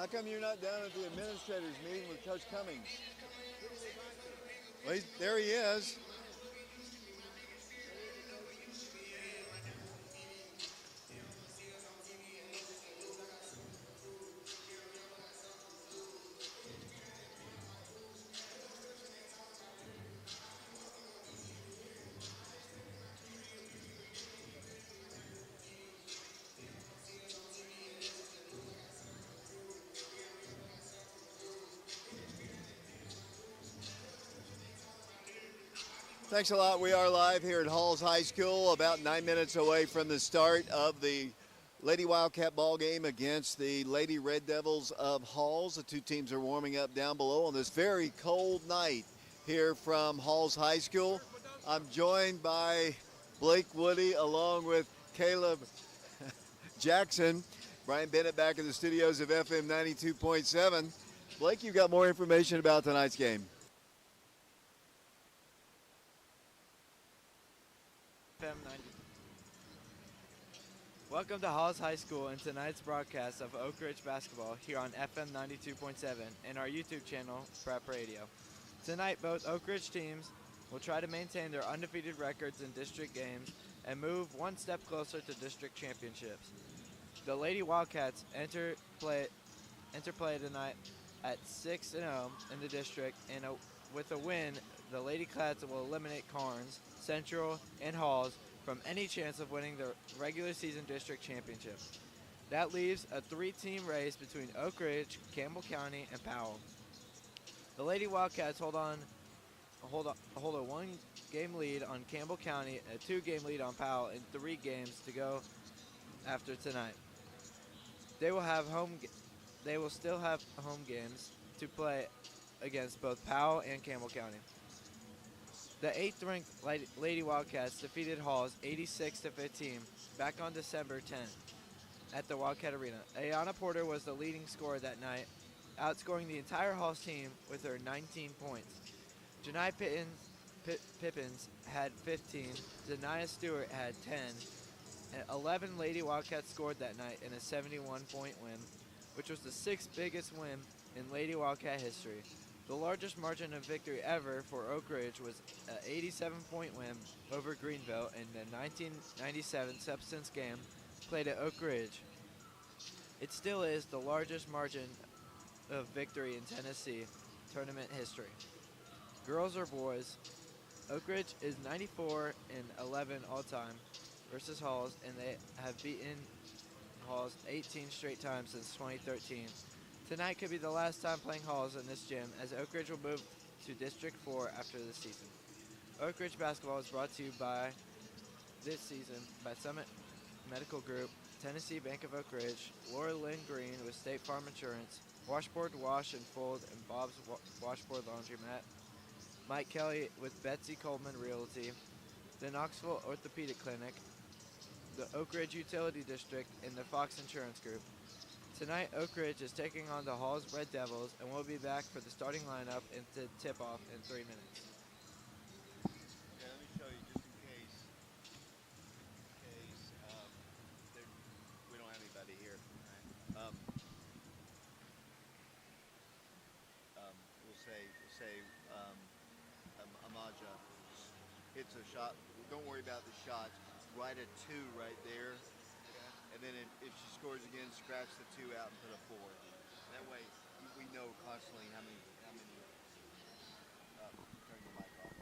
How come you're not down at the administrators meeting with Coach Cummings? Well, there he is. Thanks a lot. We are live here at Halls High School, about 9 minutes away from the start of the Lady Wildcat ball game against the Lady Red Devils of Halls. The two teams are warming up down below on this very cold night here from Halls High School. I'm joined by Blake Woody along with Caleb Jackson. Brian Bennett back in the studios of FM 92.7. Blake, you've got more information about tonight's game. FM 90. Welcome to Halls High School and tonight's broadcast of Oak Ridge basketball here on FM 92.7 and our YouTube channel, Prep Radio. Tonight, both Oak Ridge teams will try to maintain their undefeated records in district games and move one step closer to district championships. The Lady Wildcats enter play tonight at 6-0 in the district, and with a win, the Lady Cats will eliminate Carnes, Central, and Halls from any chance of winning the regular season district championship. That leaves a three-team race between Oak Ridge, Campbell County, and Powell. The Lady Wildcats hold a one-game lead on Campbell County, a two-game lead on Powell, and 3 games to go after tonight. They will still have home games to play against both Powell and Campbell County. The 8th-ranked Lady Wildcats defeated Halls 86-15 back on December 10th at the Wildcat Arena. Ayana Porter was the leading scorer that night, outscoring the entire Halls team with her 19 points. Janai Pippins had 15, Denia Stewart had 10, and 11 Lady Wildcats scored that night in a 71-point win, which was the 6th biggest win in Lady Wildcat history. The largest margin of victory ever for Oak Ridge was an 87-point win over Greenville in the 1997 Substance game played at Oak Ridge. It still is the largest margin of victory in Tennessee tournament history. Girls or boys, Oak Ridge is 94-11 all-time versus Halls, and they have beaten Halls 18 straight times since 2013. Tonight could be the last time playing Halls in this gym, as Oak Ridge will move to District 4 after the season. Oak Ridge basketball is brought to you this season by Summit Medical Group, Tennessee Bank of Oak Ridge, Laura Lynn Green with State Farm Insurance, Washboard Wash and Fold and Bob's Washboard Laundromat, Mike Kelly with Betsy Coleman Realty, the Knoxville Orthopedic Clinic, the Oak Ridge Utility District, and the Fox Insurance Group. Tonight, Oak Ridge is taking on the Halls Red Devils, and we'll be back for the starting lineup and to tip-off in 3 minutes. Yeah, let me show you just in case we don't have anybody here. We'll say Amaja hits a shot. Don't worry about the shots. Right at 2 right there. And then if she scores again, scratch the 2 out and put a 4. That way we know constantly how many turn the mic off.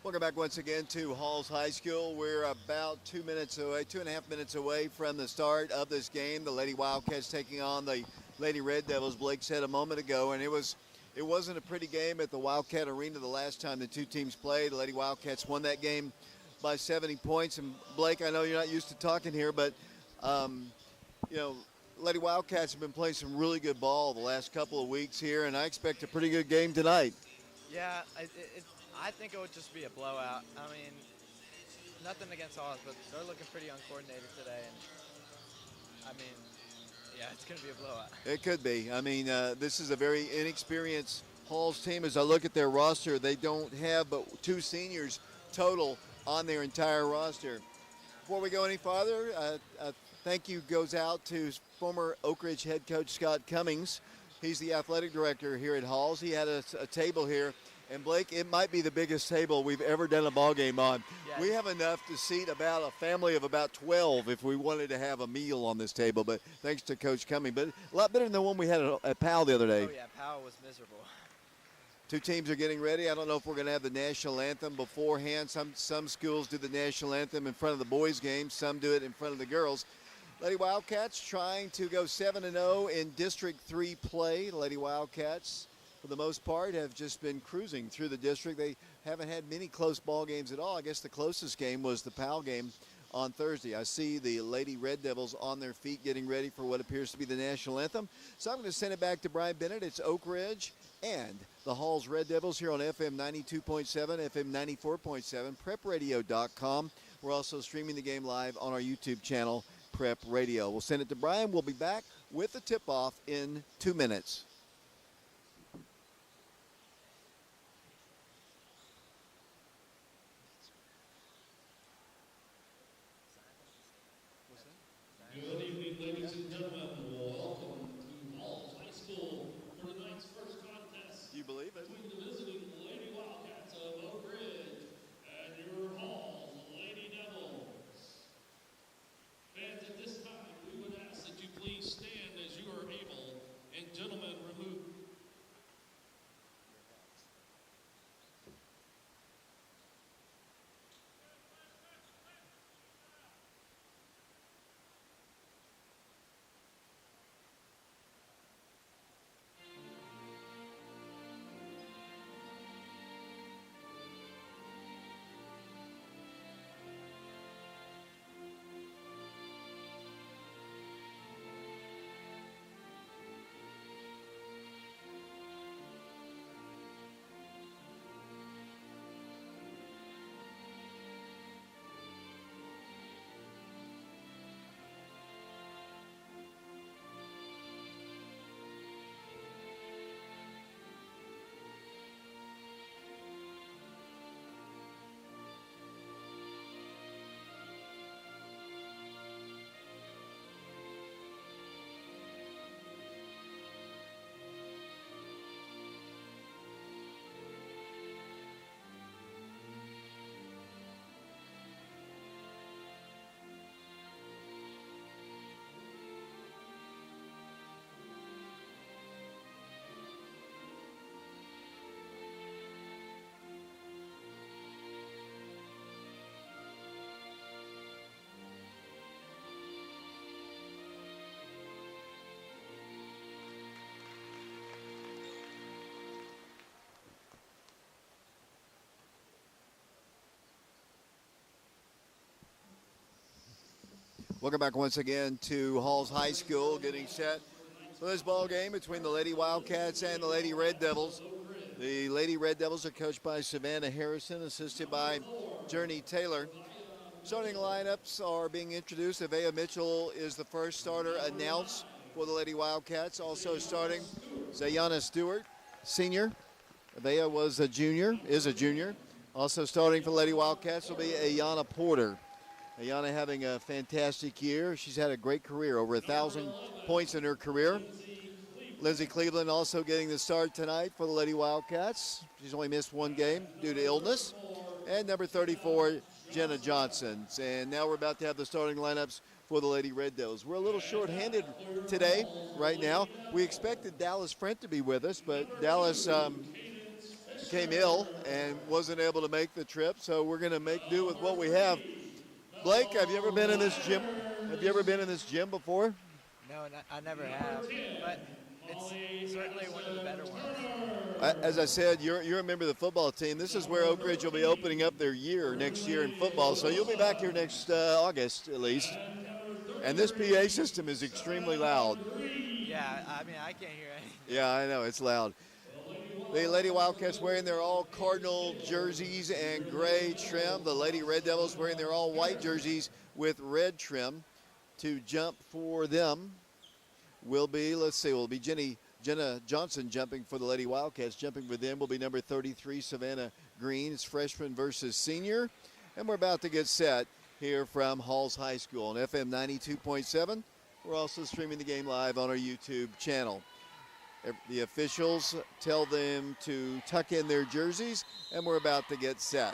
Welcome back once again to Halls High School. We're about 2 minutes away, 2.5 minutes away from the start of this game. The Lady Wildcats taking on the Lady Red Devils. Blake said a moment ago, and it wasn't a pretty game at the Wildcat Arena the last time the two teams played. The Lady Wildcats won that game by 70 points. And Blake, I know you're not used to talking here, but Lady Wildcats have been playing some really good ball the last couple of weeks here, and I expect a pretty good game tonight. Yeah, I think it would just be a blowout. I mean, nothing against Halls, but they're looking pretty uncoordinated today. And I mean, yeah, it's going to be a blowout. It could be. I mean, this is a very inexperienced Halls team. As I look at their roster, they don't have but 2 seniors total on their entire roster. Before we go any farther, thank you goes out to former Oak Ridge head coach Scott Cummings. He's the athletic director here at Halls. He had a table here. And Blake, it might be the biggest table we've ever done a ball game on. Yes. We have enough to seat about a family of about 12 if we wanted to have a meal on this table. But thanks to Coach Cummings. But a lot better than the one we had at Powell the other day. Oh, yeah, Powell was miserable. Two teams are getting ready. I don't know if we're going to have the national anthem beforehand. Some schools do the national anthem in front of the boys' game. Some do it in front of the girls. Lady Wildcats trying to go 7-0 in District 3 play. The Lady Wildcats, for the most part, have just been cruising through the district. They haven't had many close ball games at all. I guess the closest game was the Powell game on Thursday. I see the Lady Red Devils on their feet getting ready for what appears to be the national anthem. So I'm going to send it back to Brian Bennett. It's Oak Ridge and the Halls Red Devils here on FM 92.7, FM 94.7, prepradio.com. We're also streaming the game live on our YouTube channel, Prep Radio. We'll send it to Brian. We'll be back with the tip-off in 2 minutes. Good evening, ladies and gentlemen. Welcome to Halls High School for tonight's first contest. Do you believe it? Between the visiting Lady Wildcats of Oak Ridge and your Halls Lady Devils. Fans, at this time, we would ask that you please stand as you are able, and gentlemen, remove. Welcome back once again to Halls High School, getting set for this ball game between the Lady Wildcats and the Lady Red Devils. The Lady Red Devils are coached by Savannah Harrison, assisted by Journey Taylor. Starting lineups are being introduced. Avea Mitchell is the first starter announced for the Lady Wildcats. Also starting, Zayana Stewart, senior. Avea is a junior. Also starting for the Lady Wildcats will be Ayana Porter. Ayana having a fantastic year. She's had a great career, over 1,000 points in her career. Lindsay Cleveland also getting the start tonight for the Lady Wildcats. She's only missed one game due to illness. And number 34, Jenna Johnson. And now we're about to have the starting lineups for the Lady Red Devils. We're a little short-handed today, right now. We expected Dallas Frent to be with us, but Dallas became ill and wasn't able to make the trip, so we're going to make do with what we have. Blake, have you ever been in this gym? Have you ever been in this gym before? No, I never have, but it's certainly one of the better ones. As I said, you're a member of the football team. This is where Oak Ridge will be opening up their year next year in football, so you'll be back here next August at least. And this PA system is extremely loud. Yeah, I mean, I can't hear anything. Yeah, I know, it's loud. The Lady Wildcats wearing their all Cardinal jerseys and gray trim. The Lady Red Devils wearing their all white jerseys with red trim. To jump for them will be, Jenna Johnson jumping for the Lady Wildcats. Jumping for them will be number 33, Savannah Green. It's freshman versus senior. And we're about to get set here from Halls High School on FM 92.7. We're also streaming the game live on our YouTube channel. The officials tell them to tuck in their jerseys, and we're about to get set.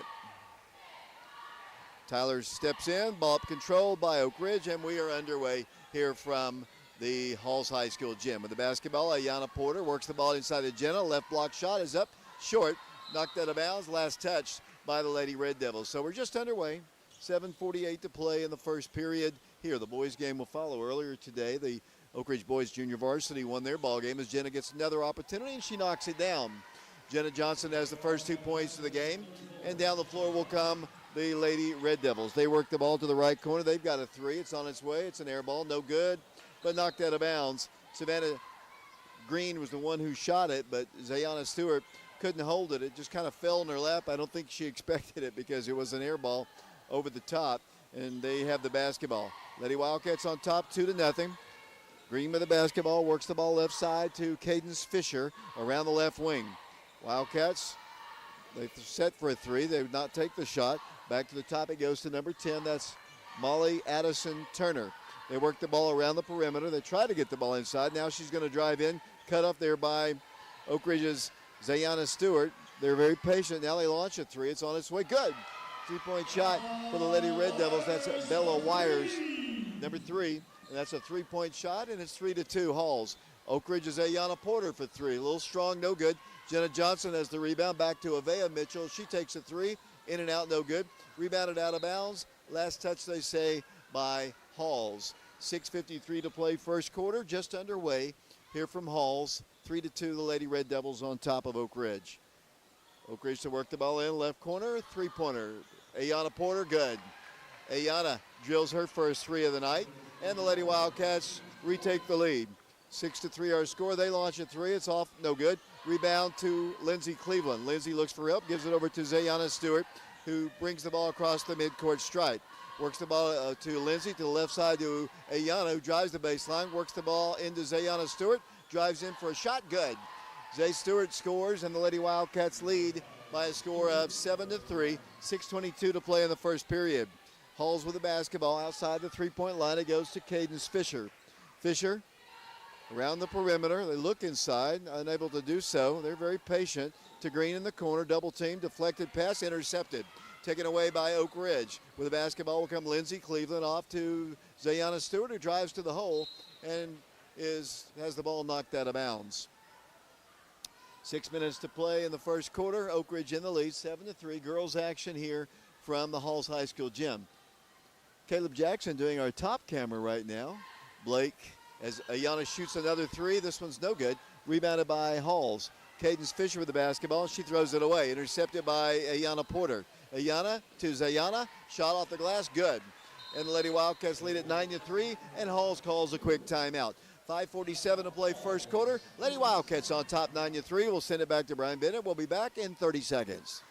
Tyler steps in, ball up controlled by Oak Ridge, and we are underway here from the Halls High School gym. With the basketball, Ayana Porter works the ball inside of Jenna. Left block shot is up short, knocked out of bounds, last touch by the Lady Red Devils. So we're just underway. 7:48 to play in the first period here. The boys game will follow. Earlier today, the Oak Ridge Boys Junior Varsity won their ball game as Jenna gets another opportunity and she knocks it down. Jenna Johnson has the first 2 points of the game, and down the floor will come the Lady Red Devils. They work the ball to the right corner. They've got a three. It's on its way. It's an air ball. No good, but knocked out of bounds. Savannah Green was the one who shot it, but Zayana Stewart couldn't hold it. It just kind of fell in her lap. I don't think she expected it because it was an air ball over the top, and they have the basketball. Lady Wildcats on top 2-0. Green with the basketball, works the ball left side to Cadence Fisher around the left wing. Wildcats, they set for a three. They would not take the shot. Back to the top it goes to number 10. That's Molly Addison Turner. They work the ball around the perimeter. They try to get the ball inside. Now she's going to drive in. Cut off there by Oak Ridge's Zayana Stewart. They're very patient. Now they launch a three. It's on its way. Good. 3-point shot for the Lady Red Devils. That's Bella Wires, number 3. And that's a 3-point shot, and it's 3-2 Halls. Oak Ridge's Ayana Porter for three. A little strong, no good. Jenna Johnson has the rebound. Back to Avea Mitchell. She takes a three. In and out, no good. Rebounded out of bounds. Last touch, they say, by Halls. 6:53 to play first quarter. Just underway here from Halls. 3-2 the Lady Red Devils on top of Oak Ridge. Oak Ridge to work the ball in. Left corner, three-pointer. Ayana Porter, good. Ayana drills her first three of the night. And the Lady Wildcats retake the lead. 6-3 our score. They launch a three. It's off, no good. Rebound to Lindsay Cleveland. Lindsay looks for help, gives it over to Zayana Stewart, who brings the ball across the midcourt stripe. Works the ball to Lindsay, to the left side to Ayana, who drives the baseline. Works the ball into Zayana Stewart. Drives in for a shot, good. Zay Stewart scores, and the Lady Wildcats lead by a score of 7-3. 6:22 to play in the first period. Halls with the basketball outside the three-point line. It goes to Cadence Fisher. Fisher around the perimeter. They look inside, unable to do so. They're very patient. To Green in the corner. Double team, deflected pass, intercepted. Taken away by Oak Ridge. With the basketball will come Lindsay Cleveland off to Zayana Stewart, who drives to the hole and has the ball knocked out of bounds. 6 minutes to play in the first quarter. Oak Ridge in the lead, 7-3. Girls action here from the Halls High School gym. Caleb Jackson doing our top camera right now. Blake, as Ayana shoots another three. This one's no good. Rebounded by Halls. Cadence Fisher with the basketball. She throws it away. Intercepted by Ayana Porter. Ayana to Zayana. Shot off the glass. Good. And the Lady Wildcats lead at 9-3. And Halls calls a quick timeout. 5:47 to play first quarter. Lady Wildcats on top 9-3. We'll send it back to Brian Bennett. We'll be back in 30 seconds.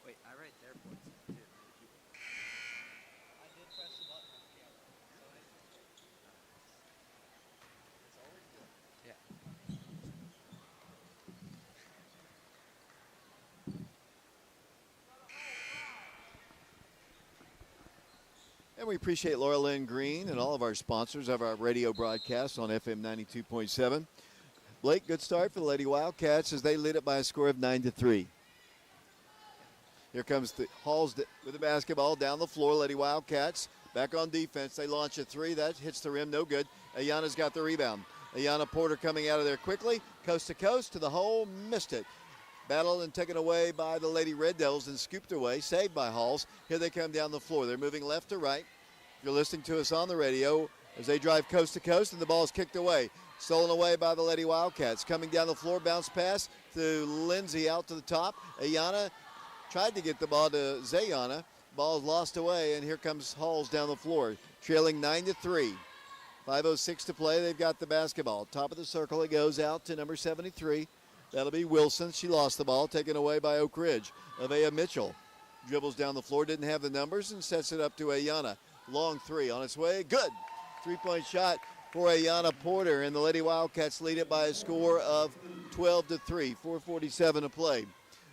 Wait, I write their points too. I did press the button on the camera. And we appreciate Laura Lynn Green and all of our sponsors of our radio broadcast on FM 92.7. Blake, good start for the Lady Wildcats as they lead it by a score of 9-3. Here comes the Halls with the basketball down the floor. Lady Wildcats back on defense. They launch a three. That hits the rim. No good. Ayana's got the rebound. Ayana Porter coming out of there quickly. Coast to coast to the hole. Missed it. Battled and taken away by the Lady Red Devils and scooped away. Saved by Halls. Here they come down the floor. They're moving left to right. If you're listening to us on the radio, as they drive coast to coast and the ball is kicked away. Stolen away by the Lady Wildcats. Coming down the floor. Bounce pass to Lindsay out to the top. Ayana tried to get the ball to Zayana. Ball is lost away, and here comes Halls down the floor, trailing 9-3. 5:06 to play. They've got the basketball. Top of the circle, it goes out to number 73. That'll be Wilson. She lost the ball, taken away by Oak Ridge. Avea Mitchell dribbles down the floor, didn't have the numbers, and sets it up to Ayana. Long three on its way. Good. Three-point shot for Ayana Porter, and the Lady Wildcats lead it by a score of 12-3. 4:47 to play.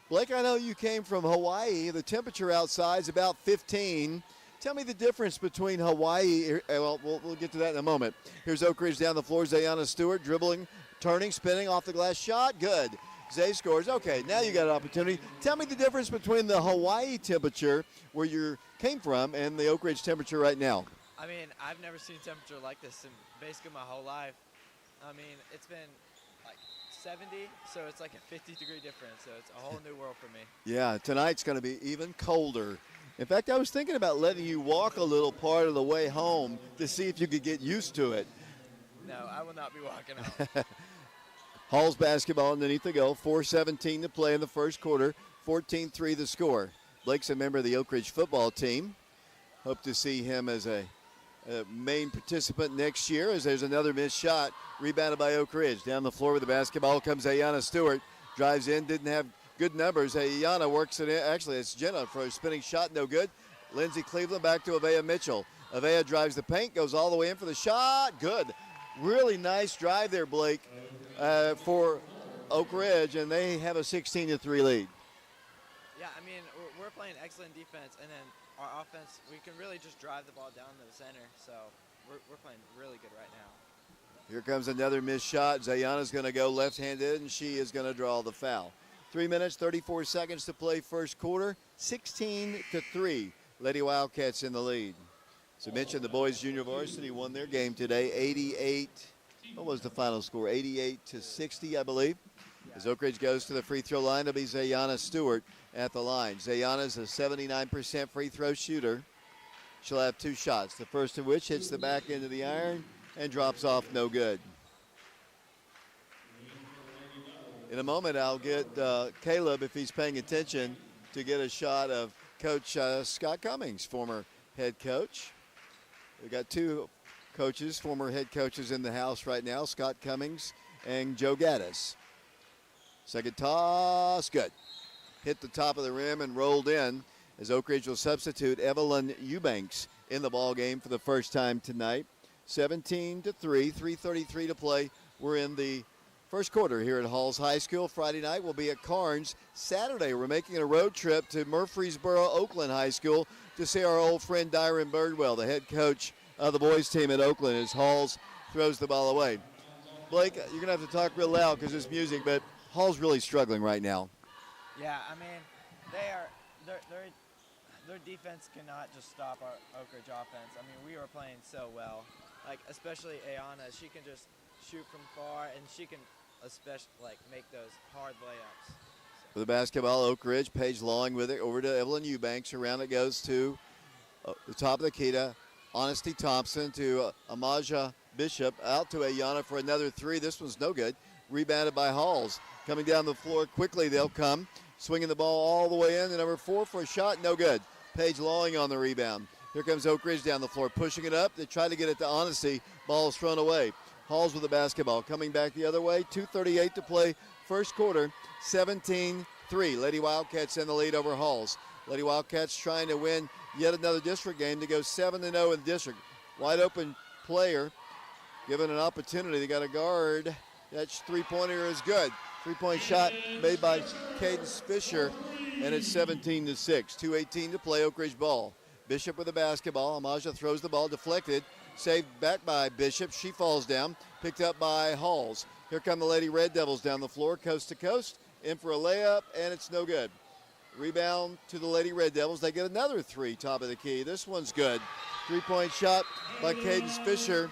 Blake, I know you came from Hawaii. The temperature outside is about 15. Tell me the difference between Hawaii. Well, we'll get to that in a moment. Here's Oak Ridge down the floor. Zayana Stewart dribbling, turning, spinning off the glass shot. Good. Zay scores. Okay, now you got an opportunity. Tell me the difference between the Hawaii temperature where you came from and the Oak Ridge temperature right now. I mean, I've never seen temperature like this in basically my whole life. I mean, it's been like 70, so it's like a 50-degree difference, so it's a whole new world for me. Yeah, tonight's going to be even colder. In fact, I was thinking about letting you walk a little part of the way home to see if you could get used to it. No, I will not be walking out. Halls basketball underneath the goal. 4:17 to play in the first quarter. 14-3 the score. Blake's a member of the Oak Ridge football team. Hope to see him as a main participant next year as there's another missed shot. Rebounded by Oak Ridge. Down the floor with the basketball comes Ayana Stewart. Drives in, didn't have good numbers. Ayana works it in. Actually, it's Jenna for a spinning shot, no good. Lindsay Cleveland back to Avea Mitchell. Avea drives the paint, goes all the way in for the shot. Good. Really nice drive there, Blake, for Oak Ridge, and they have a 16-3 lead. Yeah, I mean, we're playing excellent defense, and then our offense, we can really just drive the ball down to the center, so we're playing really good right now. Here comes another missed shot. Zayana's going to go left-handed, and she is going to draw the foul. 3 minutes, 34 seconds to play first quarter. 16-3. Lady Wildcats in the lead. As I mentioned, the boys junior varsity won their game today. 88. What was the final score? 88-60, I believe. As Oak Ridge goes to the free throw line, it'll be Zayana Stewart at the line. Zayana's a 79% free throw shooter. She'll have two shots, the first of which hits the back end of the iron and drops off no good. In a moment, I'll get Caleb, if he's paying attention, to get a shot of Coach Scott Cummings, former head coach. We've got two coaches, former head coaches in the house right now, Scott Cummings and Joe Gaddis. Second toss, good. Hit the top of the rim and rolled in as Oak Ridge will substitute Evelyn Eubanks in the ball game for the first time tonight. 17-3, 3:33 to play. We're in the first quarter here at Halls High School. Friday night we'll be at Carnes. Saturday we're making a road trip to Murfreesboro Oakland High School to see our old friend Dyron Birdwell, the head coach of the boys team at Oakland, as Halls throws the ball away. Blake, you're going to have to talk real loud because there's music, but Hall's really struggling right now. Yeah, I mean, their defense cannot just stop our Oak Ridge offense. I mean, we were playing so well. Like, especially Ayana, she can just shoot from far, and she can especially, like, make those hard layups. So. For the basketball, Oak Ridge, Paige Long with it, over to Evelyn Eubanks. Around it goes to the top of the key to Honesty Thompson, to Amaja Bishop, out to Ayana for another three. This one's no good. Rebounded by Halls. Coming down the floor quickly, they'll come. Swinging the ball all the way in to number 4 for a shot, no good. Paige Long on the rebound. Here comes Oak Ridge down the floor, pushing it up. They try to get it to Honesty. Ball is thrown away. Halls with the basketball. Coming back the other way. 2:38 to play. First quarter. 17-3. Lady Wildcats in the lead over Halls. Lady Wildcats trying to win yet another district game to go 7-0 in the district. Wide open player. Given an opportunity. They got a guard. That three-pointer is good. Three-point shot made by Cadence Fisher. And it's 17-6. 2:18 to play. Oak Ridge ball. Bishop with the basketball. Amaja throws the ball, deflected, saved back by Bishop. She falls down, picked up by Halls. Here come the Lady Red Devils down the floor, coast to coast, in for a layup, and it's no good. Rebound to the Lady Red Devils. They get another three, top of the key. This one's good. Three-point shot by Cadence Fisher,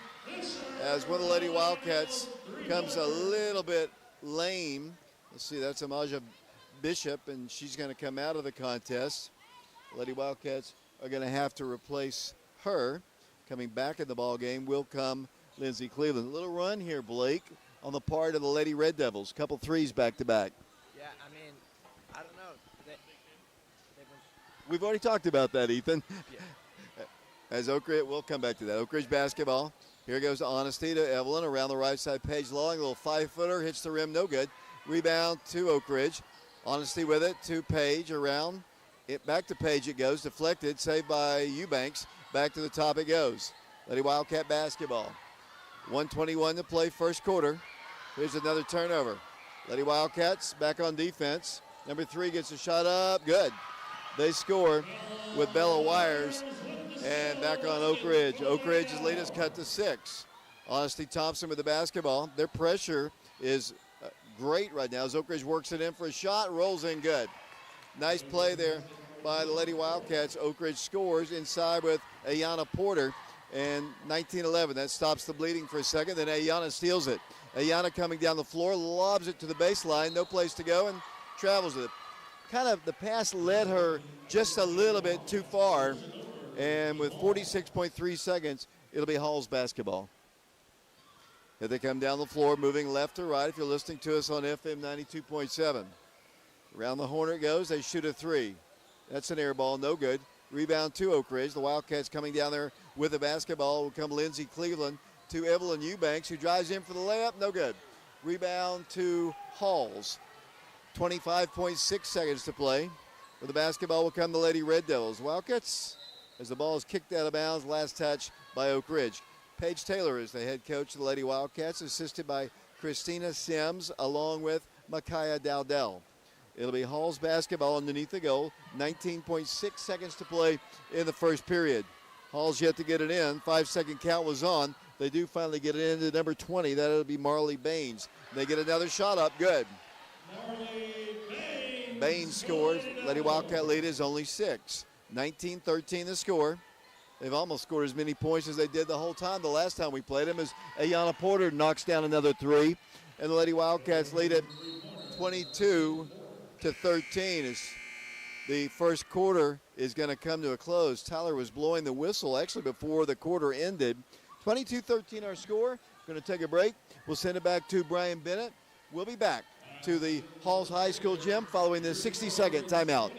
as one of the Lady Wildcats comes a little bit lame. Let's see, that's Amaja Bishop, and she's going to come out of the contest. Lady Wildcats are going to have to replace her. Coming back in the ball game will come Lindsay Cleveland. A little run here, Blake, on the part of the Lady Red Devils. Couple threes back to back. Yeah, I mean, I don't know. We've already talked about that, Ethan. Yeah. As Oak Ridge, we'll come back to that. Oak Ridge basketball. Here goes to Honesty to Evelyn around the right side. Paige Long, a little 5-footer, hits the rim, no good. Rebound to Oak Ridge. Honesty with it to Paige around. It back to Paige it goes, deflected, saved by Eubanks. Back to the top it goes. Lady Wildcat basketball. 1:21 to play, first quarter. Here's another turnover. Lady Wildcats back on defense. Number 3 gets a shot up, good. They score with Bella Wires, and back on Oak Ridge. Oak Ridge's lead is cut to 6. Honesty Thompson with the basketball. Their pressure is great right now as Oak Ridge works it in for a shot, rolls in good. Nice play there by the Lady Wildcats. Oak Ridge scores inside with Ayana Porter, and 19-11. That stops the bleeding for a second, then Ayana steals it. Ayana coming down the floor, lobs it to the baseline, no place to go, and travels with it. Kind of the pass led her just a little bit too far, and with 46.3 seconds, it'll be Hall's basketball. Here they come down the floor, moving left to right if you're listening to us on FM 92.7. Around the horn it goes, they shoot a 3. That's an air ball, no good. Rebound to Oak Ridge. The Wildcats coming down there with the basketball will come Lindsay Cleveland to Evelyn Eubanks, who drives in for the layup, no good. Rebound to Halls. 25.6 seconds to play. With the basketball will come the Lady Red Devils. Wildcats, as the ball is kicked out of bounds, last touch by Oak Ridge. Paige Taylor is the head coach of the Lady Wildcats, assisted by Christina Sims along with Micaiah Dowdell. It'll be Hall's basketball underneath the goal. 19.6 seconds to play in the first period. Hall's yet to get it in. 5-second count was on. They do finally get it into number 20. That'll be Marley Baines. They get another shot up. Good. Baines scores. Lady Wildcat lead is only 6. 19-13 the score. They've almost scored as many points as they did the whole time the last time we played them, as Ayana Porter knocks down another 3. And the Lady Wildcats lead at 22-13 as the first quarter is going to come to a close. Tyler was blowing the whistle actually before the quarter ended. 22-13 our score. Going to take a break. We'll send it back to Brian Bennett. We'll be back to the Halls High School gym following this 60-second timeout.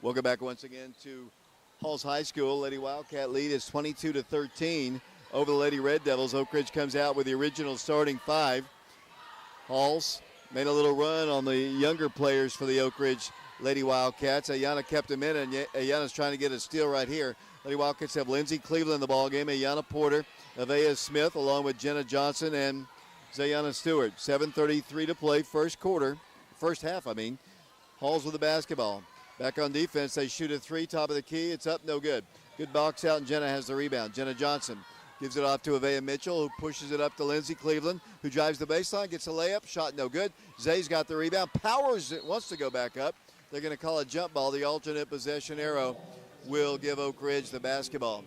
Welcome back once again to Halls High School. Lady Wildcat lead is 22-13 over the Lady Red Devils. Oak Ridge comes out with the original starting 5. Halls made a little run on the younger players for the Oak Ridge Lady Wildcats. Ayana kept them in, and Ayana's trying to get a steal right here. Lady Wildcats have Lindsay Cleveland in the ball game, Ayana Porter, Avea Smith, along with Jenna Johnson and Zayana Stewart. 7:33 to play, first half. Halls with the basketball. Back on defense, they shoot a 3, top of the key. It's up, no good. Good box out, and Jenna has the rebound. Jenna Johnson Gives it off to Avea Mitchell, who pushes it up to Lindsey Cleveland, who drives the baseline, gets a layup, shot no good. Zay's got the rebound. Powers wants to go back up. They're going to call a jump ball. The alternate possession arrow will give Oak Ridge the basketball.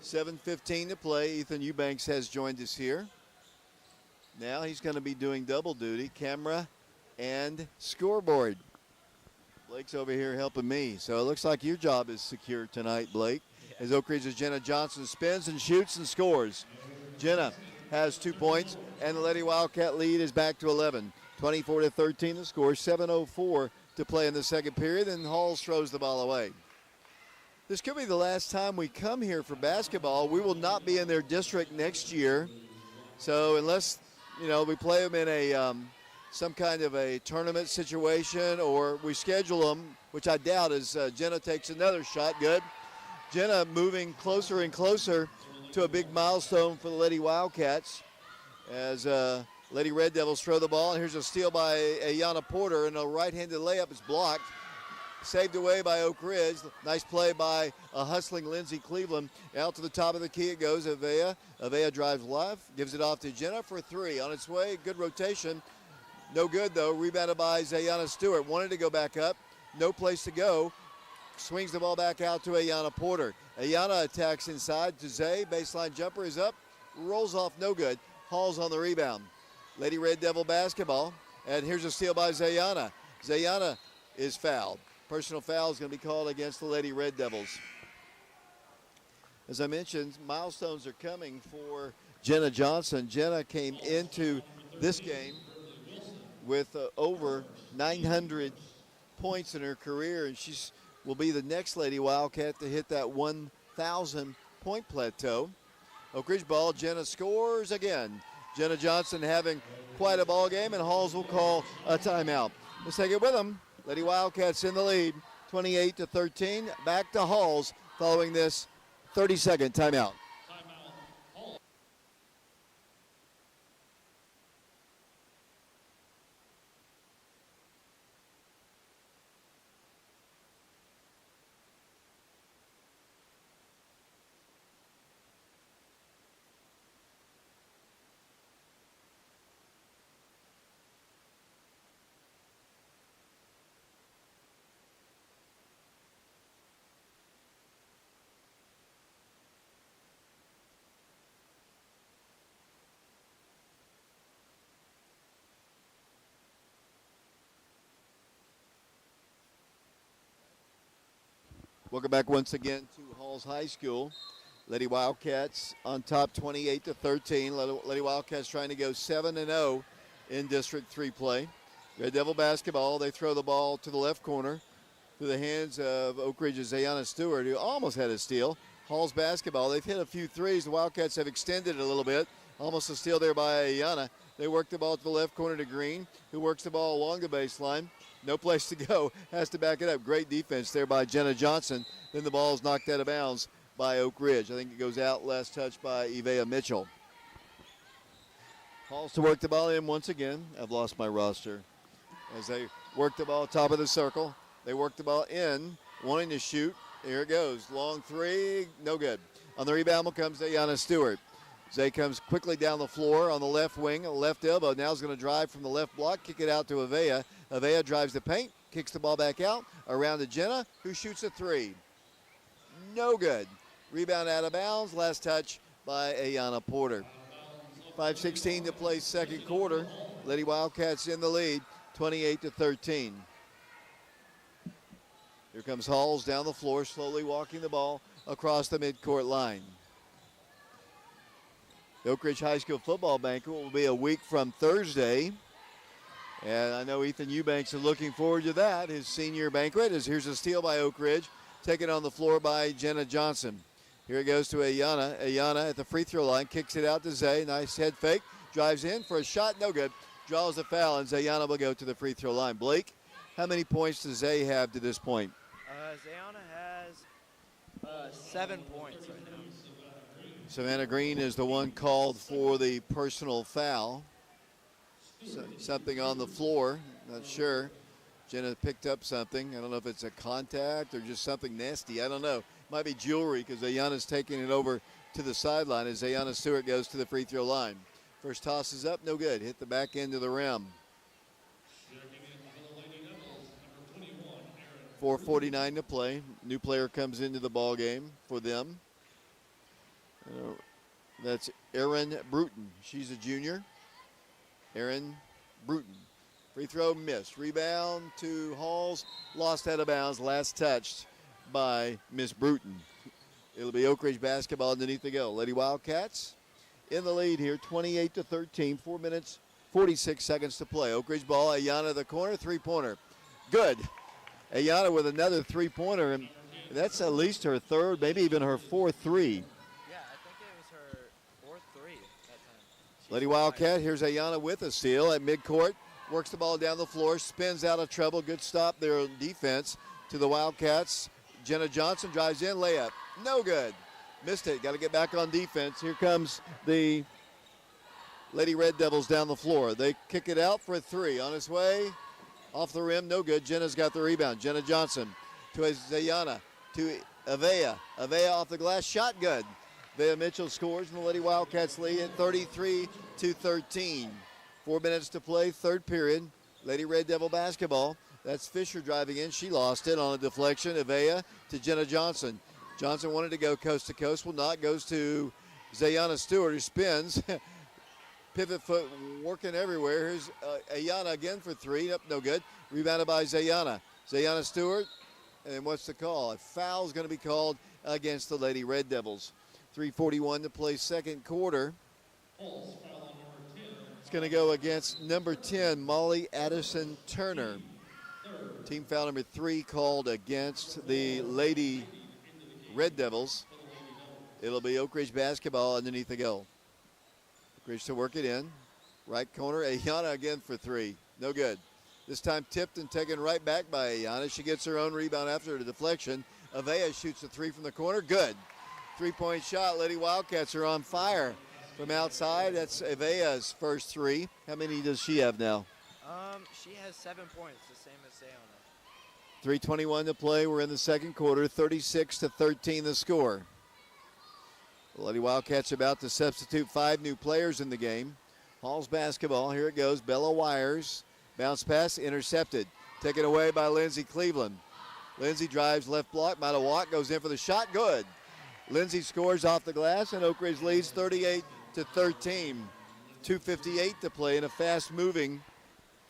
7:15 to play. Ethan Eubanks has joined us here. Now he's going to be doing double duty, camera and scoreboard. Blake's over here helping me. So it looks like your job is secure tonight, Blake. As Oak Ridge's Jenna Johnson spins and shoots and scores. Jenna has 2 points, and the Lady Wildcat lead is back to 11. 24-13 the score, 7:04 to play in the second period, and Halls throws the ball away. This could be the last time we come here for basketball. We will not be in their district next year. So unless, we play them in a some kind of a tournament situation or we schedule them, which I doubt, as Jenna takes another shot. Good. Jenna moving closer and closer to a big milestone for the Lady Wildcats as Lady Red Devils throw the ball. And here's a steal by Ayana Porter, and a right-handed layup is blocked. Saved away by Oak Ridge. Nice play by a hustling Lindsey Cleveland. Out to the top of the key it goes, Avea. Avea drives left, gives it off to Jenna for three. On its way, good rotation. No good, though. Rebounded by Zayana Stewart. Wanted to go back up. No place to go. Swings the ball back out to Ayana Porter. Ayana attacks inside to Zay. Baseline jumper is up. Rolls off, no good. Hall's on the rebound. Lady Red Devil basketball. And here's a steal by Zayana. Zayana is fouled. Personal foul is going to be called against the Lady Red Devils. As I mentioned, milestones are coming for Jenna Johnson. Jenna came into this game with over 900 points in her career, and she will be the next Lady Wildcat to hit that 1,000 point plateau. Oak Ridge ball, Jenna scores again. Jenna Johnson having quite a ball game, and Halls will call a timeout. Let's take it with them. Lady Wildcats in the lead, 28-13. Back to Halls following this 30-second timeout. Welcome back once again to Halls High School. Lady Wildcats on top 28-13. Lady Wildcats trying to go 7-0 in District 3 play. Red Devil basketball. They throw the ball to the left corner through the hands of Oak Ridge's Ayana Stewart, who almost had a steal. Halls basketball. They've hit a few threes. The Wildcats have extended it a little bit. Almost a steal there by Ayana. They work the ball to the left corner to Green, who works the ball along the baseline. No place to go, has to back it up. Great defense there by Jenna Johnson. Then the ball is knocked out of bounds by Oak Ridge. I think it goes out, last touch by Evea Mitchell. Halls to work the ball in once again. I've lost my roster. As they work the ball top of the circle. They work the ball in, wanting to shoot. Here it goes. Long three, no good. On the rebound comes Ayana Stewart. Zay comes quickly down the floor on the left wing, left elbow. Now he's going to drive from the left block, kick it out to Avea. Avea drives the paint, kicks the ball back out, around to Jenna, who shoots a three. No good. Rebound out of bounds. Last touch by Ayana Porter. 5:16 to play second quarter. Lady Wildcats in the lead, 28-13. Here comes Halls down the floor, slowly walking the ball across the midcourt line. The Oak Ridge High School football banquet will be a week from Thursday. And I know Ethan Eubanks is looking forward to that. His senior banquet is here's a steal by Oak Ridge, taken on the floor by Jenna Johnson. Here it goes to Ayana. Ayana at the free throw line, kicks it out to Zay. Nice head fake, drives in for a shot, no good. Draws the foul, and Zayana will go to the free throw line. Blake, how many points does Zay have to this point? Zayana has 7 points right now. Savannah Green is the one called for the personal foul. Something on the floor, not sure. Jenna picked up something. I don't know if it's a contact or just something nasty. I don't know. Might be jewelry because Ayana's taking it over to the sideline as Ayana Stewart goes to the free throw line. First toss is up, no good. Hit the back end of the rim. 4:49 to play. New player comes into the ball game for them. That's Erin Bruton. She's a junior. Erin Bruton. Free throw missed. Rebound to Halls. Lost out of bounds. Last touched by Miss Bruton. It'll be Oak Ridge basketball underneath the go. Lady Wildcats in the lead here, 28-13. 4 minutes, 46 seconds to play. Oak Ridge ball. Ayana the corner. Three-pointer. Good. Ayana with another three-pointer, and that's at least her third, maybe even her fourth three. Yeah, I think it was her fourth three that time. Lady Wildcat, here's Ayana with a steal at midcourt. Works the ball down the floor, spins out of trouble. Good stop there on defense to the Wildcats. Jenna Johnson drives in, layup. No good. Missed it. Got to get back on defense. Here comes the Lady Red Devils down the floor. They kick it out for a three. On its way. Off the rim, no good. Jenna's got the rebound. Jenna Johnson to Zayana, to Avea. Avea off the glass, shot good. Avea Mitchell scores, and the Lady Wildcats lead at 33-13. 4 minutes to play, third period. Lady Red Devil basketball. That's Fisher driving in. She lost it on a deflection. Avea to Jenna Johnson. Johnson wanted to go coast to coast. Will not. Goes to Zayana Stewart, who spins. Pivot foot working everywhere. Here's Ayana again for three. Nope, no good. Rebounded by Zayana. Zayana Stewart. And what's the call? A foul's going to be called against the Lady Red Devils. 3:41 to play second quarter. It's going to go against number 10, Molly Addison Turner. Team foul number 3 called against the Lady Red Devils. It'll be Oak Ridge basketball underneath the goal. Oak Ridge to work it in. Right corner, Ayana again for three. No good. This time tipped and taken right back by Ayana. She gets her own rebound after the deflection. Avea shoots a three from the corner. Good. Three-point shot. Lady Wildcats are on fire from outside. That's Avea's first three. How many does she have now? She has 7 points, the same as Sayona. 3:21 to play. We're in the second quarter. 36-13 the score. The Lady Wildcats about to substitute 5 new players in the game. Halls basketball. Here it goes. Bella Wires. Bounce pass intercepted. Taken away by Lindsay Cleveland. Lindsay drives left block. Might have walked. Goes in for the shot. Good. Lindsay scores off the glass, and Oak Ridge leads 38-13. 2:58 to play in a fast-moving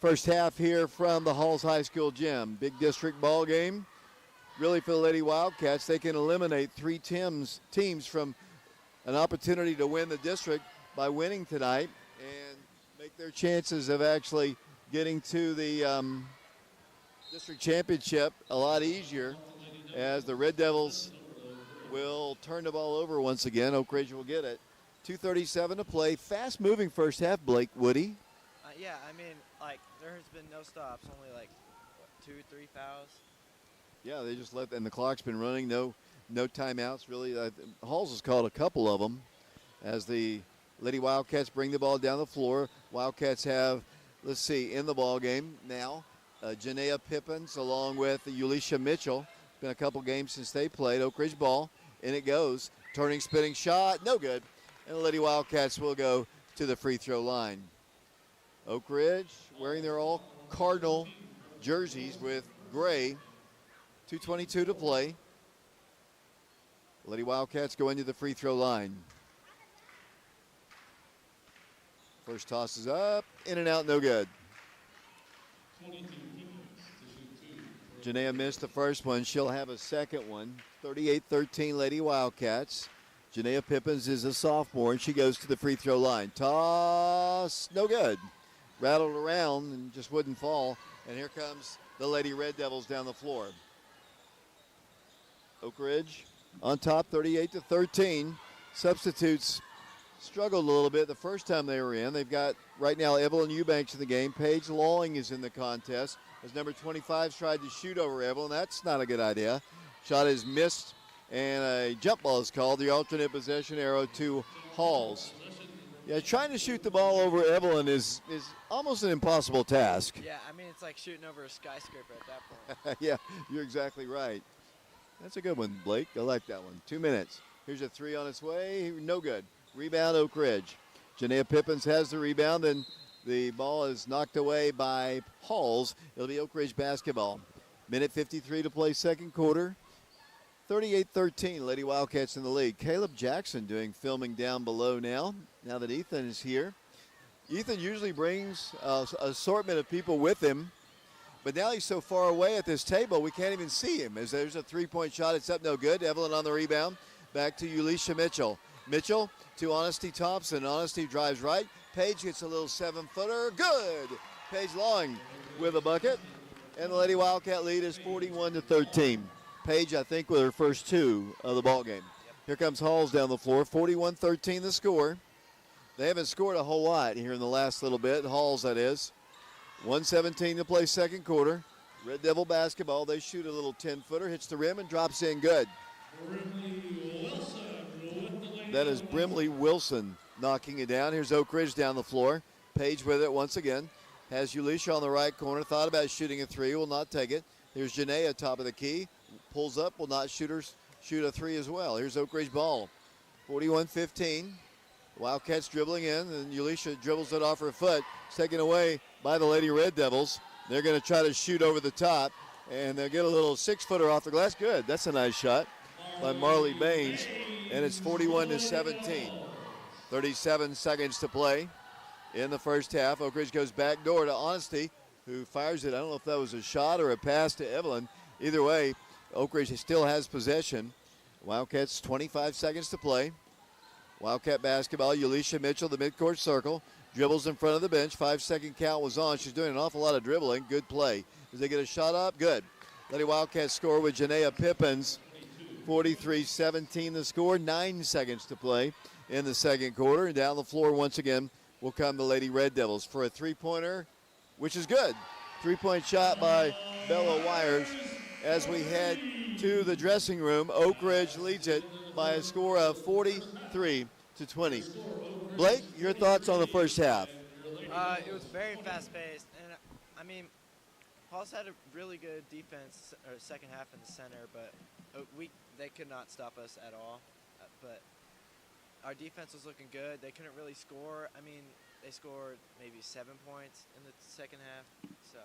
first half here from the Halls High School gym. Big district ball game. Really for the Lady Wildcats, they can eliminate 3 teams from an opportunity to win the district by winning tonight and make their chances of actually getting to the district championship a lot easier, as the Red Devils will turn the ball over once again. Oak Ridge will get it. 2:37 to play. Fast-moving first half, Blake Woody. Yeah, I mean, there has been no stops, only 2 or 3 fouls. Yeah, they just and the clock's been running. No timeouts, really. Halls has called a couple of them as the Lady Wildcats bring the ball down the floor. Wildcats have, let's see, in the ball game now, Janaea Pippins along with Ulisha Mitchell. Been a couple games since they played. Oak Ridge ball, in it goes. Turning, spinning shot, no good. And the Lady Wildcats will go to the free throw line. Oak Ridge wearing their all Cardinal jerseys with gray. 2:22 to play. Lady Wildcats go into the free throw line. First toss is up, in and out, no good. Janaea missed the first one. She'll have a second one. 38-13 Lady Wildcats. Janaea Pippins is a sophomore, and she goes to the free throw line. Toss, no good. Rattled around and just wouldn't fall. And here comes the Lady Red Devils down the floor. Oak Ridge on top, 38-13. Substitutes struggled a little bit the first time they were in. They've got right now Evelyn Eubanks in the game. Paige Lawing is in the contest as number 25's tried to shoot over Evelyn. That's not a good idea. Shot is missed, and a jump ball is called. The alternate possession arrow to Halls. Yeah, trying to shoot the ball over Evelyn is almost an impossible task. Yeah, I mean, it's like shooting over a skyscraper at that point. Yeah, you're exactly right. That's a good one, Blake. I like that one. 2 minutes. Here's a three on its way. No good. Rebound, Oak Ridge. Janaea Pippins has the rebound, and the ball is knocked away by Halls. It'll be Oak Ridge basketball. Minute 53 to play, second quarter. 38-13, Lady Wildcats in the lead. Caleb Jackson doing filming down below now that Ethan is here. Ethan usually brings an assortment of people with him, but now he's so far away at this table we can't even see him. As there's a three-point shot, it's up no good. Evelyn on the rebound. Back to Ulisha Mitchell. Mitchell to Honesty Thompson. Honesty drives right. Paige gets a little seven-footer. Good. Paige Long with a bucket. And the Lady Wildcat lead is 41-13. Paige, I think, with her first two of the ball game. Here comes Halls down the floor. 41-13 the score. They haven't scored a whole lot here in the last little bit. Halls, that is. 1:17 to play second quarter. Red Devil basketball. They shoot a little 10-footer. Hits the rim and drops in good. That is Brimley Wilson knocking it down. Here's Oak Ridge down the floor. Paige with it once again. Has Ulisha on the right corner. Thought about shooting a three. Will not take it. Here's Janaea top of the key. Pulls up. Will not shoot a three as well. Here's Oak Ridge ball. 41-15. Wildcats dribbling in. And Ulisha dribbles it off her foot. It's taken away by the Lady Red Devils. They're going to try to shoot over the top. And they'll get a little six-footer off the glass. Good. That's a nice shot by Marley Baines. And it's 41-17. 37 seconds to play in the first half. Oak Ridge goes back door to Honesty, who fires it. I don't know if that was a shot or a pass to Evelyn. Either way, Oak Ridge still has possession. Wildcats 25 seconds to play. Wildcat basketball. Ulisha Mitchell, the midcourt circle. Dribbles in front of the bench. 5-second count was on. She's doing an awful lot of dribbling. Good play. As they get a shot up, good. Lady Wildcats score with Janaea Pippins. 43-17 the score. 9 seconds to play in the second quarter. And down the floor once again will come the Lady Red Devils for a three-pointer, which is good. Three-point shot by Bella Wires. As we head to the dressing room, Oak Ridge leads it by a score of 43-20. Blake, your thoughts on the first half? It was very fast-paced, and I mean, Halls had a really good defense or second half in the center, but they could not stop us at all. But our defense was looking good. They couldn't really score. I mean, they scored maybe 7 points in the second half. So.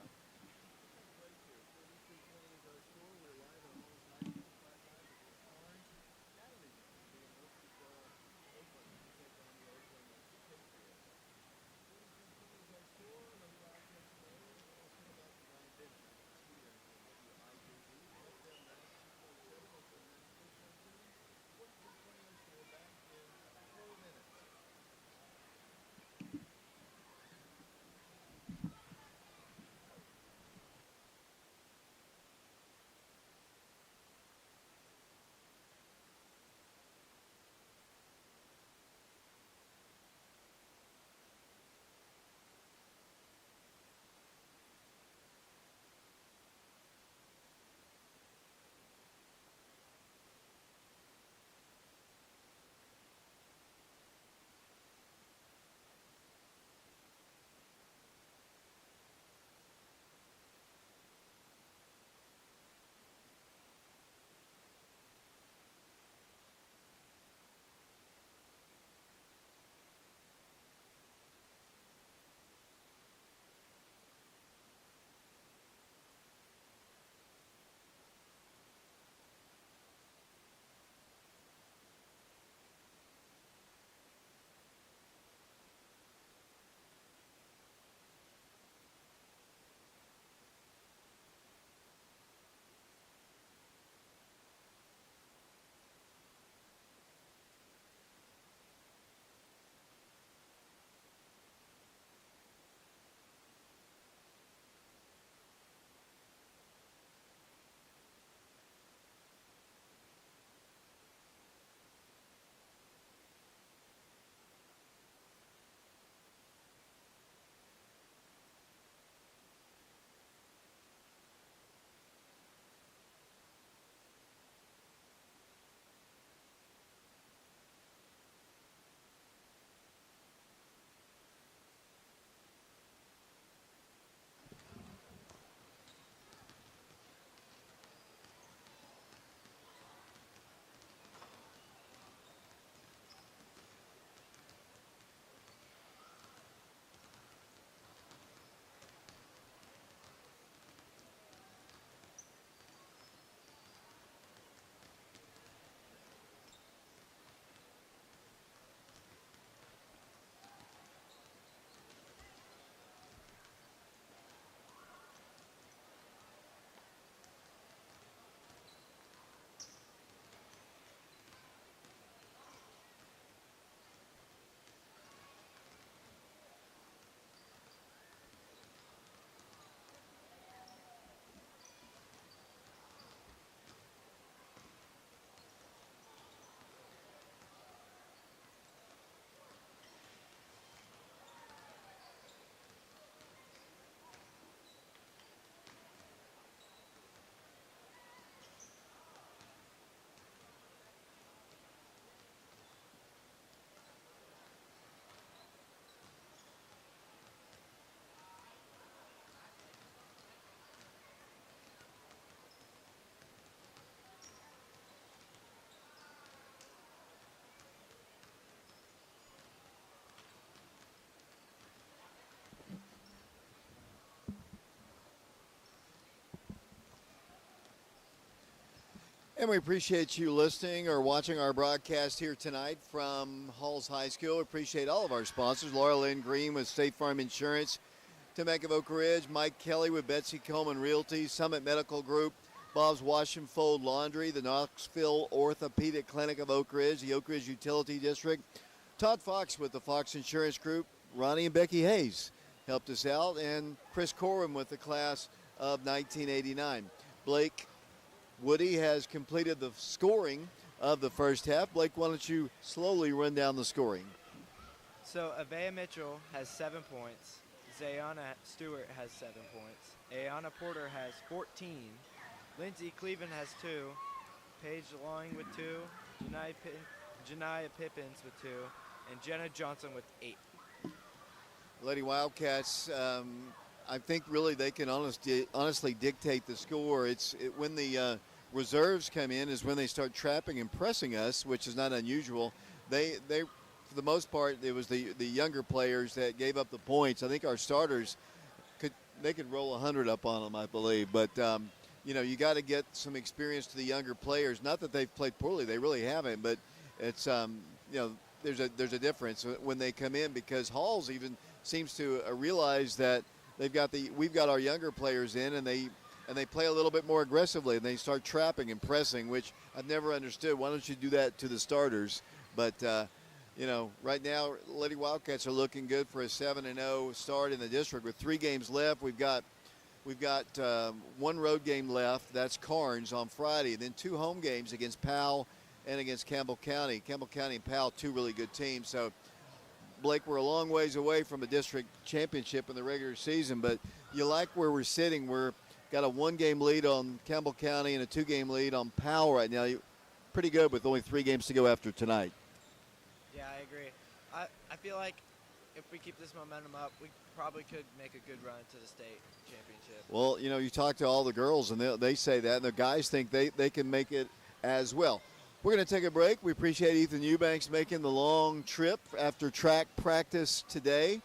And we appreciate you listening or watching our broadcast here tonight from Halls High School. We appreciate all of our sponsors. Laura Lynn Green with State Farm Insurance, Tim of Oak Ridge, Mike Kelly with Betsy Coleman Realty, Summit Medical Group, Bob's Wash and Fold Laundry, the Knoxville Orthopedic Clinic of Oak Ridge, the Oak Ridge Utility District, Todd Fox with the Fox Insurance Group, Ronnie and Becky Hayes helped us out, and Chris Corum with the class of 1989. Blake Woody has completed the scoring of the first half. Blake, why don't you slowly run down the scoring? So Avea Mitchell has 7 points. Zayana Stewart has 7 points. Ayana Porter has 14. Lindsay Cleveland has 2. Paige Lawing with 2. Janiyah Pippins with 2. And Jenna Johnson with 8. Lady Wildcats, I think really they can honestly dictate the score. When the reserves come in is when they start trapping and pressing us, which is not unusual. They for the most part, it was the younger players that gave up the points. I think our starters could roll 100 up on them, I believe. But you got to get some experience to the younger players. Not that they've played poorly; they really haven't. But it's there's a difference when they come in, because Halls even seems to realize that we've got our younger players in, and they play a little bit more aggressively, and they start trapping and pressing, which I've never understood. Why don't you do that to the starters? But right now Lady Wildcats are looking good for a 7-0 start in the district with 3 games left. We've got 1 road game left. That's Carnes on Friday, and then 2 home games against Powell and against Campbell County. Campbell County and Powell, 2 really good teams. So Blake, we're a long ways away from a district championship in the regular season, but you like where we're sitting. We're got a 1-game lead on Campbell County and a 2-game lead on Powell right now. Pretty good with only 3 games to go after tonight. Yeah, I agree. I feel like if we keep this momentum up, we probably could make a good run to the state championship. Well, you talk to all the girls, and they say that, and the guys think they can make it as well. We're going to take a break. We appreciate Ethan Eubanks making the long trip after track practice today.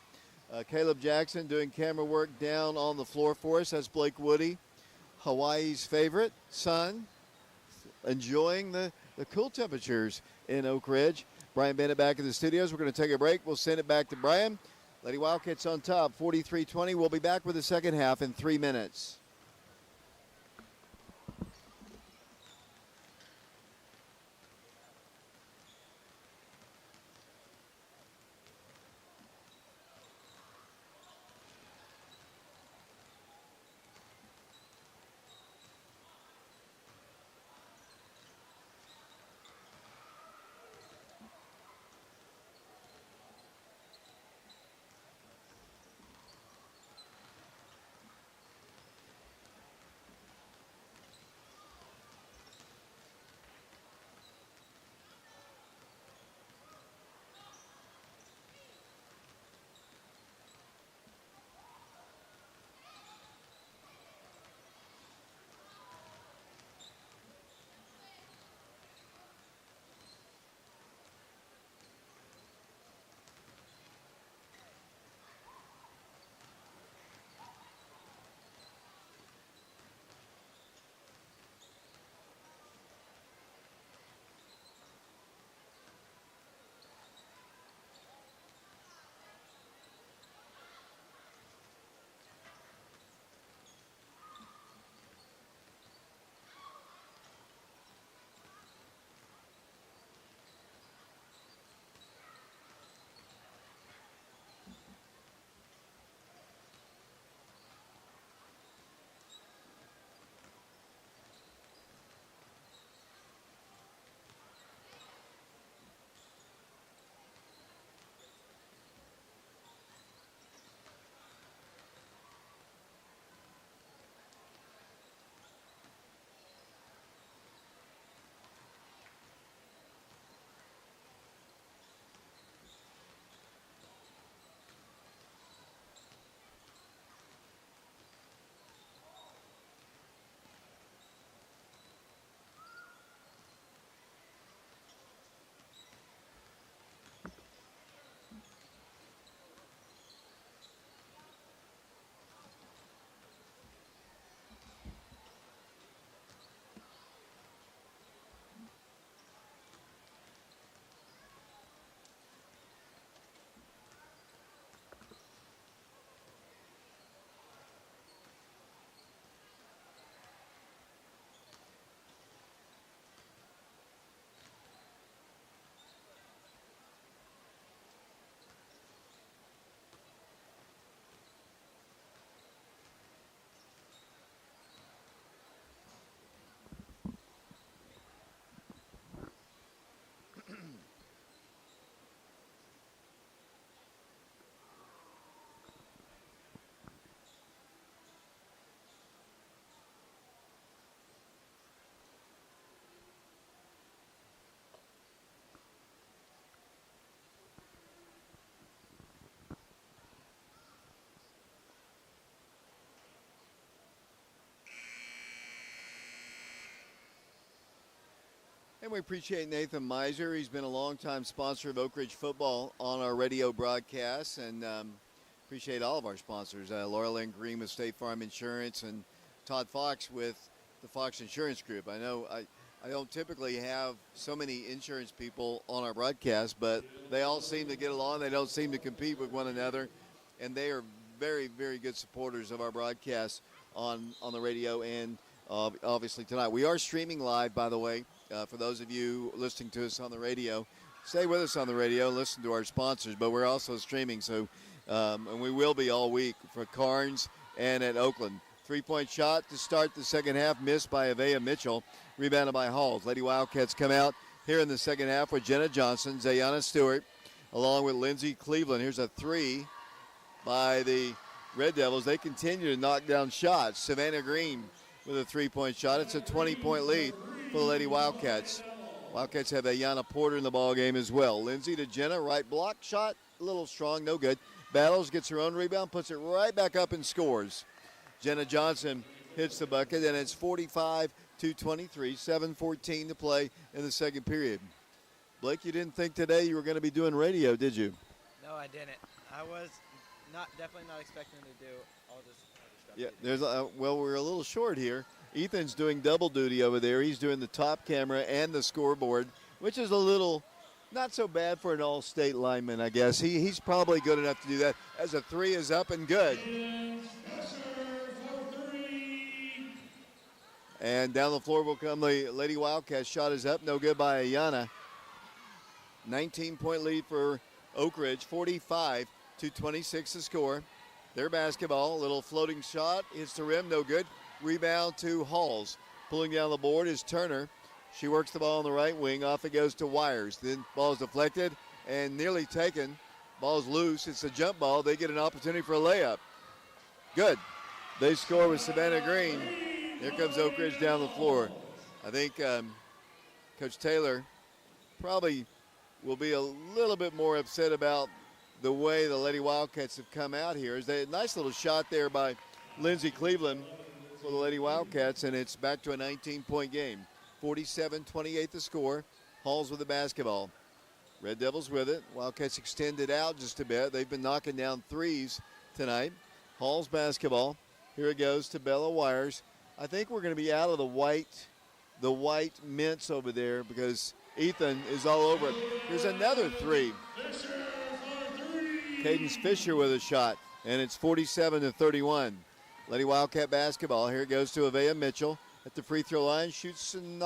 Caleb Jackson doing camera work down on the floor for us. That's Blake Woody, Hawaii's favorite son, enjoying the cool temperatures in Oak Ridge. Brian Bennett back in the studios. We're going to take a break. We'll send it back to Brian. Lady Wildcats on top, 43-20. We'll be back with the second half in 3 minutes. And we appreciate Nathan Miser. He's been a longtime sponsor of Oak Ridge football on our radio broadcasts, and appreciate all of our sponsors. Laura Lynn Green with State Farm Insurance and Todd Fox with the Fox Insurance Group. I know I don't typically have so many insurance people on our broadcast, but they all seem to get along. They don't seem to compete with one another, and they are very, very good supporters of our broadcast on the radio and obviously tonight. We are streaming live, by the way, for those of you listening to us on the radio. Stay with us on the radio, listen to our sponsors, but we're also streaming, so and we will be all week for Carnes and at Oakland. Three-point shot to start the second half, missed by Avea Mitchell, rebounded by Halls. Lady Wildcats come out here in the second half with Jenna Johnson, Zayana Stewart, along with Lindsay Cleveland. Here's a three by the Red Devils. They continue to knock down shots. Savannah Green with a three-point shot. It's a 20-point lead for the Lady Wildcats. Wildcats have Ayanna Porter in the ball game as well. Lindsay to Jenna, right block shot, a little strong, no good. Battles, gets her own rebound, puts it right back up and scores. Jenna Johnson hits the bucket, and it's 45-23, 7:14 to play in the second period. Blake, you didn't think today you were going to be doing radio, did you? No, I didn't. I was definitely not expecting to do all this stuff. Yeah, well, we're a little short here. Ethan's doing double duty over there. He's doing the top camera and the scoreboard, which is a little not so bad for an all-state lineman, I guess. He's probably good enough to do that, as a three is up and good. And down the floor will come the Lady Wildcats. Shot is up, no good by Ayanna. 19-point lead for Oak Ridge, 45-26 to score. Their basketball, a little floating shot, hits the rim, no good. Rebound to Halls. Pulling down the board is Turner. She works the ball on the right wing. Off it goes to Wires. Then ball is deflected and nearly taken. Ball's loose. It's a jump ball. They get an opportunity for a layup. Good. They score with Savannah Green. Here comes Oak Ridge down the floor. I think Coach Taylor probably will be a little bit more upset about the way the Lady Wildcats have come out here. Is a nice little shot there by Lindsay Cleveland for the Lady Wildcats, and it's back to a 19-point game. 47-28 the score. Halls with the basketball. Red Devils with it. Wildcats extended out just a bit. They've been knocking down threes tonight. Halls basketball. Here it goes to Bella Wires. I think we're going to be out of the white mints over there because Ethan is all over it. Here's another three. Cadence Fisher with a shot, and it's 47-31. Lady Wildcat basketball. Here it goes to Avea Mitchell at the free throw line. Shoots and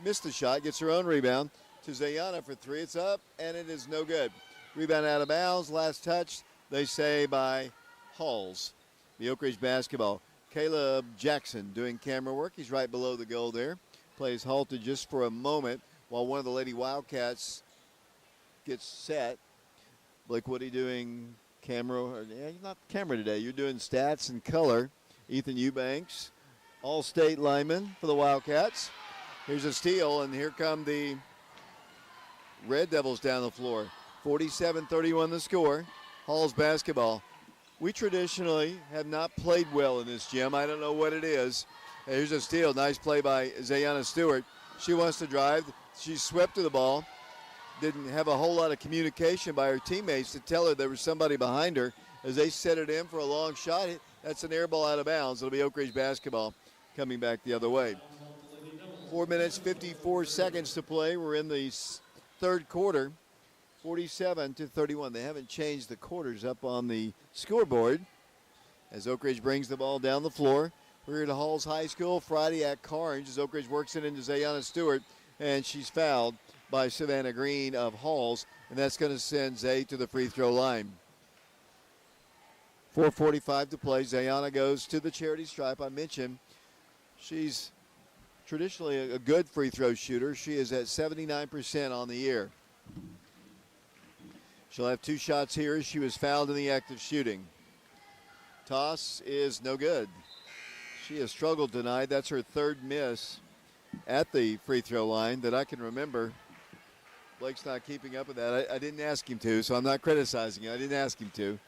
missed the shot. Gets her own rebound to Zayana for three. It's up, and it is no good. Rebound out of bounds. Last touch, they say, by Halls. The Oak Ridge basketball. Caleb Jackson doing camera work. He's right below the goal there. Plays halted just for a moment while one of the Lady Wildcats gets set. Blake Woody doing camera. Yeah, you're not camera today. You're doing stats and color. Ethan Eubanks, all-state lineman for the Wildcats. Here's a steal, and here come the Red Devils down the floor. 47-31 the score. Halls basketball. We traditionally have not played well in this gym. I don't know what it is. Here's a steal. Nice play by Zayana Stewart. She wants to drive. She swept to the ball. Didn't have a whole lot of communication by her teammates to tell her there was somebody behind her as they set it in for a long shot. That's an air ball out of bounds. It'll be Oak Ridge basketball coming back the other way. 4 minutes, 54 seconds to play. We're in the third quarter. 47-31. They haven't changed the quarters up on the scoreboard as Oak Ridge brings the ball down the floor. We're at Halls High School Friday at Carnes as Oak Ridge works it into Zayana Stewart, and she's fouled by Savannah Green of Halls, and that's going to send Zay to the free throw line. 4:45 to play. Zayana goes to the charity stripe. I mentioned she's traditionally a good free throw shooter. She is at 79% on the year. She'll have two shots here as she was fouled in the act of shooting. Toss is no good. She has struggled tonight. That's her third miss at the free throw line that I can remember. Blake's not keeping up with that. I didn't ask him to, so I'm not criticizing him. I didn't ask him to.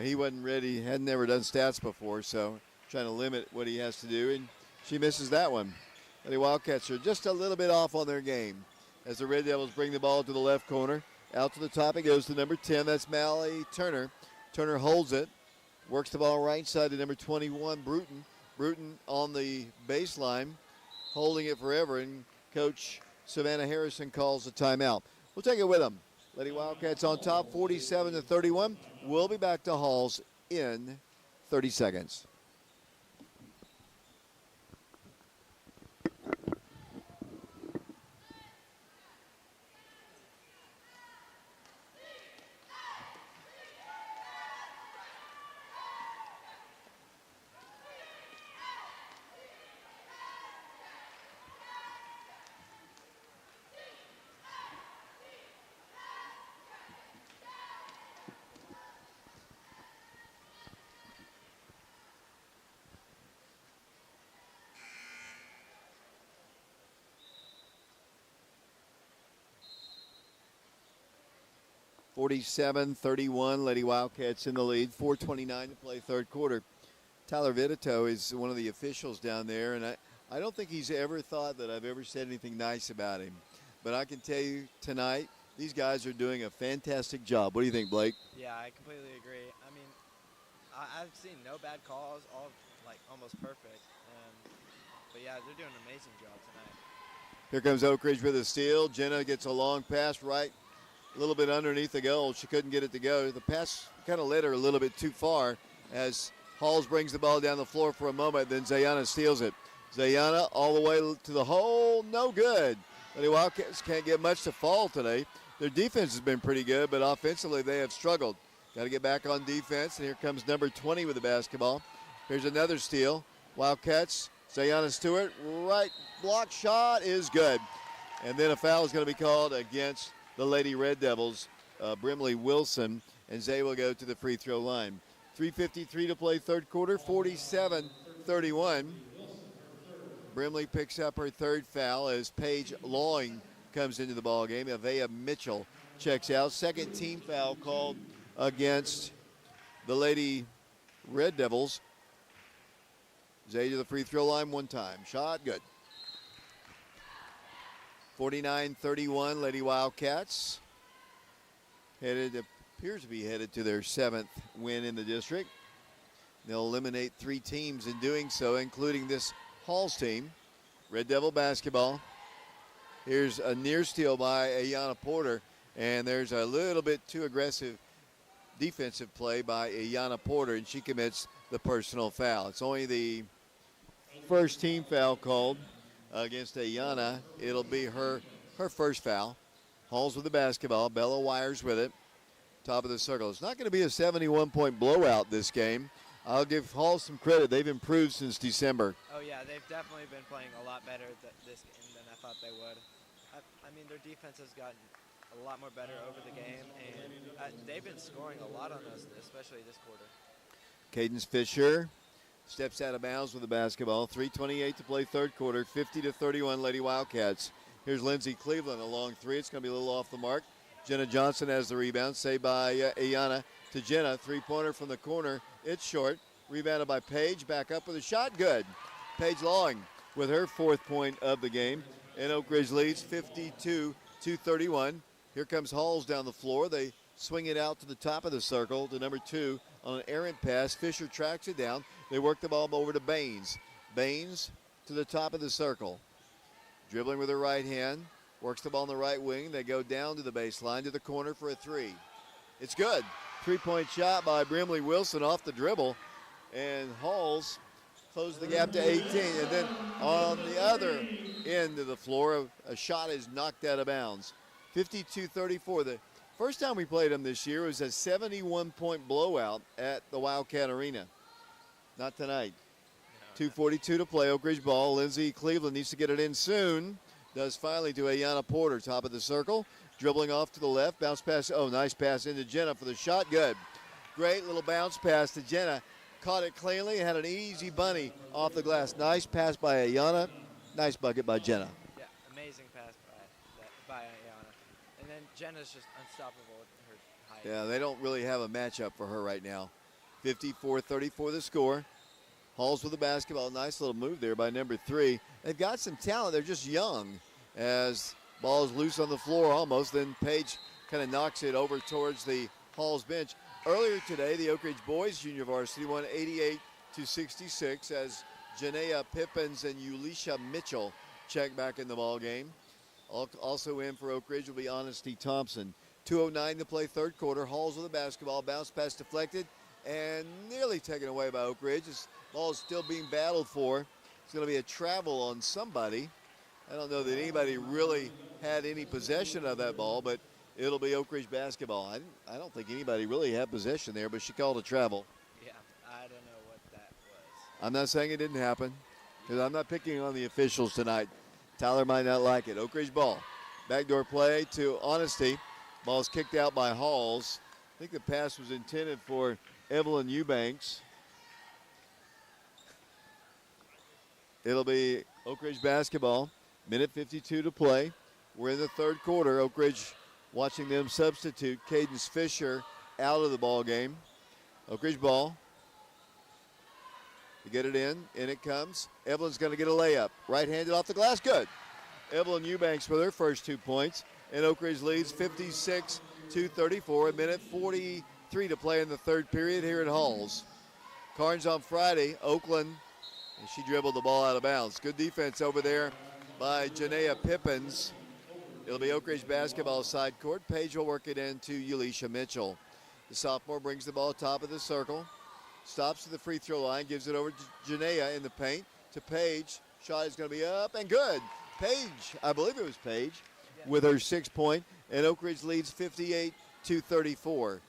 He wasn't ready. Had never done stats before, so trying to limit what he has to do. And she misses that one. The Wildcats are just a little bit off on their game as the Red Devils bring the ball to the left corner. Out to the top it goes to number 10. That's Mally Turner. Turner holds it. Works the ball right side to number 21, Bruton. Bruton on the baseline, holding it forever, and Coach Savannah Harrison calls the timeout. We'll take it with them. Lady Wildcats on top, 47-31. We'll be back to Halls in 30 seconds. (47-31), Lady Wildcats in the lead. 4:29 to play third quarter. Tyler Vitito is one of the officials down there, and I don't think he's ever thought that I've ever said anything nice about him. But I can tell you tonight, these guys are doing a fantastic job. What do you think, Blake? Yeah, I completely agree. I mean, I've seen no bad calls, all like almost perfect. But yeah, they're doing an amazing job tonight. Here comes Oak Ridge with a steal. Jenna gets a long pass right, a little bit underneath the goal. She couldn't get it to go. The pass kind of led her a little bit too far as Halls brings the ball down the floor for a moment. Then Zayana steals it. Zayana all the way to the hole. No good. The Wildcats can't get much to fall today. Their defense has been pretty good, but offensively they have struggled. Got to get back on defense, and here comes number 20 with the basketball. Here's another steal. Wildcats, Zayana Stewart, right block shot is good. And then a foul is going to be called against the Lady Red Devils, Brimley Wilson, and Zay will go to the free throw line. 3:53 to play third quarter, 47-31. Brimley picks up her third foul as Paige Lawing comes into the ball game. Avea Mitchell checks out. Second team foul called against the Lady Red Devils. Zay to the free throw line one time. Shot good. 49-31, Lady Wildcats appears to be headed to their 7th win in the district. They'll eliminate 3 teams in doing so, including this Halls team. Red Devil basketball. Here's a near steal by Ayana Porter, and there's a little bit too aggressive defensive play by Ayana Porter, and she commits the personal foul. It's only the first team foul called against Ayana. It'll be her first foul. Halls with the basketball. Bella Wires with it. Top of the circle. It's not going to be a 71-point blowout this game. I'll give Halls some credit. They've improved since December. Oh, yeah, they've definitely been playing a lot better this game than I thought they would. I mean, their defense has gotten a lot more better over the game, and they've been scoring a lot on us, especially this quarter. Cadence Fisher steps out of bounds with the basketball. 3:28 to play third quarter, 50-31 Lady Wildcats. Here's Lindsey Cleveland, a long three. It's going to be a little off the mark. Jenna Johnson has the rebound, saved by Ayana to Jenna. Three-pointer from the corner. It's short. Rebounded by Paige. Back up with a shot. Good. Paige Lawing with her 4th point of the game. And Oak Ridge leads 52-31. Here comes Halls down the floor. They swing it out to the top of the circle to number 2 on an errant pass. Fisher tracks it down. They work the ball over to Baines. Baines to the top of the circle. Dribbling with her right hand. Works the ball on the right wing. They go down to the baseline to the corner for a 3. It's good. 3-point shot by Brimley Wilson off the dribble. And Halls closed the gap to 18. And then on the other end of the floor, a shot is knocked out of bounds. 52-34. The first time we played them this year was a 71-point blowout at the Wildcat Arena. Not tonight. 2:42 to play. Oak Ridge ball. Lindsey Cleveland needs to get it in soon. Does finally to Ayana Porter, top of the circle. Dribbling off to the left. Bounce pass. Oh, nice pass into Jenna for the shot. Good. Great little bounce pass to Jenna. Caught it cleanly. Had an easy bunny off the glass. Nice pass by Ayana. Nice bucket by Jenna. Yeah, amazing pass by Ayana. And then Jenna's just unstoppable with her height. Yeah, they don't really have a matchup for her right now. 54-34 the score. Halls with the basketball. Nice little move there by number 3. They've got some talent. They're just young. As ball is loose on the floor almost, then Page kind of knocks it over towards the Halls bench. Earlier today, the Oak Ridge boys junior varsity won 88-66 as Janaea Pippins and Ulisha Mitchell check back in the ball game. Also in for Oak Ridge will be Honesty Thompson. 2:09 to play, third quarter. Halls with the basketball. Bounce pass deflected and nearly taken away by Oak Ridge. This ball is still being battled for. It's going to be a travel on somebody. I don't know that anybody really had any possession of that ball, but it'll be Oak Ridge basketball. I don't think anybody really had possession there, but she called a travel. Yeah, I don't know what that was. I'm not saying it didn't happen because I'm not picking on the officials tonight. Tyler might not like it. Oak Ridge ball. Backdoor play to Honesty. Ball's kicked out by Halls. I think the pass was intended for Evelyn Eubanks. It'll be Oak Ridge basketball. Minute 52 to play. We're in the third quarter. Oak Ridge watching them substitute Cadence Fisher out of the ball game. Oak Ridge ball. To get it in it comes. Evelyn's going to get a layup. Right-handed off the glass, good. Evelyn Eubanks with her first 2 points. And Oak Ridge leads 56-34. A minute 43 to play in the third period here at Halls. Carnes on Friday, Oakland, and she dribbled the ball out of bounds. Good defense over there by Janaea Pippins. It'll be Oak Ridge basketball side court. Page will work it into Ulisha Mitchell. The sophomore brings the ball top of the circle. Stops at the free throw line, gives it over to Janaea in the paint. To Page. Shot is going to be up and good. Page, I believe it was Page, with her 6 point. And Oak Ridge leads 58-34.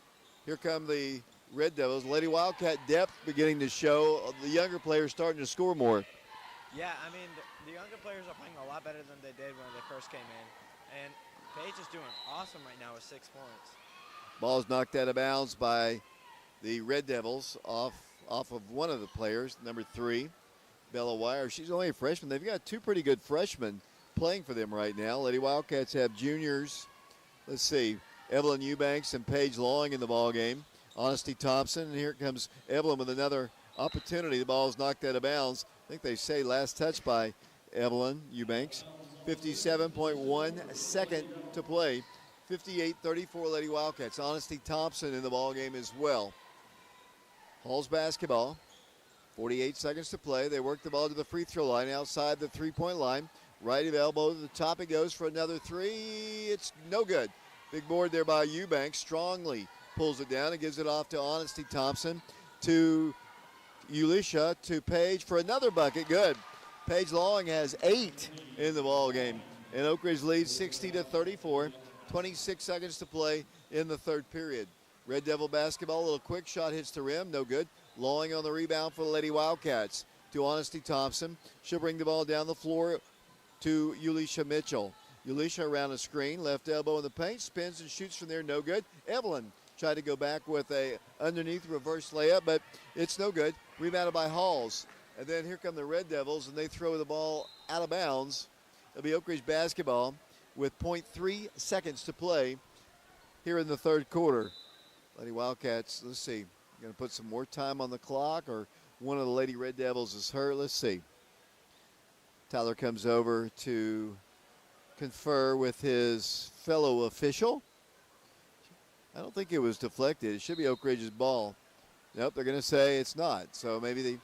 Here come the Red Devils. Lady Wildcat depth beginning to show. The younger players starting to score more. Yeah, I mean, the younger players are playing a lot better than they did when they first came in. And Paige is doing awesome right now with 6 points. Ball's knocked out of bounds by the Red Devils off of one of the players, number 3, Bella Wire. She's only a freshman. They've got 2 pretty good freshmen playing for them right now. Lady Wildcats have juniors. Let's see, Evelyn Eubanks and Paige Long in the ball game. Honesty Thompson, and here comes Evelyn with another opportunity. The ball is knocked out of bounds. I think they say last touch by Evelyn Eubanks. 57.1 second to play. 58-34 Lady Wildcats. Honesty Thompson in the ball game as well. Halls basketball. 48 seconds to play. They work the ball to the free throw line outside the three-point line. Right of elbow to the top. It goes for another 3. It's no good. Big board there by Eubanks. Strongly pulls it down and gives it off to Honesty Thompson. To Ulisha, to Page for another bucket. Good. Paige Long has 8 in the ball game. And Oak Ridge leads 60-34. 26 seconds to play in the third period. Red Devil basketball, a little quick shot hits the rim, no good. Lawing on the rebound for the Lady Wildcats. To Honesty Thompson. She'll bring the ball down the floor to Ulisha Mitchell. Ulisha around a screen, left elbow in the paint, spins and shoots from there, no good. Evelyn tried to go back with a underneath reverse layup, but it's no good. Rebounded by Halls. And then here come the Red Devils, and they throw the ball out of bounds. It'll be Oak Ridge basketball with 0.3 seconds to play here in the third quarter. Lady Wildcats, let's see, going to put some more time on the clock, or one of the Lady Red Devils is hurt. Let's see. Tyler comes over to confer with his fellow official. I don't think it was deflected. It should be Oak Ridge's ball. Nope, they're going to say it's not. So maybe they.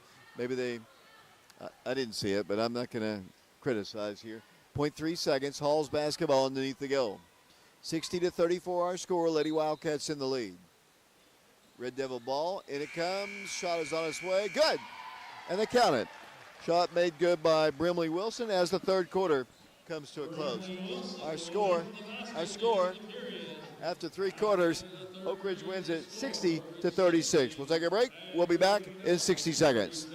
I didn't see it, but I'm not going to criticize here. 0.3 seconds. Halls basketball underneath the goal. 60-34 our score. Lady Wildcats in the lead. Red Devil ball. In it comes. Shot is on its way. Good. And they count it. Shot made good by Brimley Wilson as the third quarter comes to a close. Our score after 3 quarters, Oak Ridge wins it 60-36. We'll take a break. We'll be back in 60 seconds.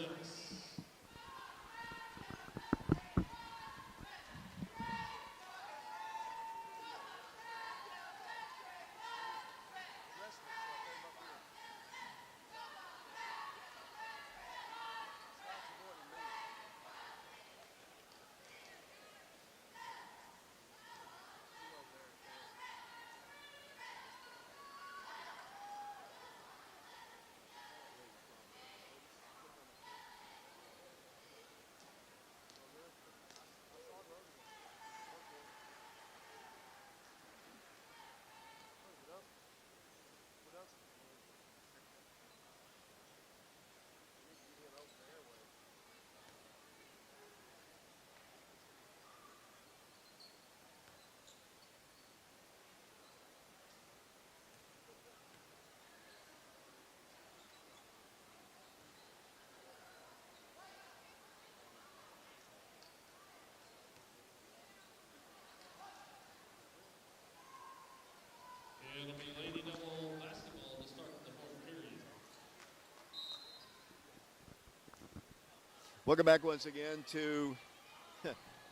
Welcome back once again to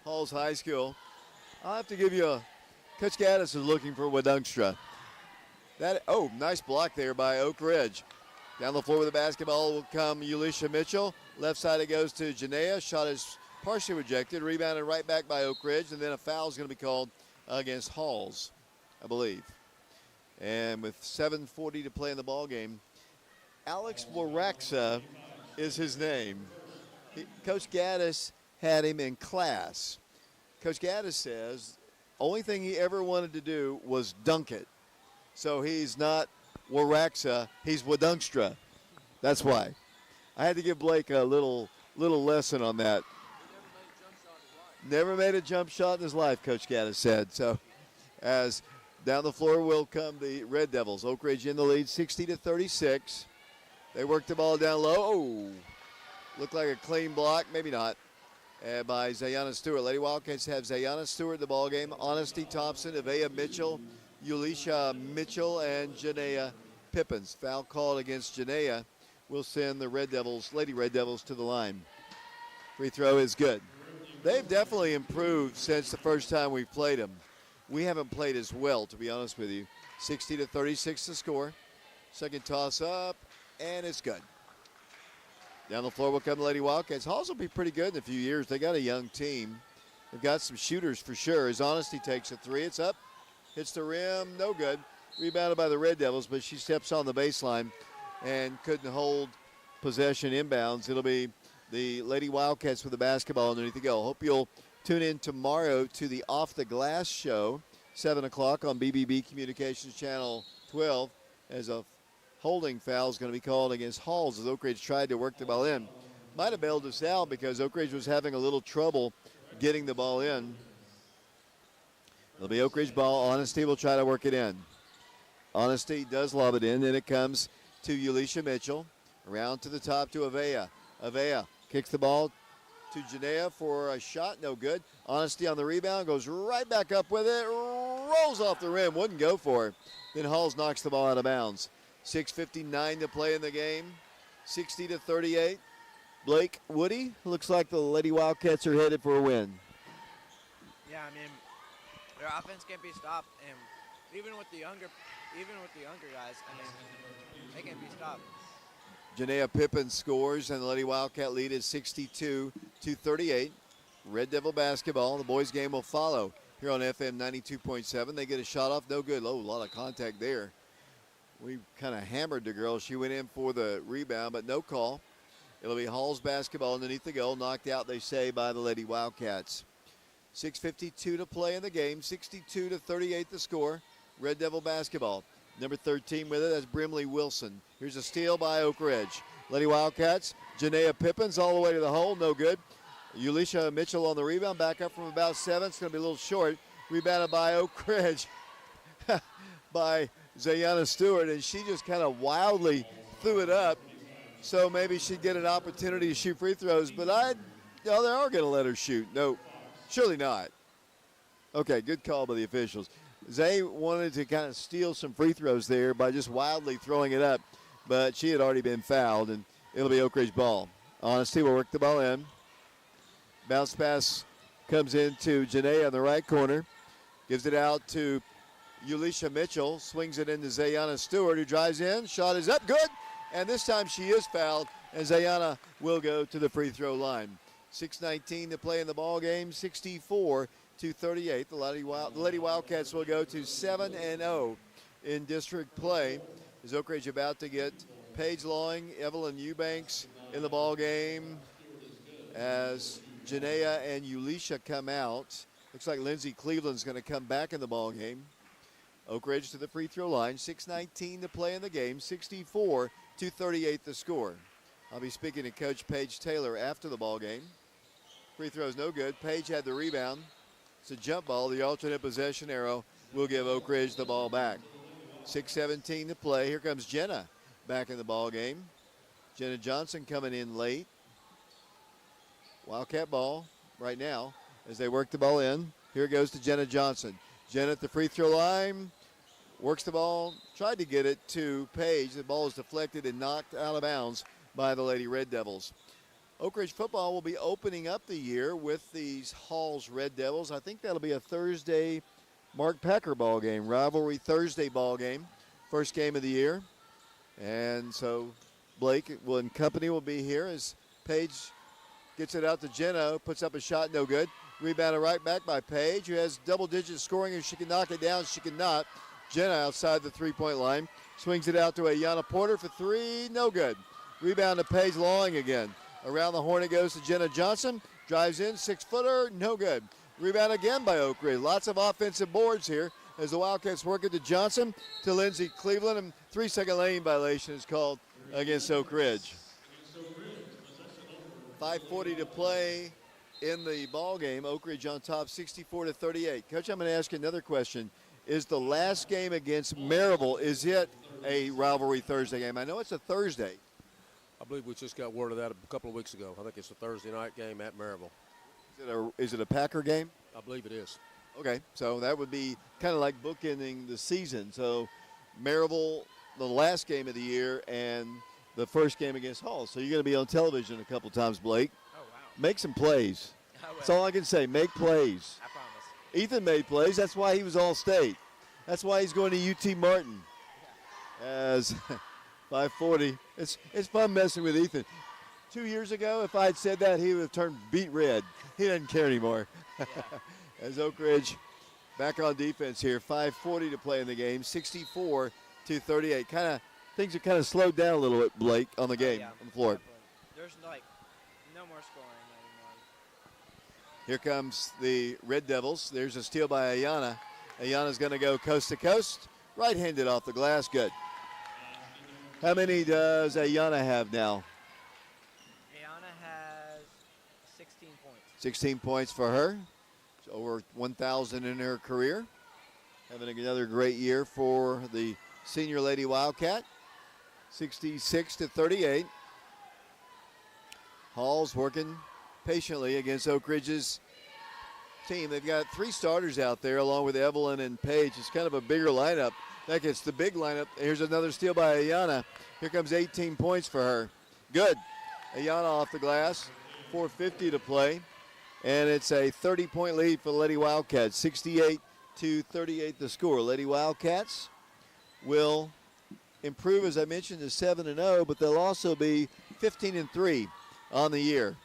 Halls High School. I'll have to give you Coach Gaddis is looking for Wodunkstra. Nice block there by Oak Ridge. Down the floor with the basketball will come Ulisha Mitchell. Left side it goes to Janaea. Shot is partially rejected. Rebounded right back by Oak Ridge. And then a foul is going to be called against Halls, I believe. And with 7:40 to play in the ball game, Alex Waraxa is his name. Coach Gaddis had him in class. Coach Gaddis says only thing he ever wanted to do was dunk it. So he's not Waraxa, he's Wodunkstra. That's why. I had to give Blake a little lesson on that. Never made a jump shot in his life, Coach Gaddis said. So as down the floor will come the Red Devils. Oak Ridge in the lead, 60-36. They work the ball down low. Oh, looked like a clean block, maybe not, by Zayana Stewart. Lady Wildcats have Zayana Stewart in the ball game. Honesty Thompson, Avea Mitchell, Ulisha Mitchell, and Janaea Pippins. Foul called against Janaea will send the Lady Red Devils to the line. Free throw is good. They've definitely improved since the first time we played them. We haven't played as well, to be honest with you. 60-36 the score. Second toss up, and it's good. Down the floor will come the Lady Wildcats. Halls will be pretty good in a few years. They got a young team. They've got some shooters for sure. As Honesty takes a three, it's up. Hits the rim, no good. Rebounded by the Red Devils, but she steps on the baseline and couldn't hold possession inbounds. It'll be the Lady Wildcats with the basketball underneath the goal. Hope you'll tune in tomorrow to the Off the Glass show, 7 o'clock on BBB Communications Channel 12, as a holding foul is going to be called against Halls as Oak Ridge tried to work the ball in. Might have bailed us out because Oak Ridge was having a little trouble getting the ball in. It'll be Oak Ridge ball. Honesty will try to work it in. Honesty does lob it in. Then it comes to Ulisha Mitchell. Around to the top to Avea. Avea kicks the ball to Janaea for a shot. No good. Honesty on the rebound. Goes right back up with it. Rolls off the rim. Wouldn't go for it. Then Halls knocks the ball out of bounds. 6:59 to play in the game. 60-38. Blake Woody, looks like the Lady Wildcats are headed for a win. Yeah, I mean, their offense can't be stopped, and even with the younger guys, I mean, they can't be stopped. Janaea Pippin scores, and the Lady Wildcat lead is 62-38. Red Devil basketball. The boys' game will follow here on FM 92.7. They get a shot off, no good. Oh, a lot of contact there. We kind of hammered the girl. She went in for the rebound, but no call. It'll be Halls basketball underneath the goal. Knocked out, they say, by the Lady Wildcats. 6:52 to play in the game. 62-38 the score. Red Devil basketball. Number 13 with it, that's Brimley Wilson. Here's a steal by Oak Ridge. Lady Wildcats, Janaea Pippins all the way to the hole, no good. Ulisha Mitchell on the rebound, back up from about 7. It's going to be a little short. Rebounded by Oak Ridge by Zayana Stewart, and she just kind of wildly threw it up. So maybe she'd get an opportunity to shoot free throws, but they are going to let her shoot. No, surely not. Okay, good call by the officials. Zay wanted to kind of steal some free throws there by just wildly throwing it up, but she had already been fouled, and it'll be Oak Ridge ball. Honesty will work the ball in. Bounce pass comes into Janaea on the right corner. Gives it out to Ulisha Mitchell. Swings it into Zayana Stewart, who drives in. Shot is up, good. And this time she is fouled, and Zayana will go to the free throw line. 6:19 to play in the ball game. 64-38. The Lady Wildcats will go to 7-0 in district play. As Oak Ridge about to get Paige Lawing, Evelyn Eubanks in the ball game as Janaea and Ulisha come out. Looks like Lindsay Cleveland's going to come back in the ball game. Oak Ridge to the free throw line. 6:19 to play in the game. 64-38 the score. I'll be speaking to Coach Paige Taylor after the ball game. Free throw's no good. Paige had the rebound. It's a jump ball. The alternate possession arrow will give Oak Ridge the ball back. 6:17 to play. Here comes Jenna back in the ball game. Jenna Johnson coming in late. Wildcat ball right now as they work the ball in. Here it goes to Jenna Johnson. Jenna at the free throw line. Works the ball. Tried to get it to Paige. The ball is deflected and knocked out of bounds by the Lady Red Devils. Oak Ridge football will be opening up the year with these Halls Red Devils. I think that'll be a Thursday Mark Packer ball game, rivalry Thursday ball game, first game of the year. And so Blake and company will be here as Paige gets it out to Jenna, puts up a shot, no good. Rebounded right back by Paige, who has double-digit scoring. If she can knock it down, she cannot. Jenna outside the three-point line. Swings it out to Ayana Porter for three, no good. Rebound to Paige Lawing again. Around the horn it goes to Jenna Johnson. Drives in, six-footer, no good. Rebound again by Oak Ridge. Lots of offensive boards here as the Wildcats work it to Johnson, to Lindsey Cleveland, and 3-second lane violation is called against Oak Ridge. 5:40 to play in the ball game. Oak Ridge on top, 64-38. Coach, I'm going to ask you another question. Is the last game against Maryville, is it a rivalry Thursday game? I know it's a Thursday. I believe we just got word of that a couple of weeks ago. I think it's a Thursday night game at Maryville. Is it a Packer game? I believe it is. Okay, so that would be kind of like bookending the season. So Maryville, the last game of the year, and the first game against Hall. So you're going to be on television a couple times, Blake. Oh, wow. Make some plays. I will. That's all I can say. Make plays. I promise. Ethan made plays. That's why he was All-State. That's why he's going to UT Martin. As 5:40. It's fun messing with Ethan. 2 years ago, if I had said that, he would have turned beet red. He doesn't care anymore. Yeah. As Oak Ridge back on defense here. 5:40 to play in the game. 64-38. Things are kind of slowed down a little bit, Blake, on the game, Yeah, on the floor. definitely. There's no more scoring anymore. Here comes the Red Devils. There's a steal by Ayana. Ayana's going to go coast to coast. Right-handed off the glass. Good. How many does Ayana have now? Ayana has 16 points. 16 points for her. It's over 1,000 in her career. Having another great year for the senior Lady Wildcat. 66-38. Hall's working patiently against Oak Ridge's team. They've got three starters out there along with Evelyn and Paige. It's kind of a bigger lineup. That gets the big lineup. Here's another steal by Ayana. Here comes 18 points for her. Good. Ayana off the glass. 4:50 to play. And it's a 30-point lead for the Lady Wildcats. 68-38 the score. Lady Wildcats will improve, as I mentioned, to 7-0, but they'll also be 15-3 on the year.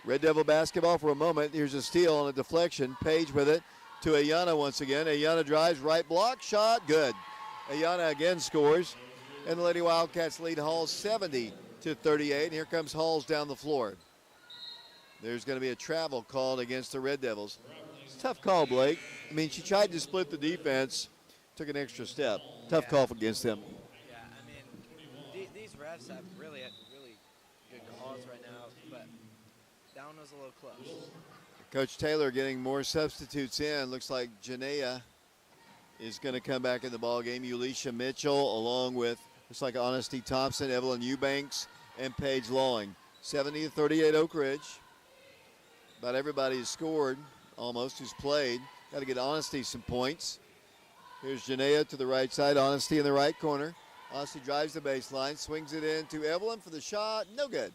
Red Devil basketball for a moment. Here's a steal on a deflection. Paige with it to Ayana once again. Ayana drives, right block, shot, good. Ayana again scores. And the Lady Wildcats lead Halls 70-38. Here comes Halls down the floor. There's going to be a travel called against the Red Devils. It's a tough call, Blake. I mean, she tried to split the defense, took an extra step. Tough call against them. Yeah, I mean, these refs have really good calls right now, but that one was a little close. Coach Taylor getting more substitutes in. Looks like Janaea is going to come back in the ball game. Ulisha Mitchell along with, looks like Honesty Thompson, Evelyn Eubanks, and Paige Lawing. 70-38 Oak Ridge. About everybody has scored, almost, who's played. Got to get Honesty some points. Here's Janaea to the right side. Honesty in the right corner. Honesty drives the baseline, swings it in to Evelyn for the shot. No good.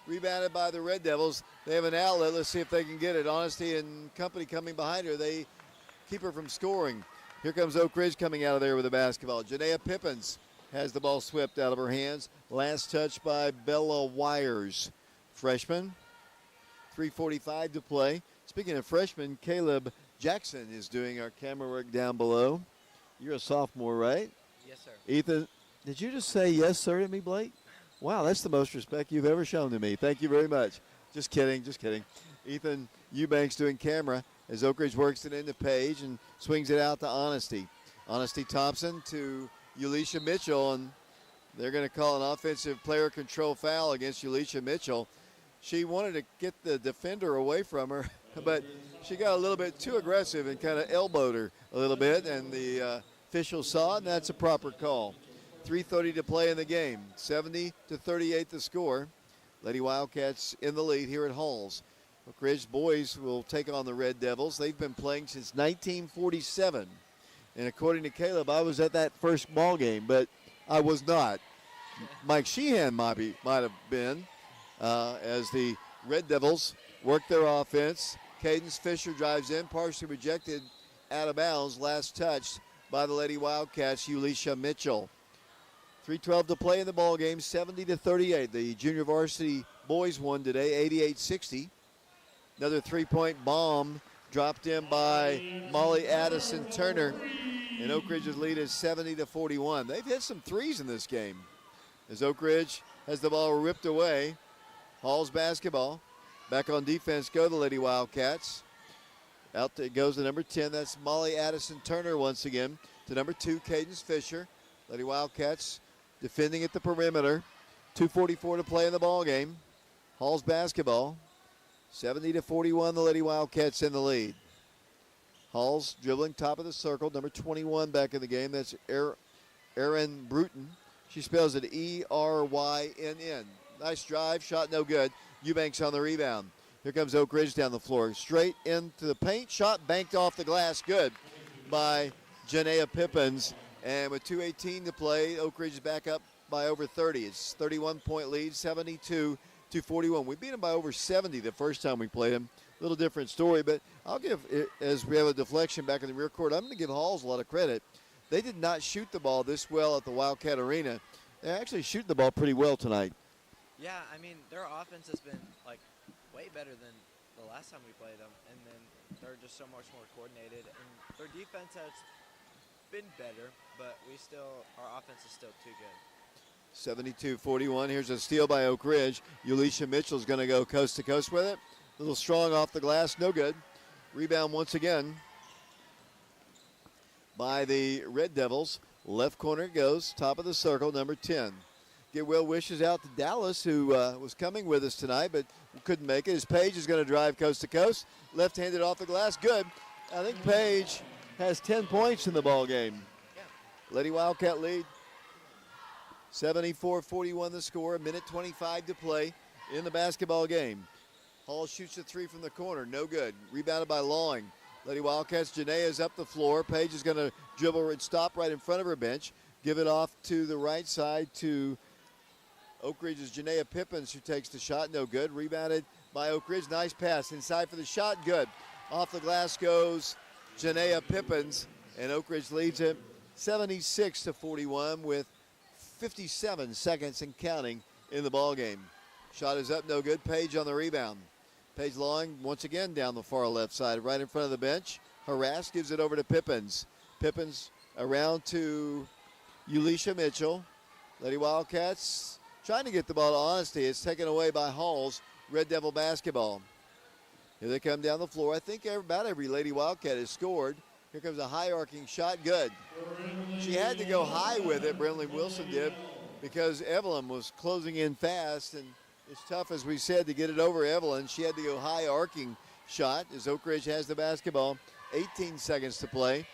Rebounded by the Red Devils. They have an outlet. Let's see if they can get it. Honesty and company coming behind her. They keep her from scoring. Here comes Oak Ridge coming out of there with the basketball. Janaea Pippins has the ball swept out of her hands. Last touch by Bella Wires. Freshman. 3:45 to play. Speaking of freshmen, Caleb Jackson is doing our camera work down below. You're a sophomore, right? Yes, sir. Ethan, did you just say yes, sir, to me, Blake? Wow, that's the most respect you've ever shown to me. Thank you very much. Just kidding, just kidding. Ethan Eubanks doing camera as Oak Ridge works it into Paige and swings it out to Honesty. Honesty Thompson to Ulisha Mitchell, and they're going to call an offensive player control foul against Ulisha Mitchell. She wanted to get the defender away from her, but she got a little bit too aggressive and kind of elbowed her a little bit, and the official saw it, and that's a proper call. 3:30 to play in the game. 70-38 the score. Lady Wildcats in the lead here at Halls. Oak Ridge boys will take on the Red Devils. They've been playing since 1947. And according to Caleb, I was at that first ball game, but I was not. Mike Sheehan might have been. as the Red Devils work their offense. Cadence Fisher drives in, partially rejected out of bounds, last touched by the Lady Wildcats, Ulisha Mitchell. 3:12 to play in the ball game, 70-38. The junior varsity boys won today, 88-60. Another three-point bomb dropped in by Molly Addison Turner, and Oak Ridge's lead is 70-41. They've hit some threes in this game as Oak Ridge has the ball ripped away. Hall's basketball. Back on defense go the Lady Wildcats. Out it goes to number 10. That's Molly Addison Turner once again. To number 2, Cadence Fisher. Lady Wildcats defending at the perimeter. 2:44 to play in the ball game. Hall's basketball. 70-41, the Lady Wildcats in the lead. Hall's dribbling top of the circle. Number 21 back in the game. That's Erin Bruton. She spells it E-R-Y-N-N. Nice drive, shot no good. Eubanks on the rebound. Here comes Oak Ridge down the floor. Straight into the paint. Shot banked off the glass. Good by Janea Pippins. And with 2:18 to play, Oak Ridge is back up by over 30. It's 31-point lead, 72-41. We beat them by over 70 the first time we played them. A little different story, but I'll give, as we have a deflection back in the rear court, I'm going to give Halls a lot of credit. They did not shoot the ball this well at the Wildcat Arena. They're actually shooting the ball pretty well tonight. Yeah, I mean, their offense has been, like, way better than the last time we played them, and then they're just so much more coordinated, and their defense has been better, but our offense is still too good. 72-41. Here's a steal by Oak Ridge. Ulisha Mitchell's going to go coast to coast with it. A little strong off the glass, no good. Rebound once again by the Red Devils. Left corner goes, top of the circle, number 10. Get well wishes out to Dallas, who was coming with us tonight, but couldn't make it. As Page is going to drive coast to coast. Left-handed off the glass, good. I think Page has 10 points in the ball game. Yeah. Lady Wildcat lead. 74-41 the score. A minute 25 to play in the basketball game. Hall shoots a three from the corner, no good. Rebounded by Lawing. Lady Wildcats, Janae is up the floor. Page is going to dribble and stop right in front of her bench. Give it off to the right side to Oak Ridge's Janea Pippins, who takes the shot, no good. Rebounded by Oak Ridge, nice pass. Inside for the shot, good. Off the glass goes Janea Pippins, and Oak Ridge leads it 76-41 with 57 seconds and counting in the ball game. Shot is up, no good. Page on the rebound. Page Lawing once again down the far left side, right in front of the bench. Harass gives it over to Pippins. Pippins around to Ulisha Mitchell. Lady Wildcats trying to get the ball to Honesty. It's taken away by Halls. Red Devil basketball. Here they come down the floor. I think about every Lady Wildcat has scored. Here comes a high arcing shot. Good. She had to go high with it, Brinley Wilson did, because Evelyn was closing in fast, and it's tough, as we said, to get it over Evelyn. She had to go high arcing shot as Oak Ridge has the basketball. 18 seconds to play.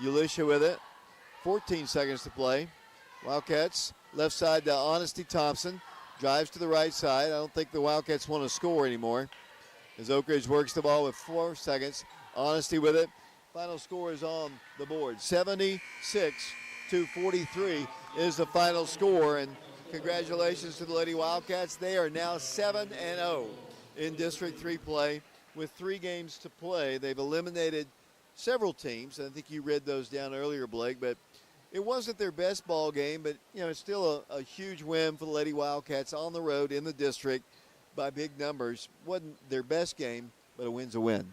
Ulisha with it. 14 seconds to play. Wildcats left side to Honesty Thompson. Drives to the right side. I don't think the Wildcats want to score anymore as Oak Ridge works the ball with 4 seconds. Honesty with it. Final score is on the board. 76-43 is the final score. And congratulations to the Lady Wildcats. They are now 7-0 in District 3 play with 3 games to play. They've eliminated several teams. I think you read those down earlier, Blake, but it wasn't their best ball game, but it's still a huge win for the Lady Wildcats on the road in the district by big numbers. Wasn't their best game, but a win's a win.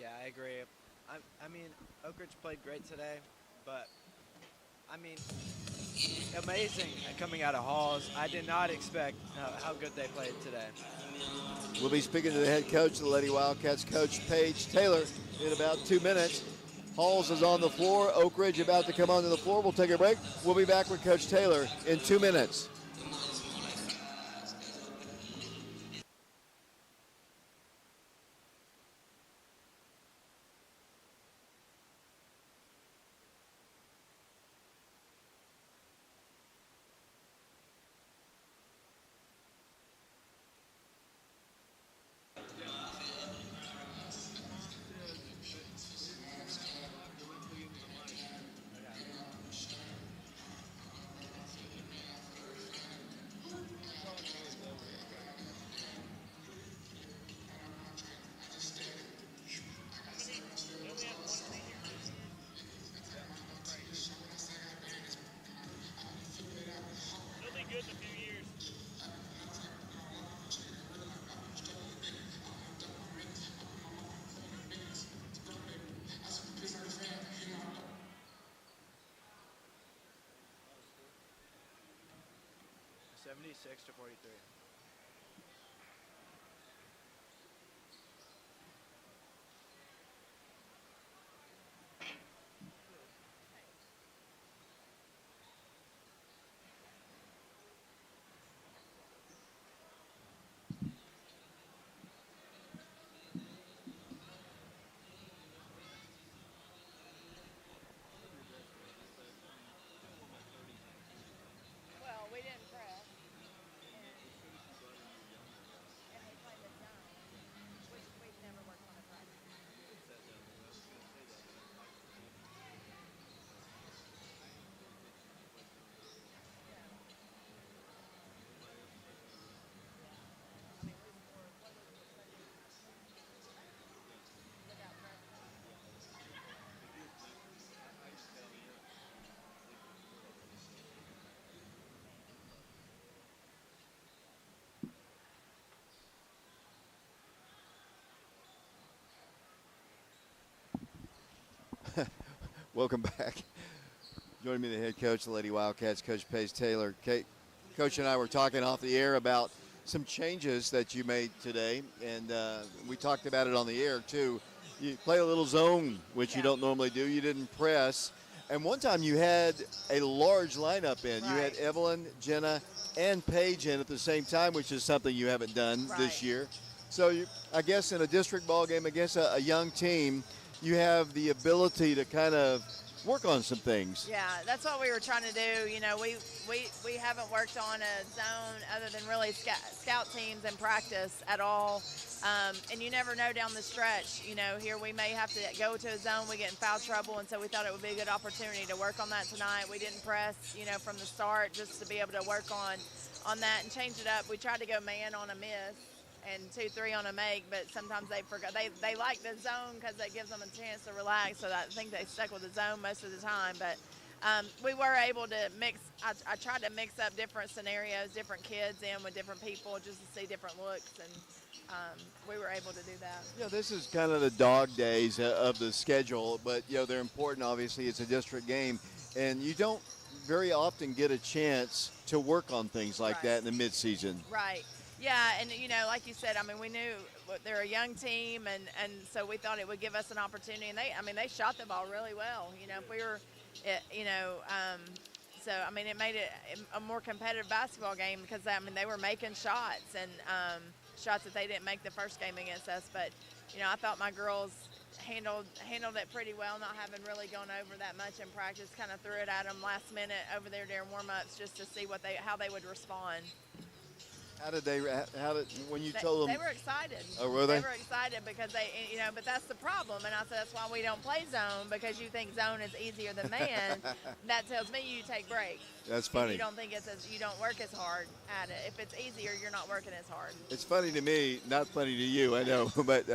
Yeah, I agree. I mean, Oak Ridge played great today, but, I mean, amazing coming out of Halls. I did not expect how good they played today. We'll be speaking to the head coach of the Lady Wildcats, Coach Paige Taylor, in about 2 minutes. Halls is on the floor. Oak Ridge about to come onto the floor. We'll take a break. We'll be back with Coach Taylor in 2 minutes. 46-43. Well, we didn't press, and we played the zone, which we've never worked on in practice. I mean, we scored. What was the second without pressing? Welcome back. Joining me, the head coach of the Lady Wildcats, Coach Paige Taylor. Coach and I were talking off the air about some changes that you made today, and we talked about it on the air too. You play a little zone, which you Yeah. don't normally do. You didn't press, and one time you had a large lineup in. You had Right. Evelyn, Jenna, and Paige in at the same time, which is something you haven't done this Right. year. So I guess in a district ball game against a young team, you have the ability to kind of work on some things. Yeah, that's what we were trying to do. You know, we haven't worked on a zone other than really scout teams in practice at all. And you never know down the stretch. You know, here we may have to go to a zone, we get in foul trouble, and so we thought it would be a good opportunity to work on that tonight. We didn't press, you know, from the start, just to be able to work on that and change it up. We tried to go man on a miss and 2-3 on a make, but sometimes they forgot. They like the zone because it gives them a chance to relax. So I think they stuck with the zone most of the time. But we were able to mix. I tried to mix up different scenarios, different kids in with different people, just to see different looks, and we were able to do that. Yeah, this is kind of the dog days of the schedule, but they're important. Obviously, it's a district game, and you don't very often get a chance to work on things like Right. that in the midseason. Right. Yeah, and you know, like you said, I mean, we knew they're a young team, and so we thought it would give us an opportunity. And they shot the ball really well. You know, if we were, so I mean, it made it a more competitive basketball game because they were making shots and shots that they didn't make the first game against us. But you know, I thought my girls handled it pretty well, not having really gone over that much in practice. Kind of threw it at them last minute over there during warm-ups just to see how they would respond. How did when you told them? They were excited. Oh, were they? They were excited because but that's the problem. And I said, that's why we don't play zone, because you think zone is easier than man. That tells me you take breaks. That's And funny. you don't think you don't work as hard at it. If it's easier, you're not working as hard. It's funny to me, not funny to you, I know, but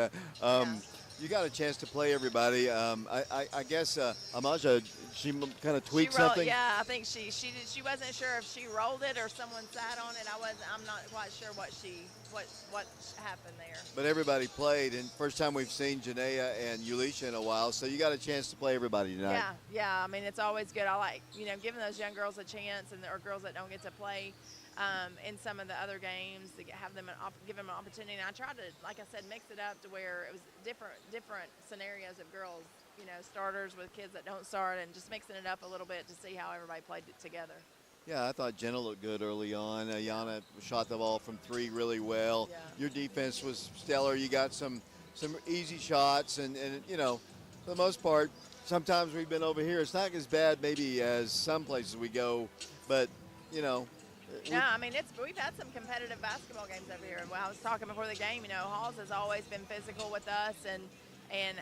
you got a chance to play everybody. I guess Amaja, she kind of tweaked She rolled, something. yeah, I think she wasn't sure if she rolled it or someone sat on it. I'm not quite sure what happened there. But everybody played, and first time we've seen Janaea and Yulisha in a while, so you got a chance to play everybody tonight. Yeah. I mean, it's always good. I like, giving those young girls a chance, or girls that don't get to play in some of the other games, to give them an opportunity. And I tried to, like I said, mix it up to where it was different scenarios of girls, starters with kids that don't start, and just mixing it up a little bit to see how everybody played it together. Yeah, I thought Jenna looked good early on. Yana shot the ball from three really well. Yeah. Your defense was stellar. You got some easy shots, and for the most part, sometimes we've been over here. It's not as bad maybe as some places we go, but Yeah, I mean, we've had some competitive basketball games over here. Well, I was talking before the game, Halls has always been physical with us and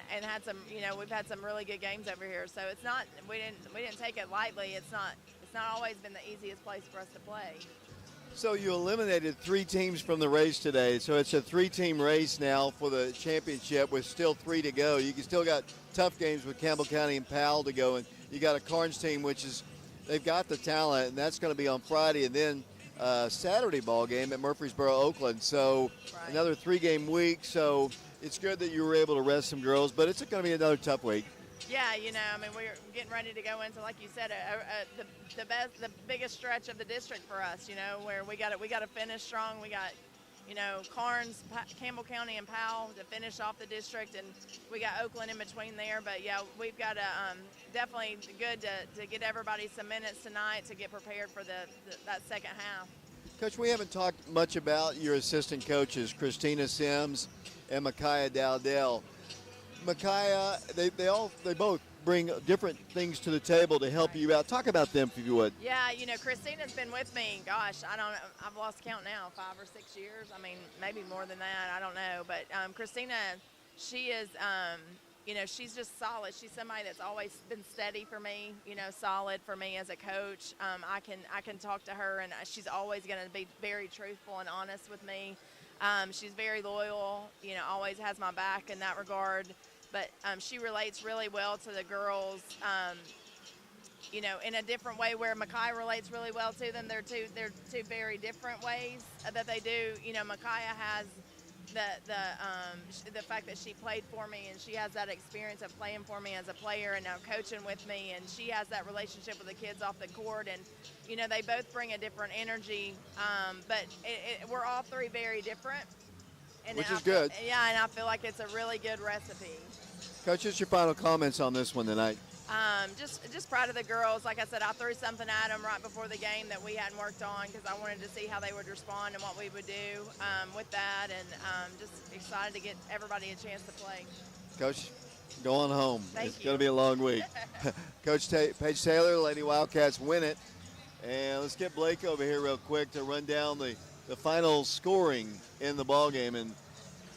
had some, we've had some really good games over here. So it's not, we didn't take it lightly. It's not always been the easiest place for us to play. So you eliminated 3 teams from the race today. So it's a 3-team race now for the championship with still 3 to go. You can still got tough games with Campbell County and Powell to go. And you got a Carnes team, which is, they've got the talent, and that's going to be on Friday. And then Saturday ball game at Murfreesboro, Oakland. So Right. another 3-game week. So it's good that you were able to rest some girls, but it's going to be another tough week. Yeah, I mean, we're getting ready to go into, like you said, the biggest stretch of the district for us. Where we got to finish strong. We got, Karnes, Campbell County, and Powell to finish off the district, and we got Oakland in between there. But yeah, we've got to definitely good to get everybody some minutes tonight to get prepared for that second half. Coach, we haven't talked much about your assistant coaches, Christina Sims and Micaiah Dowdell. Micaiah, they both bring different things to the table to help you out. Talk about them if you would. Yeah, Christina's been with me. Gosh, I don't know. I've lost count now. 5 or 6 years. I mean, maybe more than that. I don't know. But Christina, she is. She's just solid. She's somebody that's always been steady for me. Solid for me as a coach. I can talk to her, and she's always going to be very truthful and honest with me. She's very loyal. Always has my back in that regard. But she relates really well to the girls, in a different way where Micaiah relates really well to them. They're two very different ways that they do. Micaiah has the fact that she played for me, and she has that experience of playing for me as a player and now coaching with me, and she has that relationship with the kids off the court, and they both bring a different energy, but we're all three very different. Which is good. Yeah, and I feel like it's a really good recipe. Coach, what's your final comments on this one tonight? Just proud of the girls. Like I said, I threw something at them right before the game that we hadn't worked on because I wanted to see how they would respond and what we would do with that, and just excited to get everybody a chance to play. Coach, go on home. Thank It's you. going to be a long week. Coach Paige Taylor, Lady Wildcats win it. And let's get Blake over here real quick to run down the final scoring in the ball game and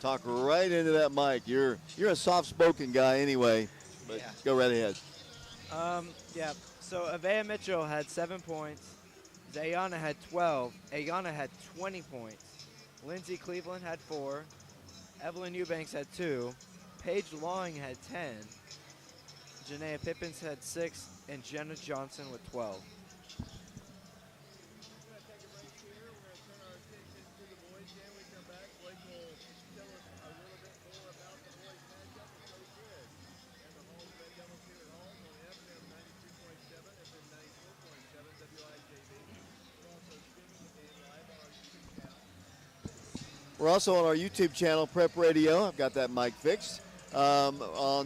talk right into that mic. You're a soft-spoken guy anyway, but Yeah. go right ahead. So Avea Mitchell had 7 points. Zayana had 12. Ayana had 20 points. Lindsay Cleveland had 4. Evelyn Eubanks had 2. Paige Lawing had 10. Janaea Pippins had 6. And Jenna Johnson with 12. We're also on our YouTube channel, Prep Radio. I've got that mic fixed. On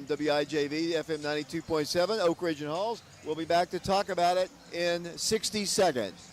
WIJV, FM 92.7, Oak Ridge and Halls. We'll be back to talk about it in 60 seconds.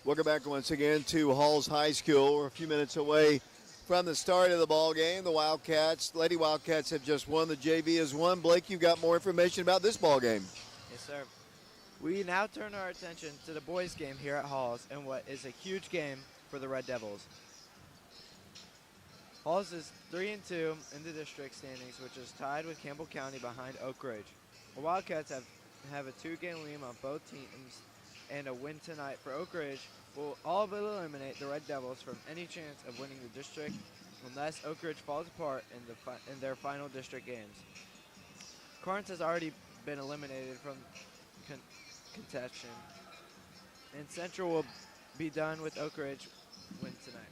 Welcome back once again to Halls High School. We're a few minutes away from the start of the ball game. The Lady Wildcats have just won. The JV has won. Blake, you've got more information about this ball game. Yes, sir. We now turn our attention to the boys' game here at Halls and what is a huge game for the Red Devils. Halls is 3-2 in the district standings, which is tied with Campbell County behind Oak Ridge. The Wildcats have a 2-game lead on both teams, and a win tonight for Oak Ridge will all but eliminate the Red Devils from any chance of winning the district unless Oak Ridge falls apart in their final district games. Karnes has already been eliminated from contention, and Central will be done with Oak Ridge win tonight.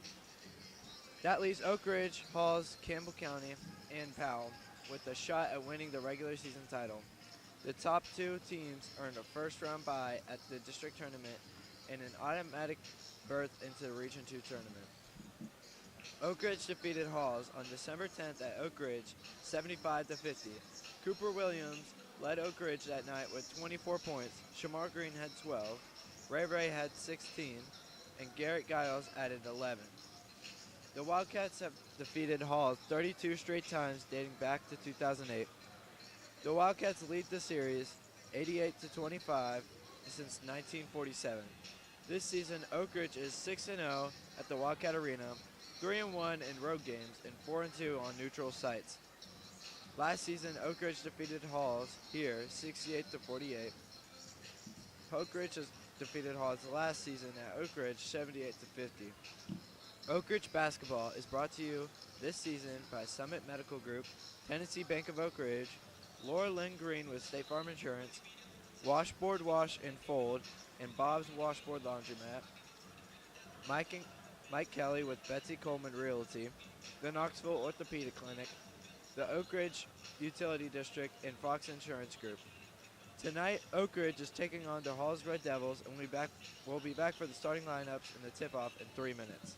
That leaves Oak Ridge, Halls, Campbell County, and Powell with a shot at winning the regular season title. The top 2 teams earned a first-round bye at the district tournament and an automatic berth into the Region 2 tournament. Oak Ridge defeated Halls on December 10th at Oak Ridge, 75-50. Cooper Williams led Oak Ridge that night with 24 points. Shamar Green had 12. Ray had 16, and Garrett Giles added 11. The Wildcats have defeated Halls 32 straight times dating back to 2008. The Wildcats lead the series 88-25 since 1947. This season, Oak Ridge is 6-0 at the Wildcat Arena, 3-1 in road games, and 4-2 on neutral sites. Last season, Oak Ridge defeated Halls here 68-48. Oak Ridge has defeated Halls last season at Oak Ridge 78-50. Oak Ridge basketball is brought to you this season by Summit Medical Group, Tennessee Bank of Oak Ridge, Laura Lynn Green with State Farm Insurance, Washboard Wash and Fold, and Bob's Washboard Laundromat, Mike Kelly with Betsy Coleman Realty, the Knoxville Orthopedic Clinic, the Oak Ridge Utility District, and Fox Insurance Group. Tonight, Oak Ridge is taking on the Halls Red Devils, and we'll be back for the starting lineups and the tip-off in 3 minutes.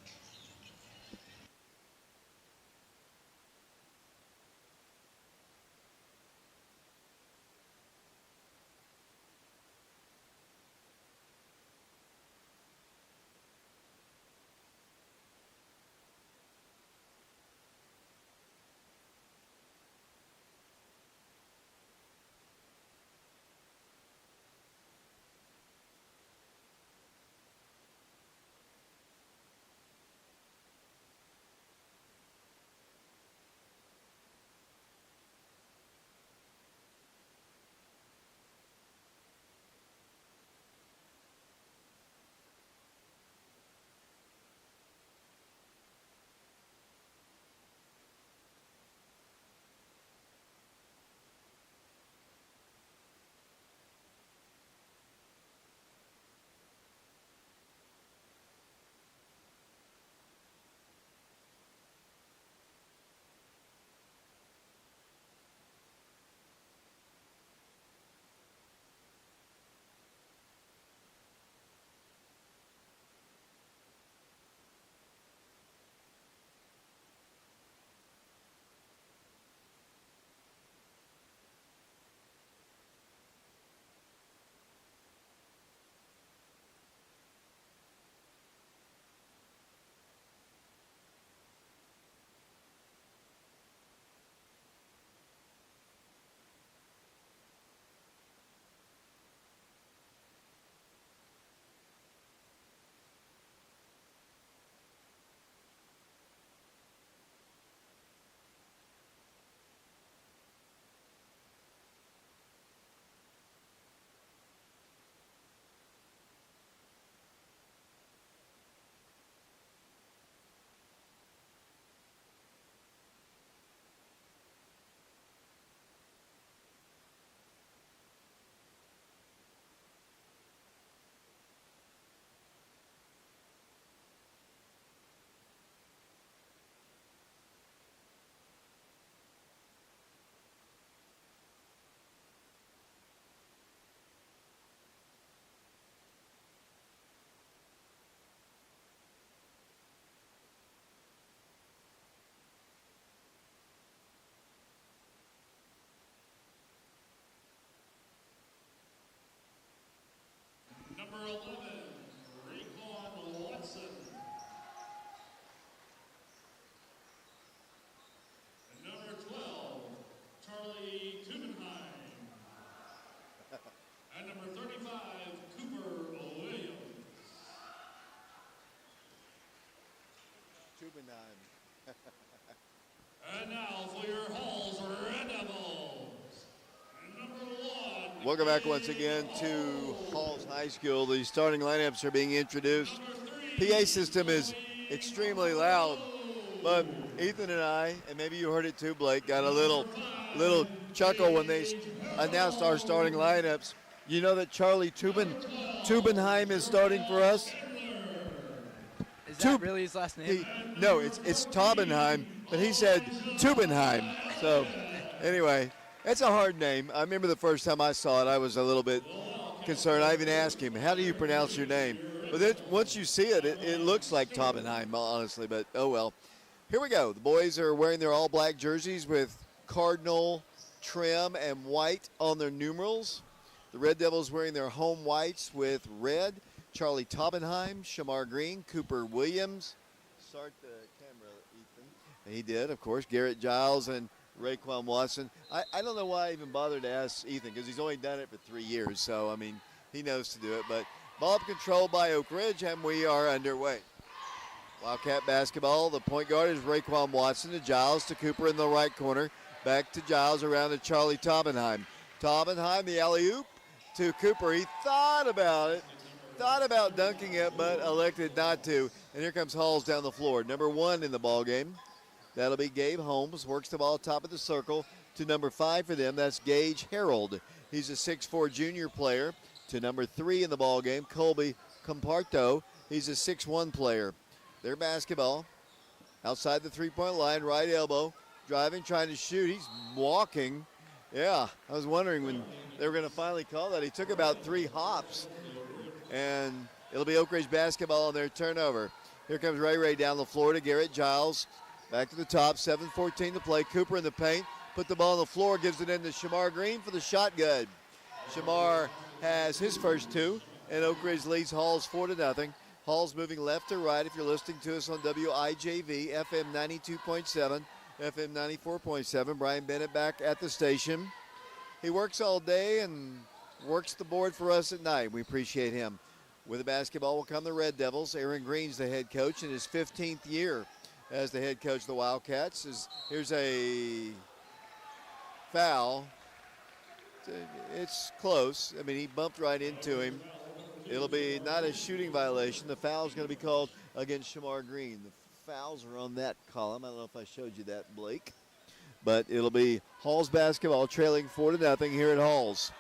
Number 11, Raekwon Watson. And number 12, Charlie Tubenheim. And number 35, Cooper Williams. Tubenheim. And now for your Halls Red Devils. And number 1. Welcome back once again to Halls High School. The starting lineups are being introduced. PA system is extremely loud, but Ethan and I, and maybe you heard it too, Blake, got a little chuckle when they announced our starting lineups. You know that Charlie Tubenheim is starting for us? Is that really his last name? No, it's Taubenheim, but he said Tubenheim. So Anyway, it's a hard name. I remember the first time I saw it, I was a little bit concerned. I even asked him, how do you pronounce your name? But then once you see it, it looks like Toppenheim, honestly, but oh well. Here we go. The boys are wearing their all-black jerseys with cardinal trim and white on their numerals. The Red Devils wearing their home whites with red. Charlie Toppenheim, Shamar Green, Cooper Williams. Start the camera, Ethan. He did, of course. Garrett Giles and Raekwon Watson. I don't know why I even bothered to ask Ethan because he's only done it for 3 years. So, I mean, he knows to do it. But ball up control by Oak Ridge, and we are underway. Wildcat basketball. The point guard is Raekwon Watson to Giles to Cooper in the right corner. Back to Giles around to Charlie Toppenheim. Toppenheim, the alley-oop to Cooper. He thought about it. Thought about dunking it, but elected not to. And here comes Halls down the floor. Number 1 in the ball game. That'll be Gabe Holmes. Works the ball top of the circle to number 5 for them. That's Gage Harold. He's a 6'4 junior player. To number 3 in the ball game, Colby Comparto. He's a 6'1 player. Their basketball outside the three-point line, right elbow, driving, trying to shoot. He's walking. Yeah, I was wondering when they were going to finally call that. He took about 3 hops, and it'll be Oak Ridge basketball on their turnover. Here comes Ray down the floor to Garrett Giles. Back to the top, 7:14 to play. Cooper in the paint, put the ball on the floor, gives it in to Shamar Green for the shot good. Shamar has his first 2, and Oak Ridge leads Halls 4-0. Halls moving left to right if you're listening to us on WIJV, FM 92.7, FM 94.7. Brian Bennett back at the station. He works all day and works the board for us at night. We appreciate him. With the basketball will come the Red Devils. Aaron Green's the head coach in his 15th year as the head coach of the Wildcats. Here's a foul. It's close. I mean, he bumped right into him. It'll be not a shooting violation. The foul is going to be called against Shamar Green. The fouls are on that column. I don't know if I showed you that, Blake. But it'll be Halls basketball trailing 4-0 here at Halls.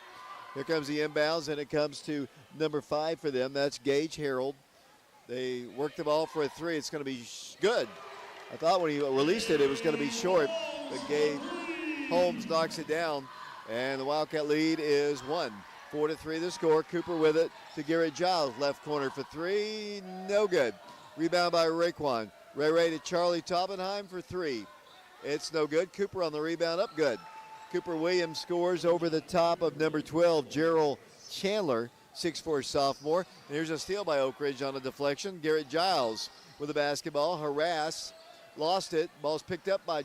Here comes the inbounds, and it comes to number 5 for them. That's Gage Harold. They work the ball for a 3. It's going to be good. I thought when he released it, it was going to be short. But Gage Holmes knocks it down, and the Wildcat lead is 1. 4-3 the score. Cooper with it to Garrett Giles. Left corner for 3. No good. Rebound by Raekwon. Ray to Charlie Toppenheim for 3. It's no good. Cooper on the rebound, up good. Cooper Williams scores over the top of number 12, Gerald Chandler, 6'4 sophomore. And here's a steal by Oak Ridge on a deflection. Garrett Giles with the basketball. Harass. Lost it. Ball's picked up by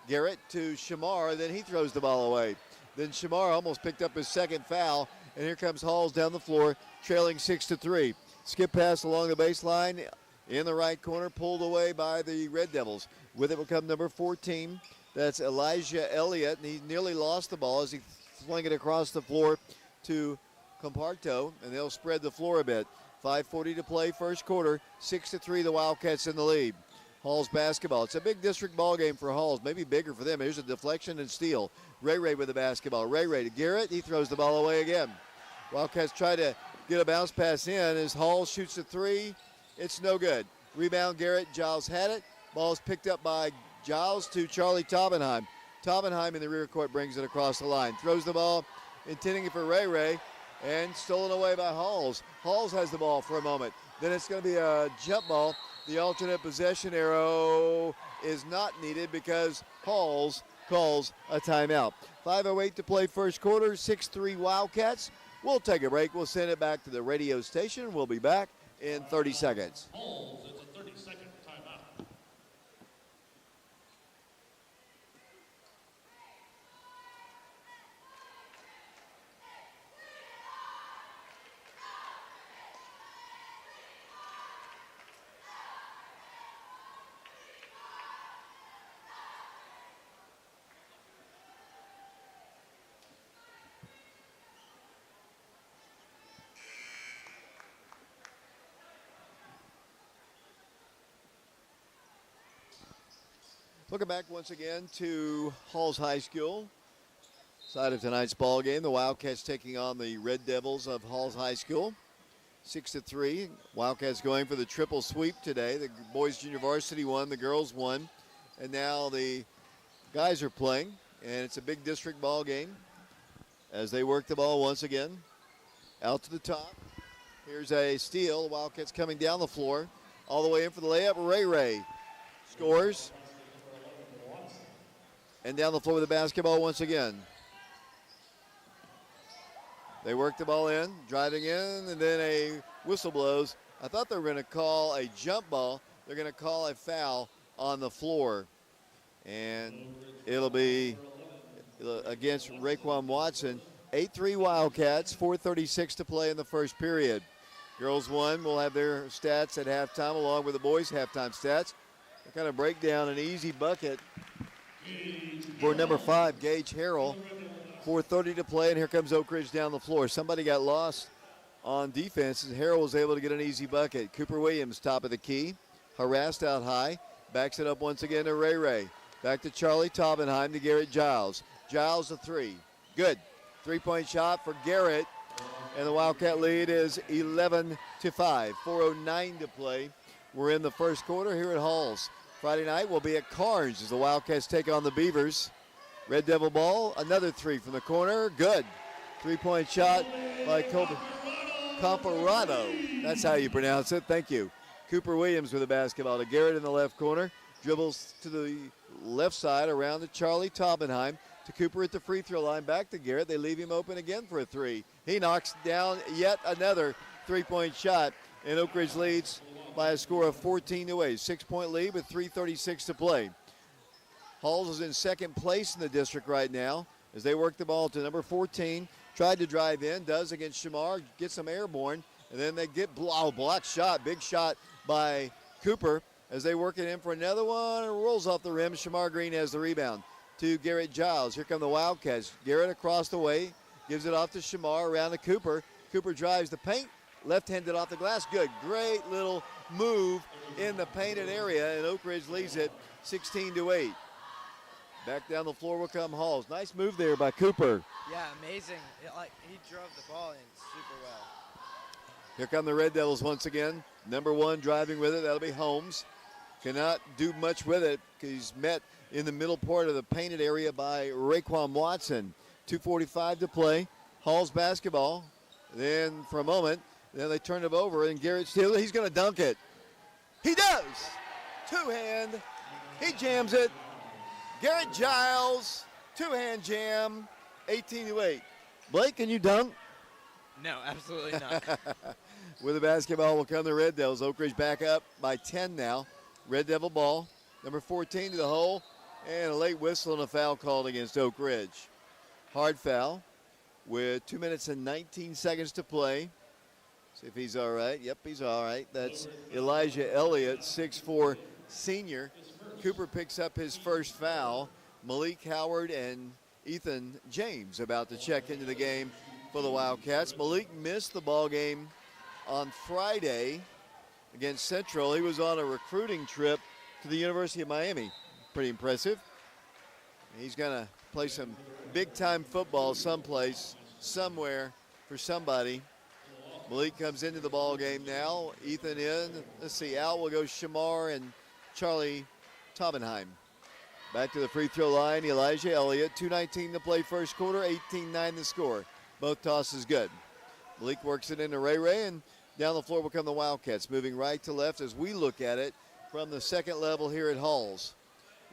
Garrett to Shamar. Then he throws the ball away. Then Shamar almost picked up his second foul. And here comes Halls down the floor, trailing 6-3. Skip pass along the baseline in the right corner, pulled away by the Red Devils. With it will come number 14. That's Elijah Elliott, and he nearly lost the ball as he flung it across the floor to Comparto, and they'll spread the floor a bit. 5:40 to play, first quarter. 6-3, the Wildcats in the lead. Halls basketball. It's a big district ball game for Halls, maybe bigger for them. Here's a deflection and steal. Ray with the basketball. Ray to Garrett. He throws the ball away again. Wildcats try to get a bounce pass in as Halls shoots a 3. It's no good. Rebound, Garrett. Giles had it. Ball's picked up by Giles to Charlie Toppenheim. Toppenheim in the rear court brings it across the line. Throws the ball, intending it for Ray, and stolen away by Halls. Halls has the ball for a moment. Then it's going to be a jump ball. The alternate possession arrow is not needed because Halls calls a timeout. 5:08 to play first quarter, 6-3 Wildcats. We'll take a break. We'll send it back to the radio station. We'll be back in 30 seconds. Halls, it's a 30-second timeout. Welcome back once again to Halls High School. Side of tonight's ball game, the Wildcats taking on the Red Devils of Halls High School. 6-3. Wildcats going for the triple sweep today. The boys junior varsity won, the girls won, and now the guys are playing. and it's a big district ball game as they work the ball once again. Out to the top. Here's a steal. Wildcats coming down the floor. All the way in for the layup. Ray scores. And down the floor with the basketball once again. They work the ball in, driving in, and then a whistle blows. I thought they were going to call a jump ball. They're going to call a foul on the floor. And it'll be against Raekwon Watson. 8-3 Wildcats, 4:36 to play in the first period. Girls won will have their stats at halftime along with the boys' halftime stats. They kind of break down an easy bucket for number 5, Gage Harrell. 4:30 to play, and here comes Oak Ridge down the floor. Somebody got lost on defense, and Harrell was able to get an easy bucket. Cooper Williams, top of the key, harassed out high, backs it up once again to Ray. Back to Charlie Taubenheim to Garrett Giles. Giles a three. Good. Three-point shot for Garrett, and the Wildcat lead is 11-5. 4:09 to play. We're in the first quarter here at Halls. Friday night we'll be at Carnes as the Wildcats take on the Beavers. Red Devil ball, another three from the corner. Good. Three-point shot by Comparado. That's how you pronounce it. Thank you. Cooper Williams with the basketball to Garrett in the left corner. Dribbles to the left side around to Charlie Taubenheim. To Cooper at the free throw line. Back to Garrett. They leave him open again for a three. He knocks down yet another three-point shot. And Oak Ridge leads by a score of 14-8. 6-point lead with 3:36 to play. Halls is in second place in the district right now as they work the ball to number 14. Tried to drive in, does against Shamar, gets some airborne, and then they get blocked shot. Big shot by Cooper as they work it in for another one. It rolls off the rim. Shamar Green has the rebound to Garrett Giles. Here come the Wildcats. Garrett across the way, gives it off to Shamar, around to Cooper. Cooper drives the paint, left-handed off the glass. Good, great little move in the painted area, and Oak Ridge leads it 16-8. Back down the floor will come Halls. Nice move there by Cooper. Yeah, amazing. He drove the ball in super well. Here come the Red Devils once again. Number 1 driving with it. That'll be Holmes. Cannot do much with it because he's met in the middle part of the painted area by Raekwon Watson. 2:45 to play. Halls basketball. Then for a moment, then they turn it over and Garrett steals it. He's going to dunk it. He does. Two-hand. He jams it. Garrett Giles, two-hand jam, 18-8. Blake, can you dunk? No, absolutely not. With the basketball will come the Red Devils. Oak Ridge back up by 10 now. Red Devil ball, number 14 to the hole, and a late whistle and a foul called against Oak Ridge. Hard foul with 2 minutes and 19 seconds to play. See if he's all right. Yep, he's all right. That's Elijah Elliott, 6'4" senior. Cooper picks up his first foul. Malik Howard and Ethan James about to check into the game for the Wildcats. Malik missed the ball game on Friday against Central. He was on a recruiting trip to the University of Miami. Pretty impressive. He's going to play some big-time football someplace, somewhere, for somebody. Malik comes into the ball game now. Ethan in. Let's see, out will go Shamar and Charlie Taubenheim. Back to the free throw line, Elijah Elliott. 2:19 to play first quarter, 18-9 the score. Both tosses good. Malik works it into Ray, and down the floor will come the Wildcats, moving right to left as we look at it from the second level here at Halls.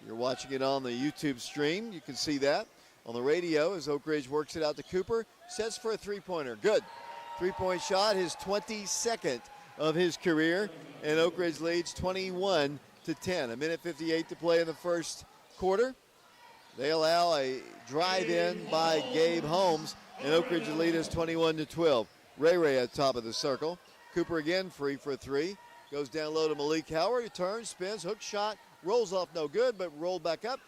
You're watching it on the YouTube stream. You can see that. On the radio as Oak Ridge works it out to Cooper. Sets for a three-pointer. Good. Three-point shot, his 22nd of his career, and Oak Ridge leads 21-10. 1:58 to play in the first quarter. They allow a drive-in by Gabe Holmes, and Oak Ridge lead is 21-12. Ray at top of the circle. Cooper again free for three. Goes down low to Malik Howard. He turns, spins, hook shot, rolls off no good, but rolled back up.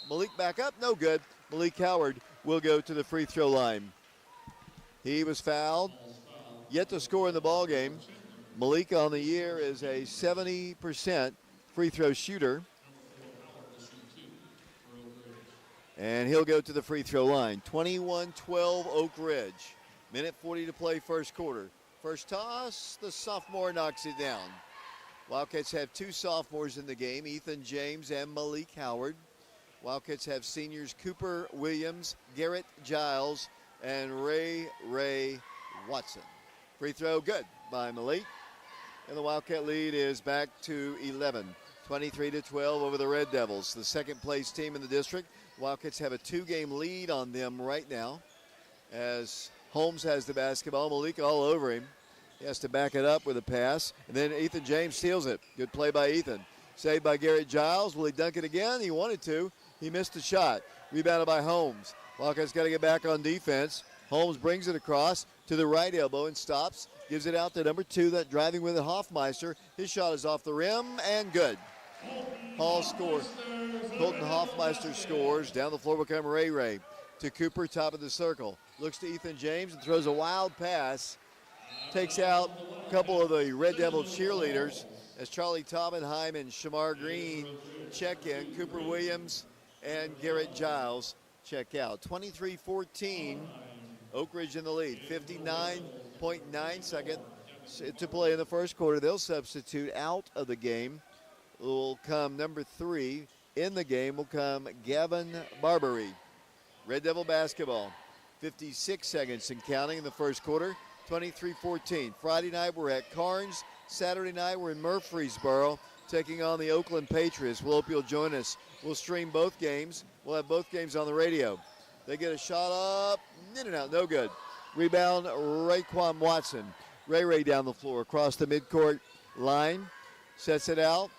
Malik back up, no good. Malik Howard will go to the free throw line. He was fouled, yet to score in the ball game. Malik on the year is a 70% free throw shooter. And he'll go to the free throw line. 21-12 Oak Ridge. 1:40 to play first quarter. First toss, the sophomore knocks it down. Wildcats have two sophomores in the game, Ethan James and Malik Howard. Wildcats have seniors Cooper Williams, Garrett Giles, and Ray Watson. Free throw good by Malik. And the Wildcat lead is back to 11, 23-12 over the Red Devils, the second place team in the district. Wildcats have a 2-game lead on them right now as Holmes has the basketball. Malik all over him. He has to back it up with a pass. And then Ethan James steals it. Good play by Ethan. Saved by Garrett Giles. Will he dunk it again? He wanted to. He missed the shot. Rebounded by Holmes. Wildcats got to get back on defense. Holmes brings it across to the right elbow and stops. Gives it out to number 2, that driving with it, Hoffmeister. His shot is off the rim and good. Hall scores. Colton Hoffmeister scores. Down the floor will come Ray to Cooper, top of the circle. Looks to Ethan James and throws a wild pass. Takes out a couple of the Red Devil cheerleaders as Charlie Taubenheim and Shamar Green check in. Cooper Williams and Garrett Giles check out. 23-14, Oak Ridge in the lead. 59.9 seconds to play in the first quarter. They'll substitute out of the game. Will come number 3 in the game will come Gavin Barbary. Red Devil basketball. 56 seconds and counting in the first quarter. 23-14. Friday night we're at Carnes. Saturday night we're in Murfreesboro taking on the Oakland Patriots. We hope you'll join us. We'll stream both games. We'll have both games on the radio. They get a shot up, in and out, no good. Rebound, Raekwon Watson. Ray down the floor across the midcourt line. Sets it out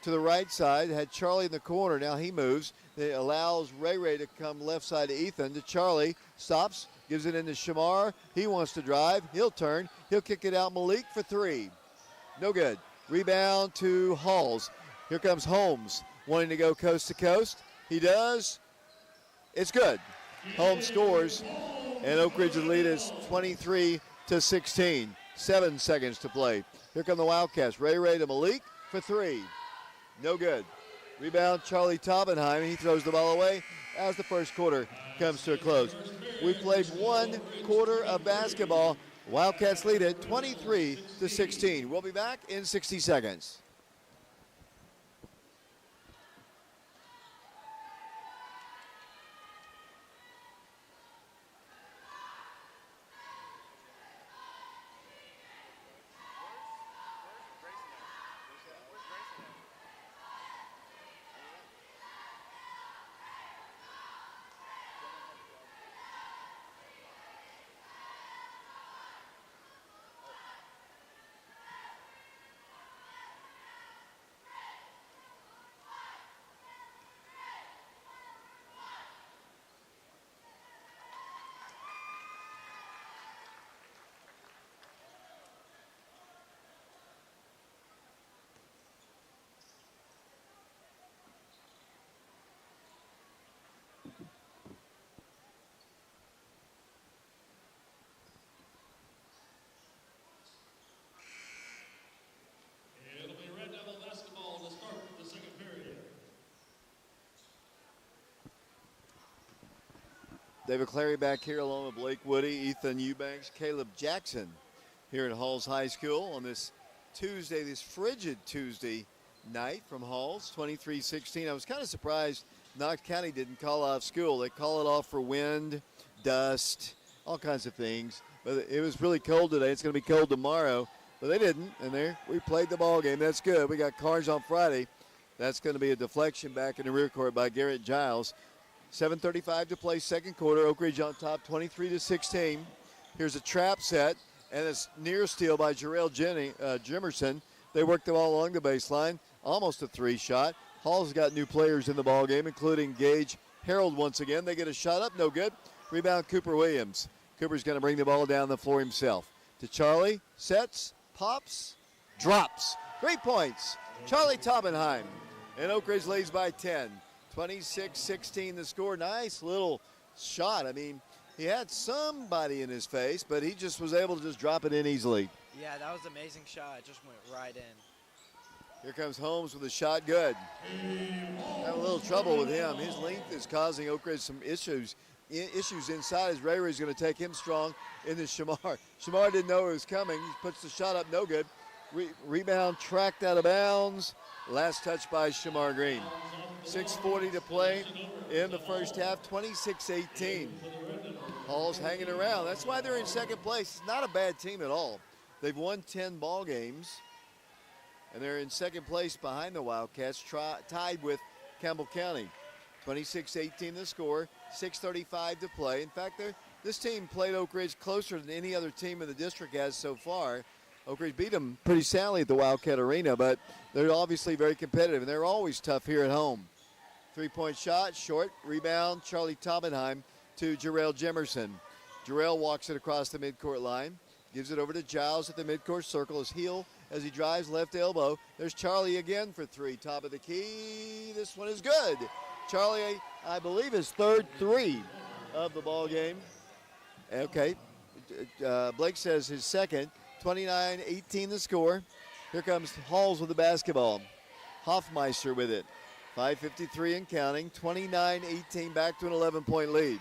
to the right side. Had Charlie in the corner. Now he moves. It allows Ray to come left side to Ethan. To Charlie. Stops. Gives it into Shamar. He wants to drive. He'll turn. He'll kick it out. Malik for 3. No good. Rebound to Halls. Here comes Holmes wanting to go coast to coast. He does. It's good. Holmes scores. And Oak Ridge's lead is 23-16. 7 seconds to play. Here come the Wildcats. Ray to Malik for 3. No good. Rebound Charlie Taubenheim. He throws the ball away as the first quarter comes to a close. We played 1 quarter of basketball. Wildcats lead it 23-16. We'll be back in 60 seconds. It'll be Red Devil basketball to start the second period. David Clary back here along with Blake Woody, Ethan Eubanks, Caleb Jackson here at Halls High School on this Tuesday, this frigid Tuesday night from Halls, 23-16. I was kind of surprised Knox County didn't call off school. They call it off for wind, dust, all kinds of things. But it was really cold today. It's going to be cold tomorrow. But they didn't, and there we played the ball game. That's good. We got Carnes on Friday. That's going to be a deflection back in the rear court by Garrett Giles. 7:35 to play, second quarter. Oak Ridge on top, 23-16. Here's a trap set, and it's near steal by Jarrell Jimerson. They work the ball along the baseline, almost a 3 shot. Hall's got new players in the ball game, including Gage Harold once again. They get a shot up, no good. Rebound Cooper Williams. Cooper's going to bring the ball down the floor himself. To Charlie, sets, pops, drops. 3 points. Charlie Taubenheim. And Oak Ridge leads by 10. 26-16 the score. Nice little shot. I mean, he had somebody in his face, but he just was able to just drop it in easily. Yeah, that was an amazing shot. It just went right in. Here comes Holmes with a shot. Good. Have a little trouble with him. His length is causing Oak Ridge some issues inside as Ray is going to take him strong into Shamar. Shamar didn't know it was coming. He puts the shot up, no good. Rebound tracked out of bounds. Last touch by Shamar Green. 6:40 to play in the first half, 26-18. Hall's hanging around. That's why they're in second place. It's not a bad team at all. They've won 10 ball games, and they're in second place behind the Wildcats, tied with Campbell County. 26-18 the score, 6:35 to play. In fact, this team played Oak Ridge closer than any other team in the district has so far. Oak Ridge beat them pretty soundly at the Wildcat Arena, but they're obviously very competitive, and they're always tough here at home. Three-point shot, short, rebound, Charlie Taubenheim to Jarrell Jemerson. Jarrell walks it across the midcourt line, gives it over to Giles at the midcourt circle, his heel as he drives left elbow. There's Charlie again for three, top of the key. This one is good. Charlie, I believe, his third three of the ball game. Okay, Blake says his second. 29-18 the score. Here comes Halls with the basketball. Hoffmeister with it. 5:53 and counting. 29-18, back to an 11-point lead.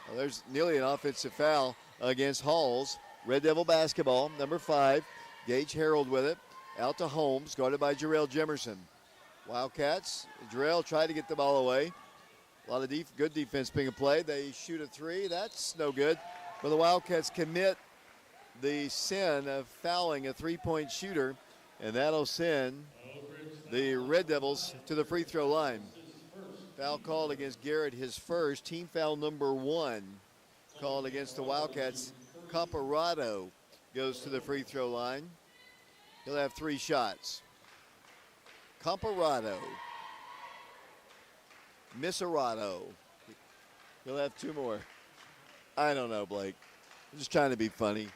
Well, there's nearly an offensive foul against Halls. Red Devil basketball, number 5. Gage Harold with it. Out to Holmes, guarded by Jarrell Jemerson. Wildcats, Jarrell tried to get the ball away. A lot of good defense being played. They shoot a three. That's no good. But the Wildcats commit the sin of fouling a three-point shooter, and that'll send the Red Devils to the free throw line. Foul called against Garrett, his first. Team foul number 1 called against the Wildcats. Comparado goes to the free throw line. He'll have 3 shots. Comparado. Miserato. He'll have 2 more. I don't know, Blake. I'm just trying to be funny.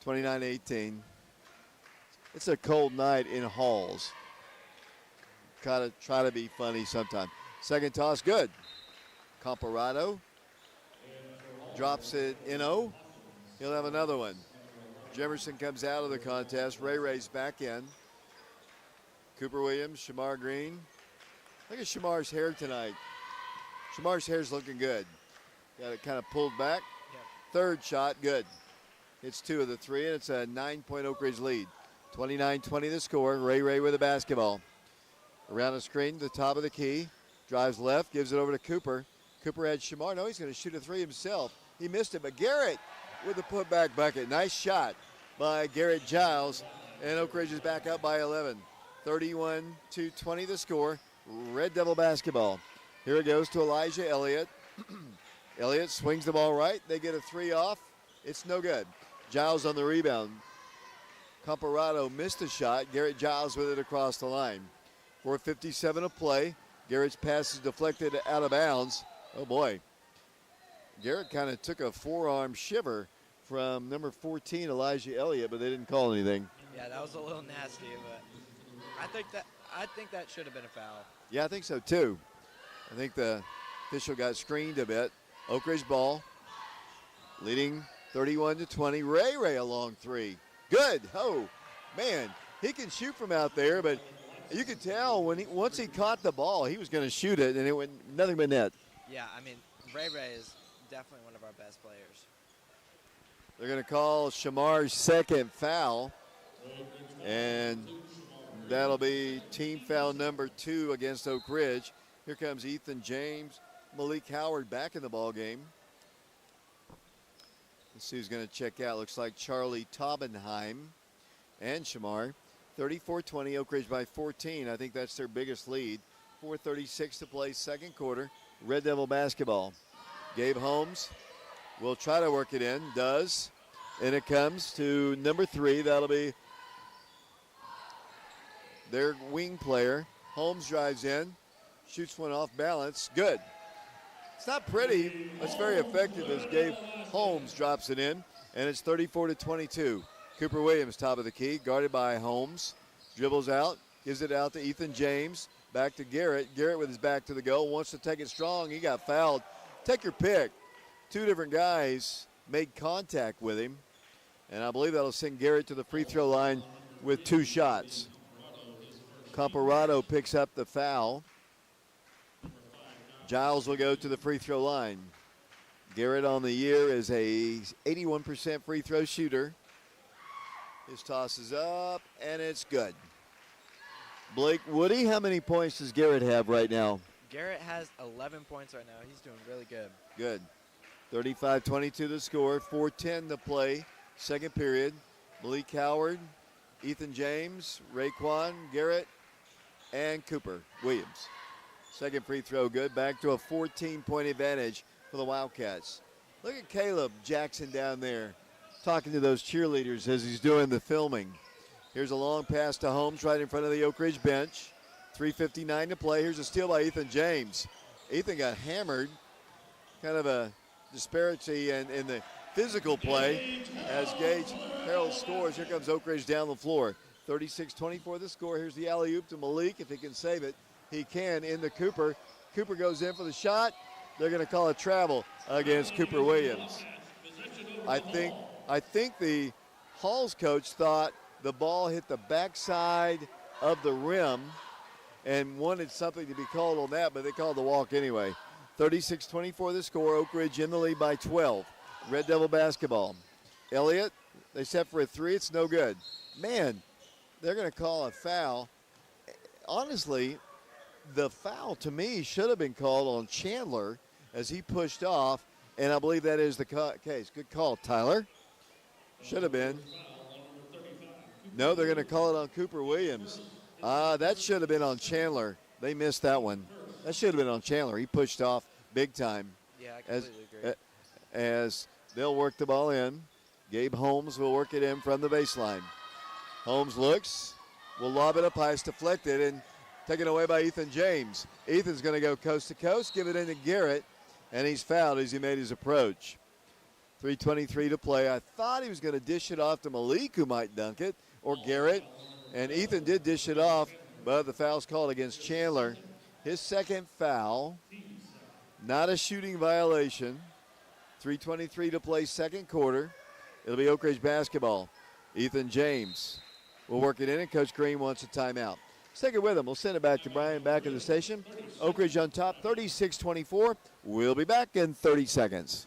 29-18. It's a cold night in Halls. Gotta try to be funny sometime. Second toss, good. Comparado drops it in O. He'll have another one. Jemerson comes out of the contest. Ray's back in. Cooper Williams, Shamar Green. Look at Shamar's hair tonight. Shamar's hair's looking good. Got it kind of pulled back. Yep. Third shot, good. It's 2 of the 3, and it's a 9-point Oak Ridge lead. 29-20 the score. Ray with the basketball. Around the screen, the top of the key. Drives left, gives it over to Cooper. Cooper had Shamar. No, he's going to shoot a 3 himself. He missed it, but Garrett with the putback bucket. Nice shot by Garrett Giles, and Oak Ridge is back up by 11. 31-20 the score. Red Devil basketball. Here it goes to Elijah Elliott. Elliott swings the ball right. They get a 3 off. It's no good. Giles on the rebound. Comparado missed a shot. Garrett Giles with it across the line. 4:57 to play. Garrett's pass is deflected out of bounds. Oh, boy. Garrett kind of took a forearm shiver from number 14, Elijah Elliott, but they didn't call anything. Yeah, that was a little nasty, but I think that should have been a foul. Yeah, I think so, too. I think the official got screened a bit. Oak Ridge ball. Leading 31-20. Ray a long 3. Good. Oh, man. He can shoot from out there, but you could tell once he caught the ball, he was going to shoot it, and it went nothing but net. Yeah, I mean, Ray is definitely one of our best players. They're going to call Shamar's second foul, and that'll be team foul number 2 against Oak Ridge. Here comes Ethan James. Malik Howard back in the ball game. Let's see who's going to check out. Looks like Charlie Taubenheim and Shamar. 34-20, Oak Ridge by 14. I think that's their biggest lead. 4:36 to play, second quarter. Red Devil basketball. Gabe Holmes will try to work it in, does. And it comes to number 3. That'll be their wing player. Holmes drives in, shoots one off balance. Good. It's not pretty. It's very effective as Gabe Holmes drops it in, and it's 34-22. Cooper Williams, top of the key, guarded by Holmes. Dribbles out, gives it out to Ethan James. Back to Garrett. Garrett with his back to the goal, wants to take it strong. He got fouled. Take your pick. 2 different guys made contact with him, and I believe that'll send Garrett to the free throw line with 2 shots. Comparado picks up the foul. Giles will go to the free throw line. Garrett on the year is a 81% free throw shooter. His toss is up, and it's good. Blake Woody, how many points does Garrett have right now? Garrett has 11 points right now. He's doing really good. Good. 35-22 the score, 4:10 to play, second period. Malik Howard, Ethan James, Raekwon, Garrett, and Cooper Williams. Second free throw good. Back to a 14-point advantage for the Wildcats. Look at Caleb Jackson down there talking to those cheerleaders as he's doing the filming. Here's a long pass to Holmes right in front of the Oak Ridge bench. 3:59 to play. Here's a steal by Ethan James. Ethan got hammered. Kind of a disparity in the physical play as Gage Harold scores. Here comes Oak Ridge down the floor. 36-24 the score. Here's the alley-oop to Malik. If he can save it, he can. Into Cooper. Cooper goes in for the shot. They're going to call a travel against Cooper Williams. I think the Halls coach thought the ball hit the backside of the rim and wanted something to be called on that, but they called the walk anyway. 36-24 the score. Oak Ridge in the lead by 12. Red Devil basketball. Elliott, they set for a three. It's no good. Man, they're going to call a foul. Honestly, the foul to me should have been called on Chandler as he pushed off, and I believe that is the case. Good call, Tyler. Should have been. No, they're going to call it on Cooper Williams. That should have been on Chandler. They missed that one. That should have been on Chandler. He pushed off big time. Yeah, I completely agree. As they'll work the ball in. Gabe Holmes will work it in from the baseline. Holmes looks, will lob it up high, it's deflected, and taken away by Ethan James. Ethan's going to go coast to coast, give it into Garrett, and he's fouled as he made his approach. 3:23 to play. I thought he was going to dish it off to Malik, who might dunk it, or Garrett, and Ethan did dish it off, but the foul's called against Chandler. His second foul, not a shooting violation. 3:23 to play, second quarter. It'll be Oak Ridge basketball. Ethan James will work it in, and Coach Green wants a timeout. Let's take it with him. We'll send it back to Brian back at the station. Oak Ridge on top, 36-24. We'll be back in 30 seconds.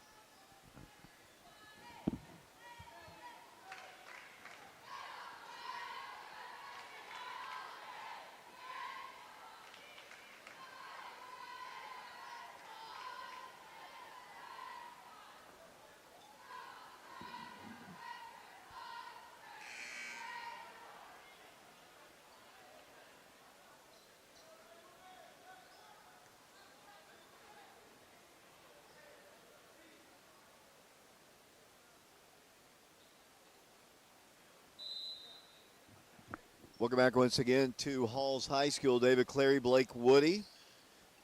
Welcome back once again to Halls High School. David Clary, Blake Woody,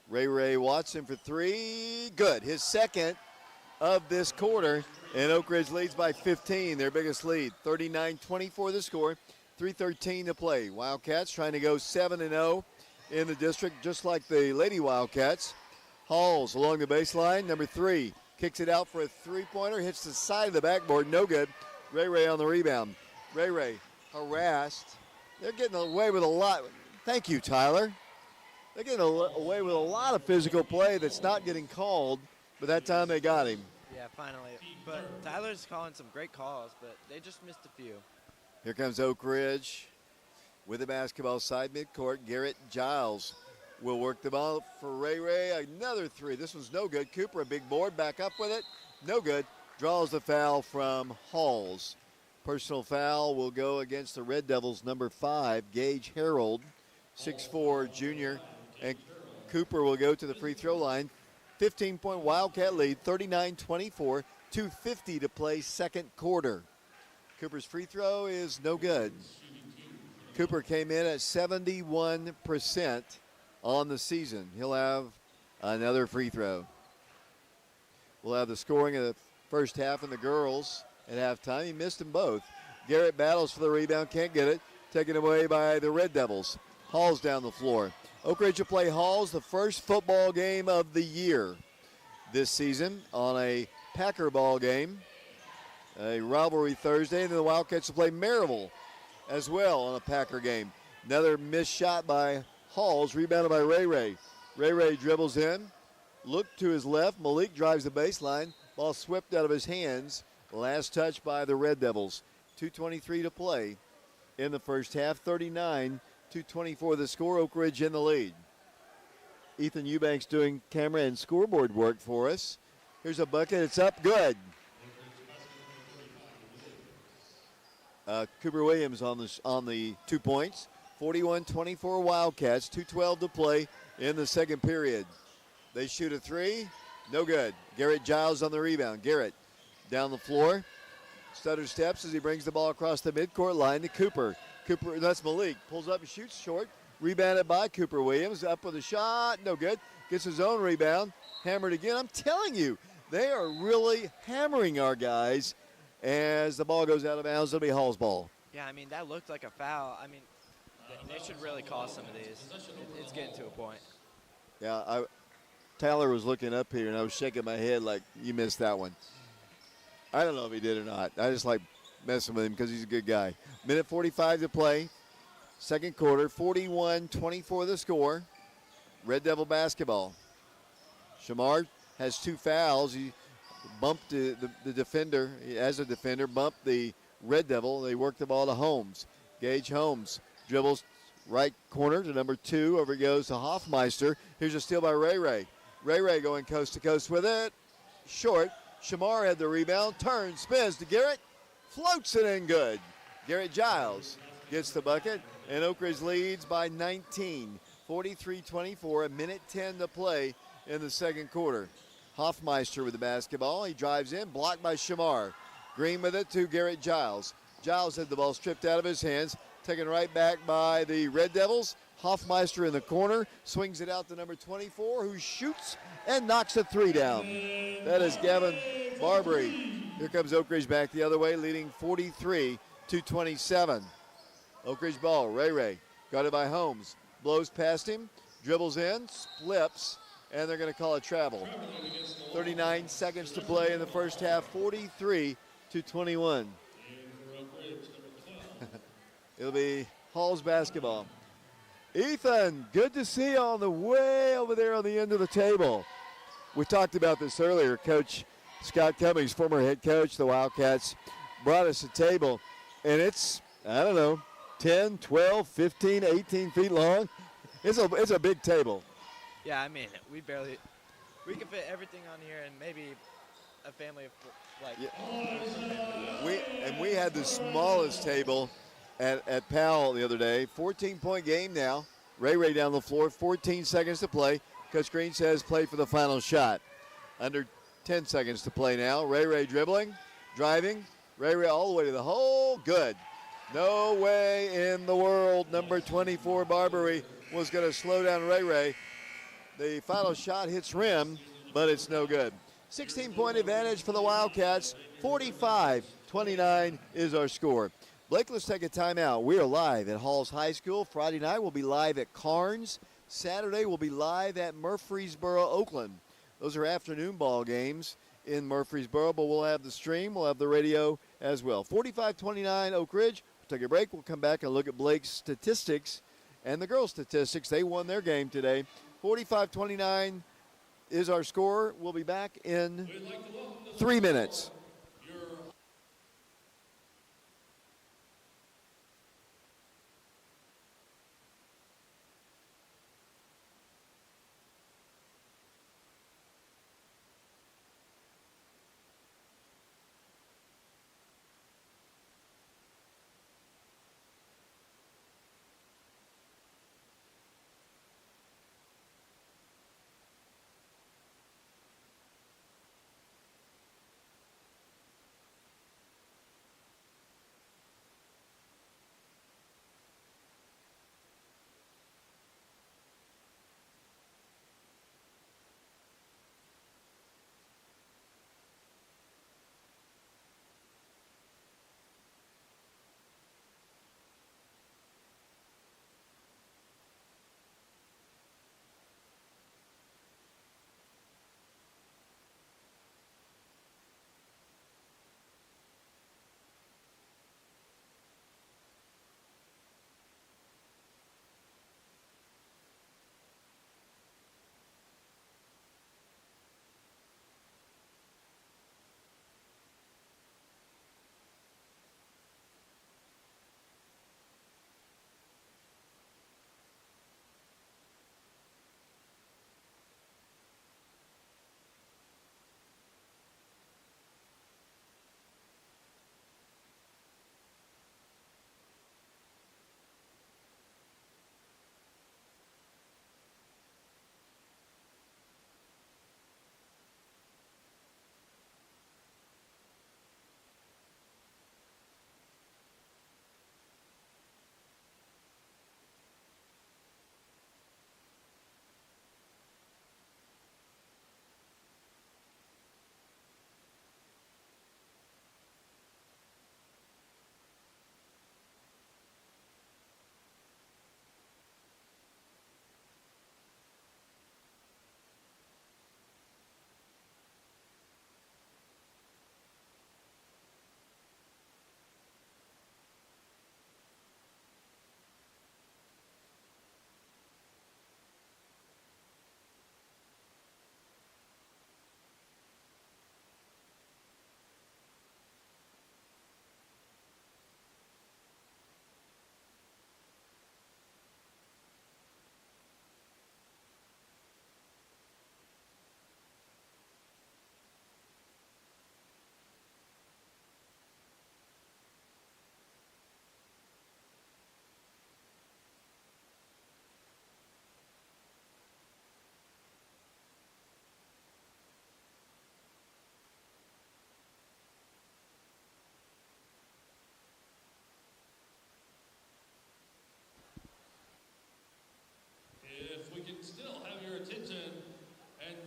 Ray Watson for three. Good. His second of this quarter, and Oak Ridge leads by 15, their biggest lead. 39-24 the score, 3:13 to play. Wildcats trying to go 7-0 in the district, just like the Lady Wildcats. Halls along the baseline, number 3, kicks it out for a three-pointer, hits the side of the backboard, no good. Ray on the rebound. Ray harassed. They're getting away with a lot. Thank you, Tyler. They're getting away with a lot of physical play that's not getting called, but that time they got him. Yeah, finally. But Tyler's calling some great calls, but they just missed a few. Here comes Oak Ridge with the basketball side midcourt. Garrett Giles will work the ball for Ray. Another three. This one's no good. Cooper, a big board, back up with it. No good. Draws the foul from Halls. Personal foul will go against the Red Devils, number 5, Gage Harold, 6'4", junior. And Cooper will go to the free throw line. 15-point Wildcat lead, 39-24, 2:50 to play second quarter. Cooper's free throw is no good. Cooper came in at 71% on the season. He'll have another free throw. We'll have the scoring of the first half in the girls at halftime. He missed them both. Garrett battles for the rebound, can't get it. Taken away by the Red Devils. Halls down the floor. Oak Ridge will play Halls the first football game of the year this season on a Packer ball game. A rivalry Thursday, and then the Wildcats will play Maryville as well on a Packer game. Another missed shot by Halls, rebounded by Ray. Ray dribbles in, looked to his left. Malik drives the baseline. Ball swept out of his hands. Last touch by the Red Devils. 2:23 to play in the first half. 39-24 2:24 the score. Oak Ridge in the lead. Ethan Eubanks doing camera and scoreboard work for us. Here's a bucket. It's up. Good. Cooper Williams on the 2 points. 41-24 Wildcats. 2:12 to play in the second period. They shoot a three. No good. Garrett Giles on the rebound. Garrett down the floor. Stutter steps as he brings the ball across the midcourt line to Cooper. That's Malik. Pulls up and shoots short. Rebounded by Cooper Williams. Up with a shot. No good. Gets his own rebound. Hammered again. I'm telling you, they are really hammering our guys as the ball goes out of bounds. It'll be Hall's ball. Yeah, I mean, that looked like a foul. I mean, they should really call some of these. It's getting to a point. Yeah, Tyler was looking up here, and I was shaking my head like, you missed that one. I don't know if he did or not. I just like messing with him because he's a good guy. Minute 45 to play. Second quarter, 41-24 the score. Red Devil basketball. Shamar has 2 fouls. He bumped the defender, as a defender, bumped the Red Devil. They work the ball to Holmes. Gage Holmes dribbles right corner to number 2. Over it goes to Hoffmeister. Here's a steal by Ray Ray. Ray Ray going coast to coast with it. Short. Shamar had the rebound. Turns, spins to Garrett. Floats it in good. Garrett Giles gets the bucket. And Oak Ridge leads by 19. 43-24. A minute 10 to play in the second quarter. Hoffmeister with the basketball. He drives in. Blocked by Shamar. Green with it to Garrett Giles. Giles had the ball stripped out of his hands. Taken right back by the Red Devils. Hoffmeister in the corner. Swings it out to number 24, who shoots and knocks a 3 down. That is Gavin Barbary. Here comes Oak Ridge back the other way, leading 43-27. Oak Ridge ball. Ray Ray. Got it by Holmes. Blows past him. Dribbles in. Flips. And they're going to call a travel. 39 seconds to play in the first half. 43-21. It'll be Hall's basketball. Ethan, good to see you on the way over there on the end of the table. We talked about this earlier. Coach Scott Cummings, former head coach, the Wildcats, brought us a table, and it's, I don't know, 10, 12, 15, 18 feet long. It's a big table. Yeah, I mean, we can fit everything on here and maybe a family of, like. Yeah. We had the smallest table at Powell the other day. 14-point game now. Ray Ray down the floor, 14 seconds to play. Coach Green says play for the final shot. Under 10 seconds to play now. Ray Ray dribbling, driving. Ray Ray all the way to the hole. Good. No way in the world number 24 Barbary was going to slow down Ray Ray. The final shot hits rim, but it's no good. 16-point advantage for the Wildcats. 45-29 is our score. Blake, let's take a timeout. We are live at Halls High School. Friday night we'll be live at Carnes. Saturday we'll be live at Murfreesboro, Oakland. Those are afternoon ball games in Murfreesboro, but we'll have the stream. We'll have the radio as well. 45-29 Oak Ridge. We'll take a break. We'll come back and look at Blake's statistics and the girls' statistics. They won their game today. 45-29 is our score. We'll be back in 3 minutes.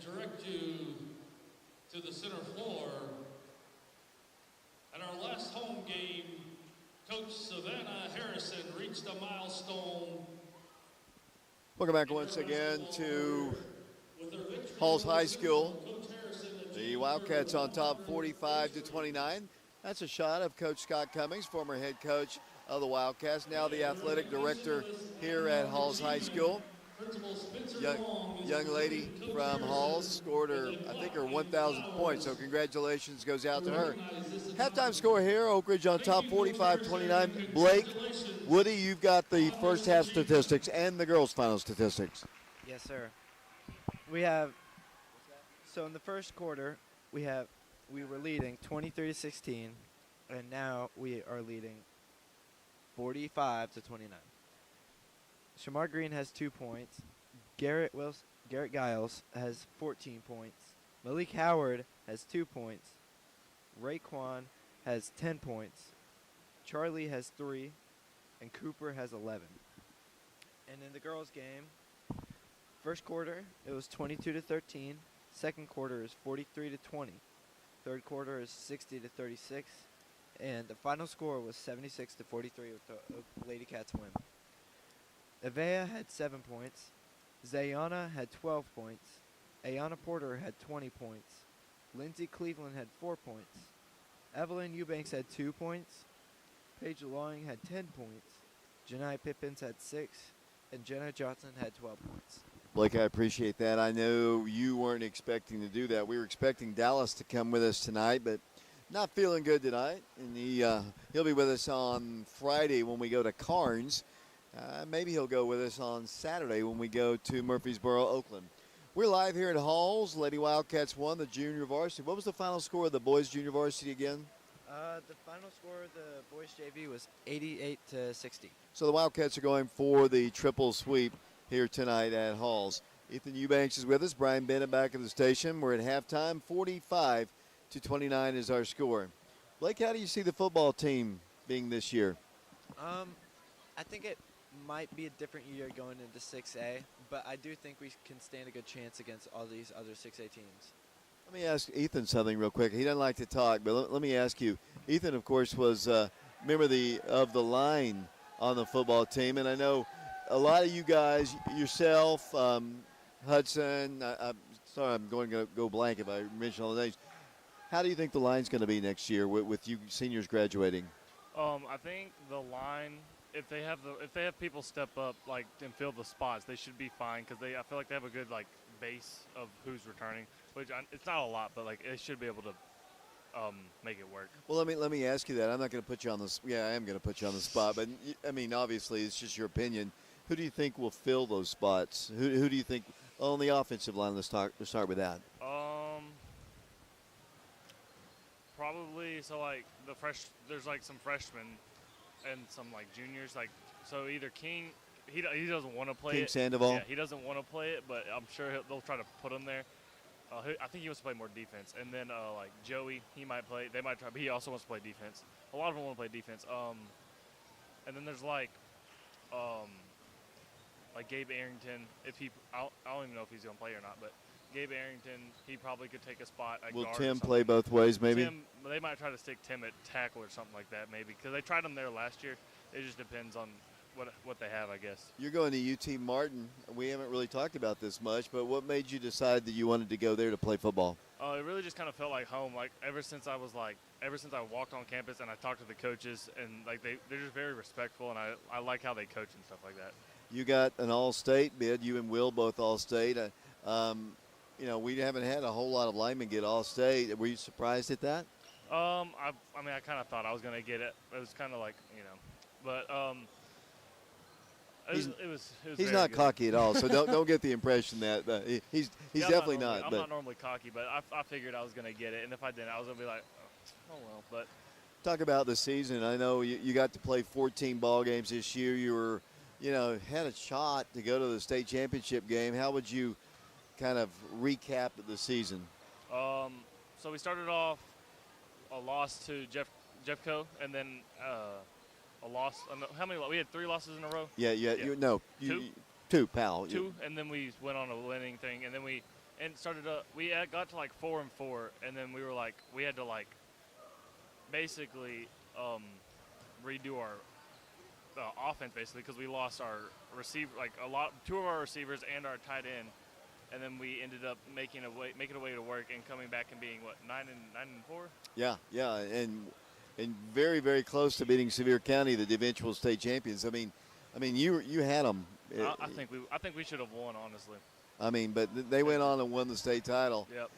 direct you to the center floor. At our last home game, Coach Savannah Harrison reached a milestone. Welcome back once again to Halls High School. The Wildcats on top 45-29. That's a shot of Coach Scott Cummings, former head coach of the Wildcats, now the athletic director here at Halls High School. Young lady from Halls scored her 1,000th point, so congratulations goes out to her. Halftime score here, Oak Ridge on top 45-29. Blake, Woody, you've got the first half statistics and the girls' final statistics. Yes, sir. So in the first quarter, we were leading 23-16, and now we are leading 45-29. Shamar Green has 2 points. Garrett Giles has 14 points. Malik Howard has 2 points. Raekwon has 10 points. Charlie has 3, and Cooper has 11. And in the girls' game, first quarter it was 22-13. Second quarter is 43-20. Third quarter is 60-36, and the final score was 76-43 with the Lady Cats win. Avea had 7 points. Zayana had 12 points. Ayana Porter had 20 points. Lindsay Cleveland had 4 points. Evelyn Eubanks had 2 points. Paige Lawing had 10 points. Janai Pippins had 6, and Jenna Johnson had 12 points. Blake, I appreciate that. I know you weren't expecting to do that. We were expecting Dallas to come with us tonight, but not feeling good tonight. And he'll be with us on Friday when we go to Carnes. Maybe he'll go with us on Saturday when we go to Murfreesboro, Oakland. We're live here at Halls. Lady Wildcats won the junior varsity. What was the final score of the boys junior varsity again? The final score of the boys JV was 88-60. So the Wildcats are going for the triple sweep here tonight at Halls. Ethan Eubanks is with us. Brian Bennett back at the station. We're at halftime. 45-29 is our score. Blake, how do you see the football team being this year? I think it might be a different year going into 6A, but I do think we can stand a good chance against all these other 6A teams. Let me ask Ethan something real quick. He doesn't like to talk, but let me ask you. Ethan, of course, was a member of the line on the football team, and I know a lot of you guys, yourself, Hudson, I'm going to go blank if I mention all the names. How do you think the line's going to be next year with you seniors graduating? I think the line, if they have people step up and fill the spots, they should be fine because I feel like they have a good base of who's returning, which it's not a lot, but they should be able to make it work. Well, let me ask you that. I'm not going to put you on the I am going to put you on the spot, but I mean obviously it's just your opinion. Who do you think will fill those spots? Who do you think on the offensive line? Let's start with that. Probably there's some freshmen and some juniors so either King he doesn't want to play King it. Sandoval. Yeah, he doesn't want to play it, but I'm sure they'll try to put him there. I think he wants to play more defense, and then Joey, he might play. They might try, but he also wants to play defense. A lot of them want to play defense. And then there's Gabe Arrington. I don't even know if he's gonna play or not, but Gabe Arrington, he probably could take a spot at Will guard. Tim play both ways, maybe? They might try to stick Tim at tackle or something like that, maybe, because they tried him there last year. It just depends on what they have, I guess. You're going to UT Martin. We haven't really talked about this much, but what made you decide that you wanted to go there to play football? It really just kind of felt like home. Ever since I walked on campus and I talked to the coaches, and they're just very respectful, and I like how they coach and stuff like that. You got an All-State bid. You and Will both All-State. We haven't had a whole lot of linemen get All-State. Were you surprised at that? I kind of thought I was going to get it. It was kind of but it was he's not good. cocky at all, so don't get the impression that he's definitely not. I'm not normally cocky, but I figured I was going to get it, and if I didn't, I was going to be like, oh well. But talk about the season. I know you got to play 14 ball games this year. You were, had a shot to go to the state championship game. How would you kind of recap the season? So we started off a loss to Jeffco, and then a loss. How many? We had 3 losses in a row. Yeah. Two? Two, pal. Two, and then we went on a winning thing, and then we and got to like 4-4, and then we were like, we had to like basically redo our offense basically because we lost our receiver, like two of our receivers and our tight end, and then we ended up making it a way to work and coming back and being 9-4. Yeah, and very, very close to beating Sevier County, the eventual state champions. I mean, you had them. I think we should have won, honestly. I mean, but they went on and won the state title. Yep.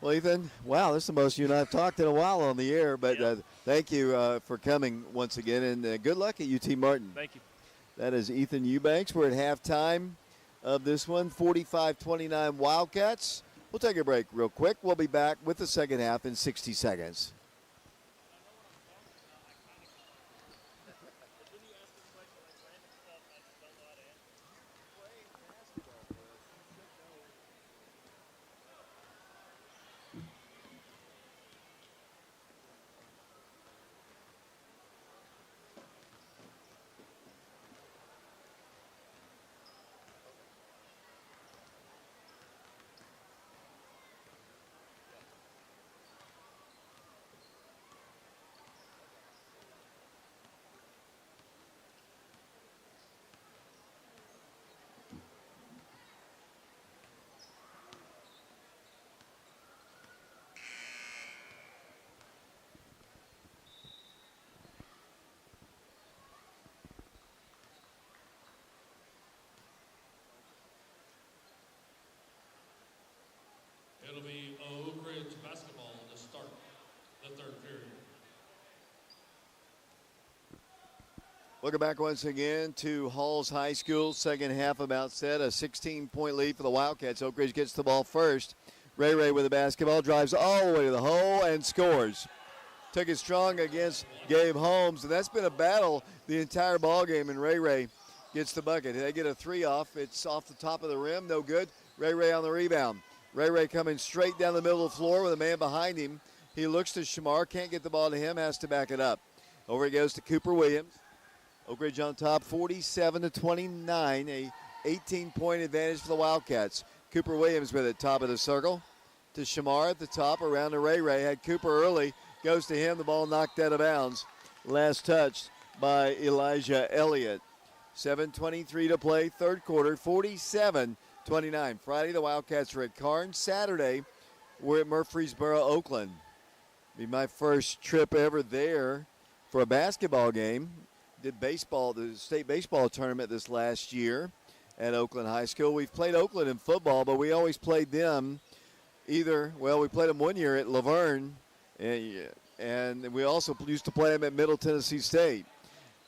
Well, Ethan, wow, this is the most you and I have talked in a while on the air, but Yep. Thank you for coming once again, and good luck at UT Martin. Thank you. That is Ethan Eubanks. We're at halftime of this one, 45-29 Wildcats. We'll take a break real quick. We'll be back with the second half in 60 seconds. It'll be Oak Ridge basketball to start the third period. Welcome back once again to Halls High School. Second half about set. A 16-point lead for the Wildcats. Oak Ridge gets the ball first. Ray with the basketball, drives all the way to the hole and scores. Took it strong against Gabe Holmes, and that's been a battle the entire ball game, and Ray gets the bucket. They get a three off. It's off the top of the rim. No good. Ray on the rebound. Ray coming straight down the middle of the floor with a man behind him. He looks to Shamar. Can't get the ball to him. Has to back it up. Over it goes to Cooper Williams. Oak Ridge on top, 47-29. A 18-point advantage for the Wildcats. Cooper Williams with it, top of the circle. To Shamar at the top, around to Ray. Had Cooper early. Goes to him. The ball knocked out of bounds. Last touched by Elijah Elliott. 7:23 to play, third quarter, 47-29. Friday, the Wildcats are at Karn. Saturday, we're at Murfreesboro, Oakland. Be my first trip ever there for a basketball game. Did baseball, the state baseball tournament this last year at Oakland High School. We've played Oakland in football, but we always played them we played them one year at Laverne, and we also used to play them at Middle Tennessee State.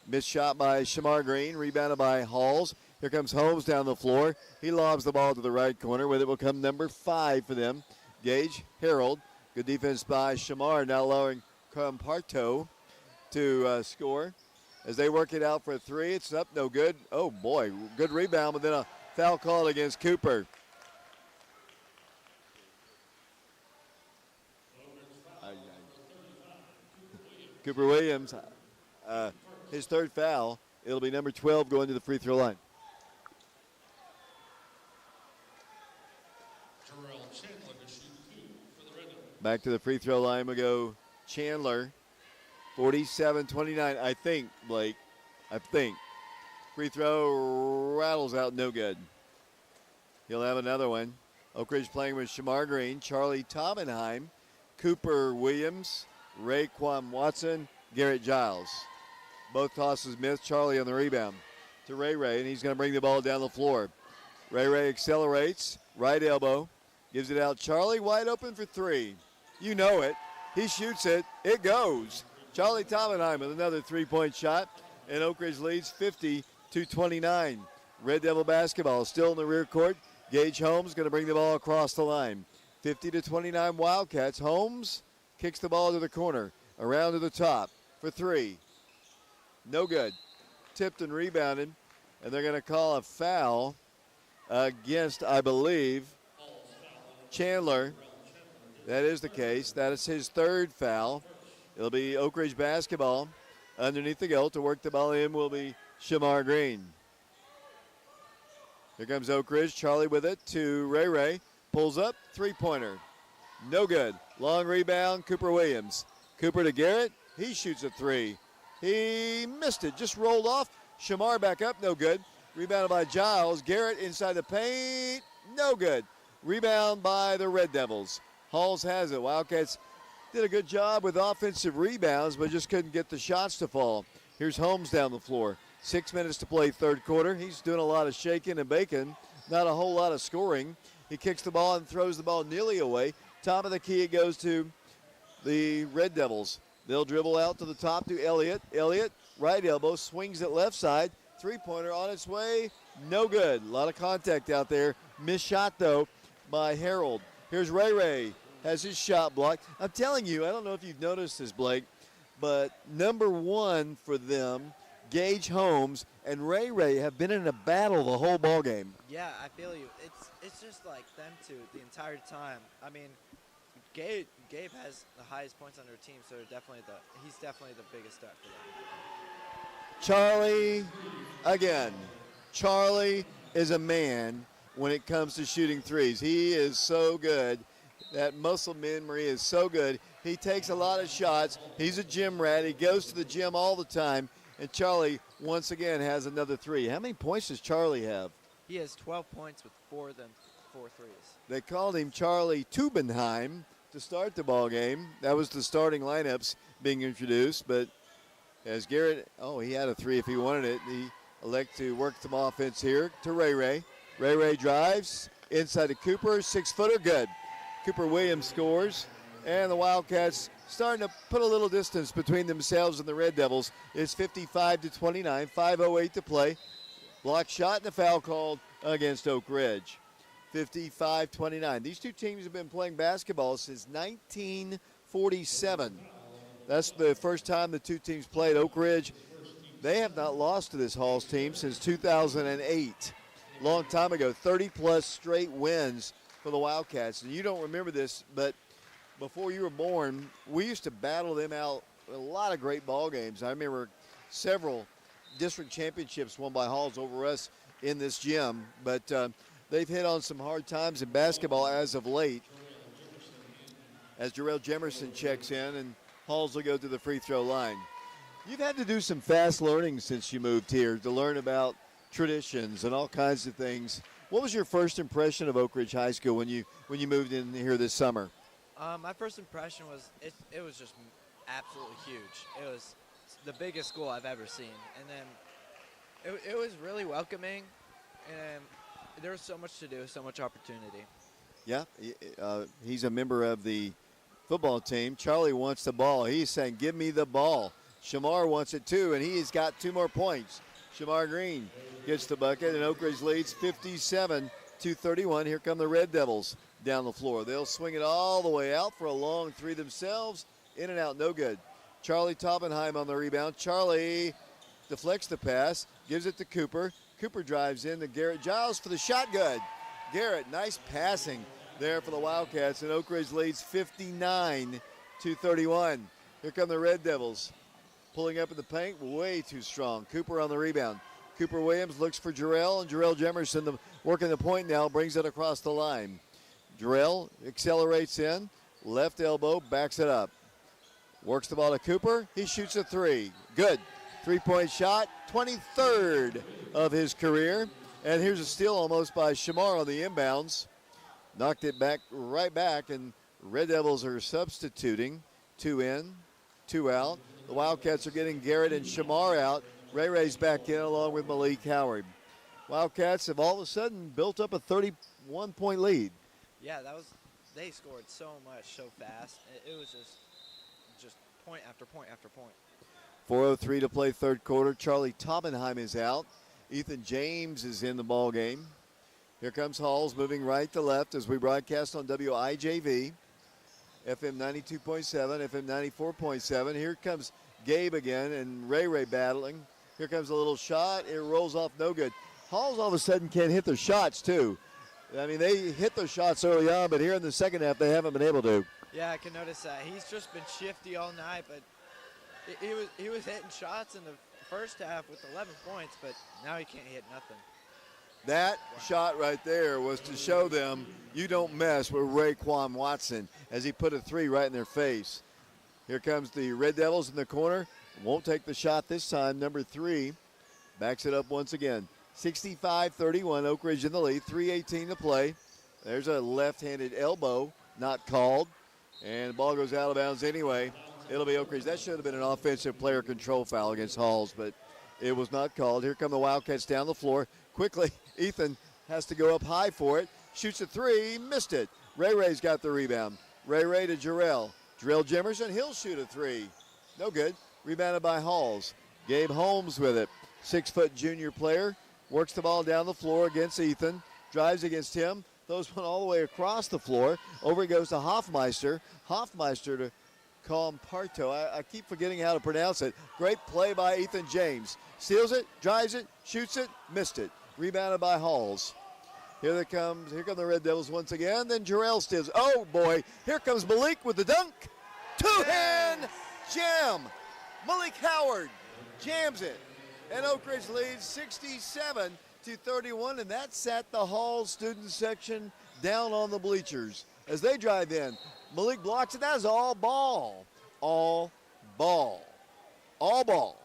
Missed shot by Shamar Green, rebounded by Halls. Here comes Holmes down the floor. He lobs the ball to the right corner. With it will come number 5 for them, Gage Harold. Good defense by Shamar, now allowing Comparto to score. As they work it out for a three, it's up, no good. Oh, boy, good rebound, but then a foul call against Cooper. Cooper Williams, his third foul. It'll be number 12 going to the free throw line. Terrell Chandler to shoot 2 for the Red Devils. Back to the free throw line we go. Chandler, 47-29, I think, Blake. Free throw rattles out, no good. He'll have another one. Oak Ridge playing with Shamar Green, Charlie Taubenheim, Cooper Williams, Raekwon Watson, Garrett Giles. Both tosses missed. Charlie on the rebound to Ray, and he's going to bring the ball down the floor. Ray accelerates, right elbow, gives it out. Charlie wide open for three. You know it. He shoots it. It goes. Charlie Taubenheim with another three-point shot, and Oak Ridge leads 50-29. Red Devil basketball still in the rear court. Gage Holmes going to bring the ball across the line. 50-29 Wildcats. Holmes kicks the ball to the corner, around to the top for three. No good. Tipped and rebounded, and they're going to call a foul against, I believe, Chandler. That is the case. That is his third foul. It'll be Oak Ridge basketball. Underneath the goal to work the ball in will be Shamar Green. Here comes Oak Ridge. Charlie with it to Ray. Pulls up, three-pointer. No good. Long rebound, Cooper Williams. Cooper to Garrett. He shoots a three. He missed it, just rolled off. Shamar back up, no good. Rebounded by Giles. Garrett inside the paint, no good. Rebound by the Red Devils. Halls has it. Wildcats did a good job with offensive rebounds, but just couldn't get the shots to fall. Here's Holmes down the floor. 6 minutes to play third quarter. He's doing a lot of shaking and baking, not a whole lot of scoring. He kicks the ball and throws the ball nearly away. Top of the key, it goes to the Red Devils. They'll dribble out to the top to Elliott. Elliott, right elbow, swings it left side. Three-pointer on its way, no good. A lot of contact out there. Missed shot, though, by Harold. Here's Ray Ray, has his shot blocked. I'm telling you, I don't know if you've noticed this, Blake, but number one for them, Gage Holmes and Ray Ray have been in a battle the whole ball game. Yeah, I feel you. It's just like them two the entire time. I mean, Gabe has the highest points on their team, so he's definitely the biggest threat for them. Charlie, again, Charlie is a man when it comes to shooting threes. He is so good. That muscle memory is so good. He takes a lot of shots. He's a gym rat. He goes to the gym all the time. And Charlie, once again, has another three. How many points does Charlie have? He has 12 points with four threes. They called him Charlie Tubenheim to start the ball game. That was the starting lineups being introduced. But as Garrett, he had a three if he wanted it. He elected to work some offense here to Ray Ray. Ray Ray drives inside to Cooper. 6-footer, good. Cooper Williams scores. And the Wildcats starting to put a little distance between themselves and the Red Devils. It's 55-29, 5:08 to play. Block shot and a foul called against Oak Ridge. 55-29. These two teams have been playing basketball since 1947. That's the first time the two teams played. Oak Ridge, they have not lost to this Halls team since 2008. Long time ago, 30-plus straight wins for the Wildcats. And you don't remember this, but before you were born, we used to battle them out a lot of great ball games. I remember several district championships won by Halls over us in this gym, but they've hit on some hard times in basketball as of late. As Jarrell Jemerson checks in, and Halls will go to the free throw line. You've had to do some fast learning since you moved here to learn about traditions and all kinds of things. What was your first impression of Oak Ridge High School when you moved in here this summer? My first impression was it was just absolutely huge. It was the biggest school I've ever seen. And then it was really welcoming, and there was so much to do, so much opportunity. Yeah, he's a member of the football team. Charlie wants the ball. He's saying, give me the ball. Shamar wants it too, and he's got 2 more points. Shamar Green gets the bucket, and Oak Ridge leads 57-31. Here come the Red Devils down the floor. They'll swing it all the way out for a long three themselves. In and out, no good. Charlie Toppenheim on the rebound. Charlie deflects the pass, gives it to Cooper. Cooper drives in to Garrett Giles for the shot, good. Garrett, nice passing there for the Wildcats, and Oak Ridge leads 59-31. Here come the Red Devils. Pulling up in the paint, way too strong. Cooper on the rebound. Cooper Williams looks for Jarrell, and Jarrell Jemerson working the point now, brings it across the line. Jarrell accelerates in, left elbow, backs it up. Works the ball to Cooper. He shoots a three. Good. 3-point shot, 23rd of his career. And here's a steal almost by Shamar on the inbounds. Knocked it right back, and Red Devils are substituting. 2 in, 2 out. The Wildcats are getting Garrett and Shamar out. Ray Ray's back in along with Malik Howard. Wildcats have all of a sudden built up a 31-point lead. Yeah, they scored so much so fast. It was just point after point after point. 4:03 to play third quarter. Charlie Toppenheim is out. Ethan James is in the ball game. Here comes Halls moving right to left as we broadcast on WIJV, FM 92.7, FM 94.7. Here comes Gabe again and Ray Ray battling. Here comes a little shot. It rolls off, no good. Halls all of a sudden can't hit their shots too. I mean, they hit their shots early on, but here in the second half they haven't been able to. Yeah, I can notice that. He's just been shifty all night, but he was hitting shots in the first half with 11 points, but now he can't hit nothing. That shot right there was to show them you don't mess with Raekwon Watson as he put a three right in their face. Here comes the Red Devils in the corner. Won't take the shot this time. Number 3 backs it up once again. 65-31, Oak Ridge in the lead. 3:18 to play. There's a left-handed elbow, not called. And the ball goes out of bounds anyway. It'll be Oak Ridge. That should have been an offensive player control foul against Halls, but it was not called. Here come the Wildcats down the floor. Quickly, Ethan has to go up high for it. Shoots a three, missed it. Ray's got the rebound. Ray to Jarrell. Jarrell Jemerson, he'll shoot a three. No good. Rebounded by Halls. Gabe Holmes with it. 6-foot junior player. Works the ball down the floor against Ethan. Drives against him. Throws one all the way across the floor. Over it goes to Hoffmeister. Hoffmeister to Comparto. I keep forgetting how to pronounce it. Great play by Ethan James. Steals it, drives it, shoots it, missed it. Rebounded by Halls. Here come the Red Devils once again. Then Jarrell steals. Oh, boy. Here comes Malik with the dunk. Two-hand jam. Malik Howard jams it. And Oak Ridge leads 67-31, and that sat the Hall student section down on the bleachers. As they drive in, Malik blocks it. That is all ball. All ball. All ball.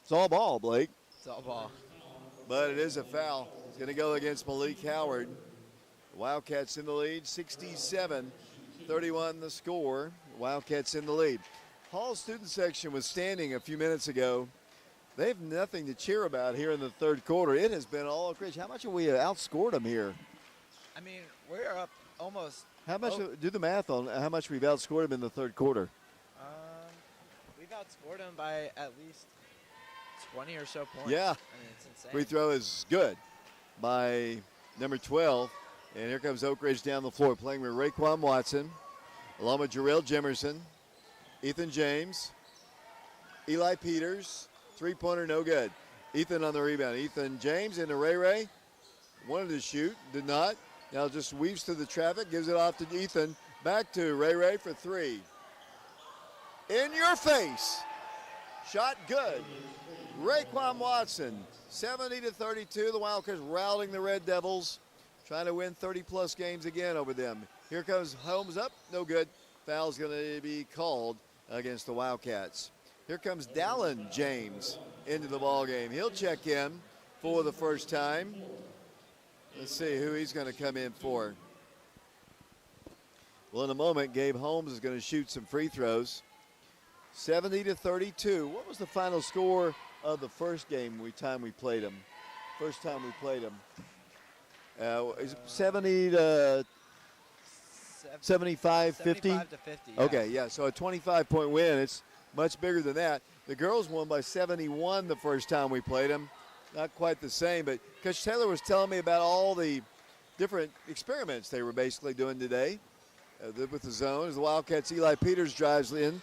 It's all ball, Blake. It's all ball. But it is a foul. It's going to go against Malik Howard. The Wildcats in the lead, 67-31 the score. Wildcats in the lead. Hall student section was standing a few minutes ago. They have nothing to cheer about here in the third quarter. It has been all Oak Ridge. How much have we outscored them here? I mean, we're up almost. How much? Do the math on how much we've outscored them in the third quarter. We've outscored them by at least 20 or so points. Yeah. I mean, it's insane. Free throw is good by number 12. And here comes Oak Ridge down the floor playing with Raekwon Watson, along with Jarrell Jemerson, Ethan James, Eli Peters. Three-pointer, no good. Ethan on the rebound. Ethan James into Ray. Wanted to shoot, did not. Now just weaves through the traffic, gives it off to Ethan. Back to Ray for three. In your face. Shot good. Raekwon Watson, 70-32. The Wildcats routing the Red Devils, trying to win 30-plus games again over them. Here comes Holmes up, no good. Foul's going to be called against the Wildcats. Here comes Dallin James into the ball game. He'll check in for the first time. Let's see who he's going to come in for. Well, in a moment, Gabe Holmes is going to shoot some free throws. 70-32. What was the final score of the first game time we played them? First time we played them. Is it 70 to 75, 50? 75 to 50. Yeah. Okay, yeah, so a 25-point win. It's much bigger than that. The girls won by 71 the first time we played them. Not quite the same, but Coach Taylor was telling me about all the different experiments they were basically doing today with the zone. As the Wildcats, Eli Peters drives in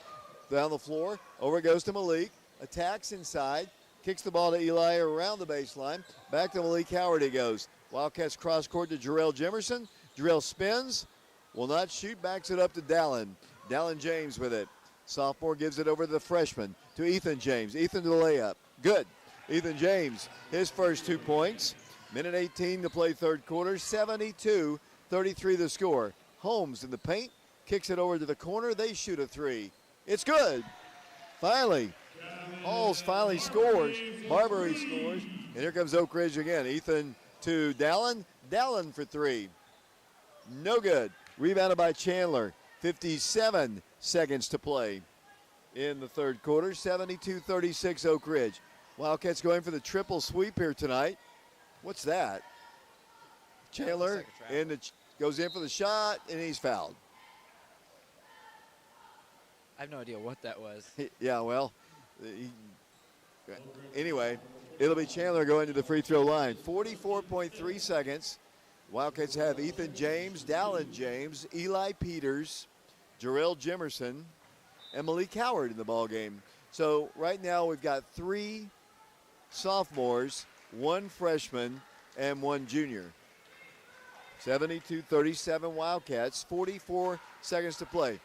down the floor. Over it goes to Malik. Attacks inside. Kicks the ball to Eli around the baseline. Back to Malik Howard he goes. Wildcats cross court to Jarrell Jemerson. Jarrell spins. Will not shoot. Backs it up to Dallin. Dallin James with it. Sophomore gives it over to the freshman, to Ethan James. Ethan to the layup. Good. Ethan James, his first 2 points. Minute 18 to play third quarter. 72-33 the score. Holmes in the paint. Kicks it over to the corner. They shoot a three. It's good. Finally. Halls finally scores. Marbury scores. And here comes Oak Ridge again. Ethan to Dallin. Dallin for three. No good. Rebounded by Chandler. 57 seconds to play in the third quarter. 72-36 Oak Ridge. Wildcats going for the triple sweep here tonight. What's that? Chandler goes in for the shot, and he's fouled. I have no idea what that was. Yeah, well, anyway, it'll be Chandler going to the free throw line. 44.3 seconds. Wildcats have Ethan James, Dallin James, Eli Peters, Jarrell Jemerson, and Malik Howard in the ball game. So right now we've got 3 sophomores, 1 freshman, and 1 junior. 72-37 Wildcats, 44 seconds to play.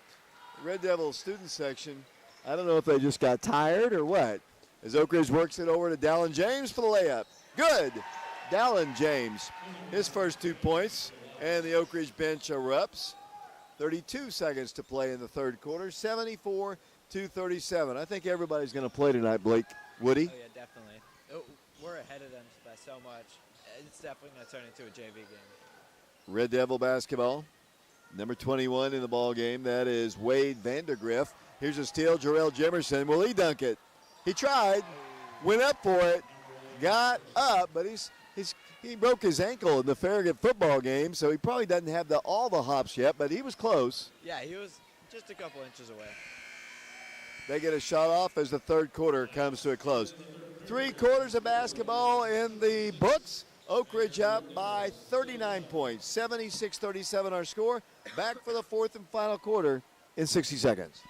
Red Devils student section, I don't know if they just got tired or what, as Oak Ridge works it over to Dallin James for the layup. Good. Dallin James, his first 2 points, and the Oak Ridge bench erupts. 32 seconds to play in the third quarter, 74-37. I think everybody's going to play tonight, Blake. Woody? Oh, yeah, definitely. We're ahead of them by so much. It's definitely going to turn into a JV game. Red Devil basketball. Number 21 in the ball game, that is Wade Vandergriff. Here's a steal, Jarrell Jimerson. Will he dunk it? He tried, went up for it, got up, but he broke his ankle in the Farragut football game, so he probably doesn't have all the hops yet, but he was close. Yeah, he was just a couple inches away. They get a shot off as the third quarter comes to a close. 3 quarters of basketball in the books. Oak Ridge up by 39 points, 76-37 our score. Back for the fourth and final quarter in 60 seconds.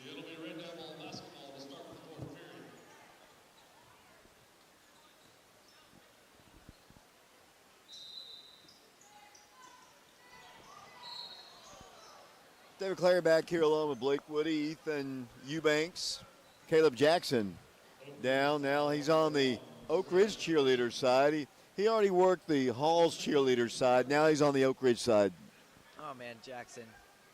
It'll be Red Devil basketball to start the fourth period. David Clary back here along with Blake Woody, Ethan Eubanks, Caleb Jackson down. Now he's on the Oak Ridge cheerleader side. He already worked the Halls cheerleader side. Now he's on the Oak Ridge side. Oh, man, Jackson.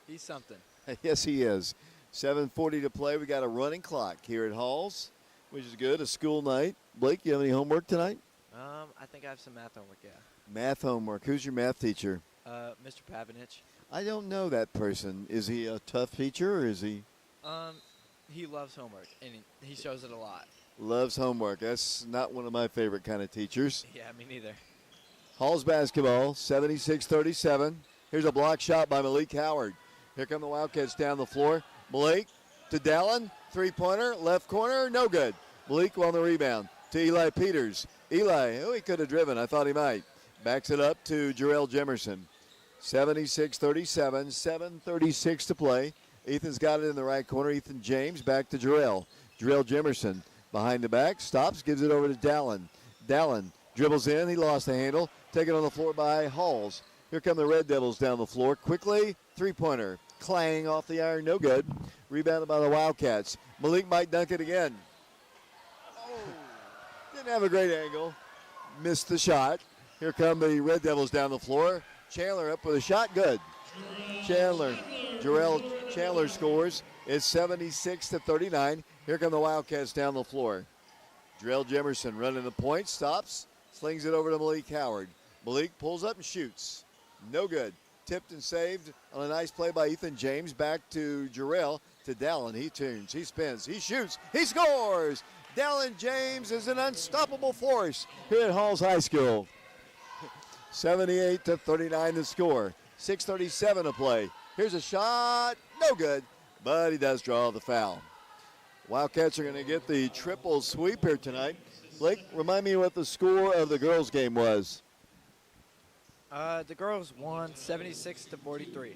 He's something. Yes, he is. 7:40 to play. We got a running clock here at Halls, which is good. A school night. Blake, you have any homework tonight? I think I have some math homework, yeah. Math homework. Who's your math teacher? Mr. Pavanich. I don't know that person. Is he a tough teacher or is he He loves homework, and he shows it a lot. loves homework? That's not one of my favorite kind of teachers. Yeah, me neither. Halls basketball, 76-37. Here's a block shot by Malik Howard. Here come the Wildcats down the floor. Malik to Dallin. Three-pointer, left corner, no good. Malik on the rebound to Eli Peters. Eli, he could have driven. I thought he might. Backs it up to Jarrell Jimerson. 76-37, 7:36 to play. Ethan's got it in the right corner. Ethan James back to Jarrell. Jarrell Jimerson behind the back, stops, gives it over to Dallin. Dallin dribbles in. He lost the handle. Taken on the floor by Halls. Here come the Red Devils down the floor. Quickly, three-pointer. Clang off the iron, no good. Rebounded by the Wildcats. Malik might dunk it again. Didn't have a great angle. Missed the shot. Here come the Red Devils down the floor. Chandler up with a shot, good. Jarrell Chandler scores. It's 76-39. Here come the Wildcats down the floor. Jarrell Jimerson running the point, stops, slings it over to Malik Howard. Malik pulls up and shoots. No good. Tipped and saved on a nice play by Ethan James. Back to Jarrell, to Dallin. He turns, he spins, he shoots, he scores! Dallin James is an unstoppable force here at Halls High School. 78-39 the score. 6:37 to play. Here's a shot, no good, but he does draw the foul. Wildcats are going to get the triple sweep here tonight. Blake, remind me what the score of the girls' game was. The girls won 76-43.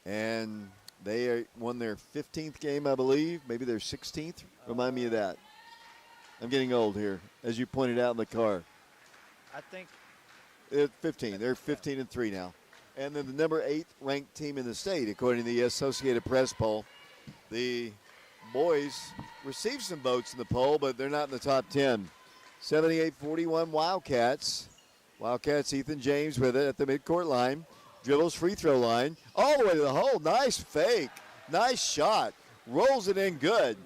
And they won their 15th game, I believe, maybe their 16th. Remind me of that. I'm getting old here, as you pointed out in the car. I think 15. They're 15-3 now. And then the number 8 ranked team in the state, according to the Associated Press poll. The boys received some votes in the poll, but they're not in the top 10. 78-41 Wildcats. Wildcats, Ethan James with it at the midcourt line. Dribbles free throw line. All the way to the hole. Nice fake. Nice shot. Rolls it in good.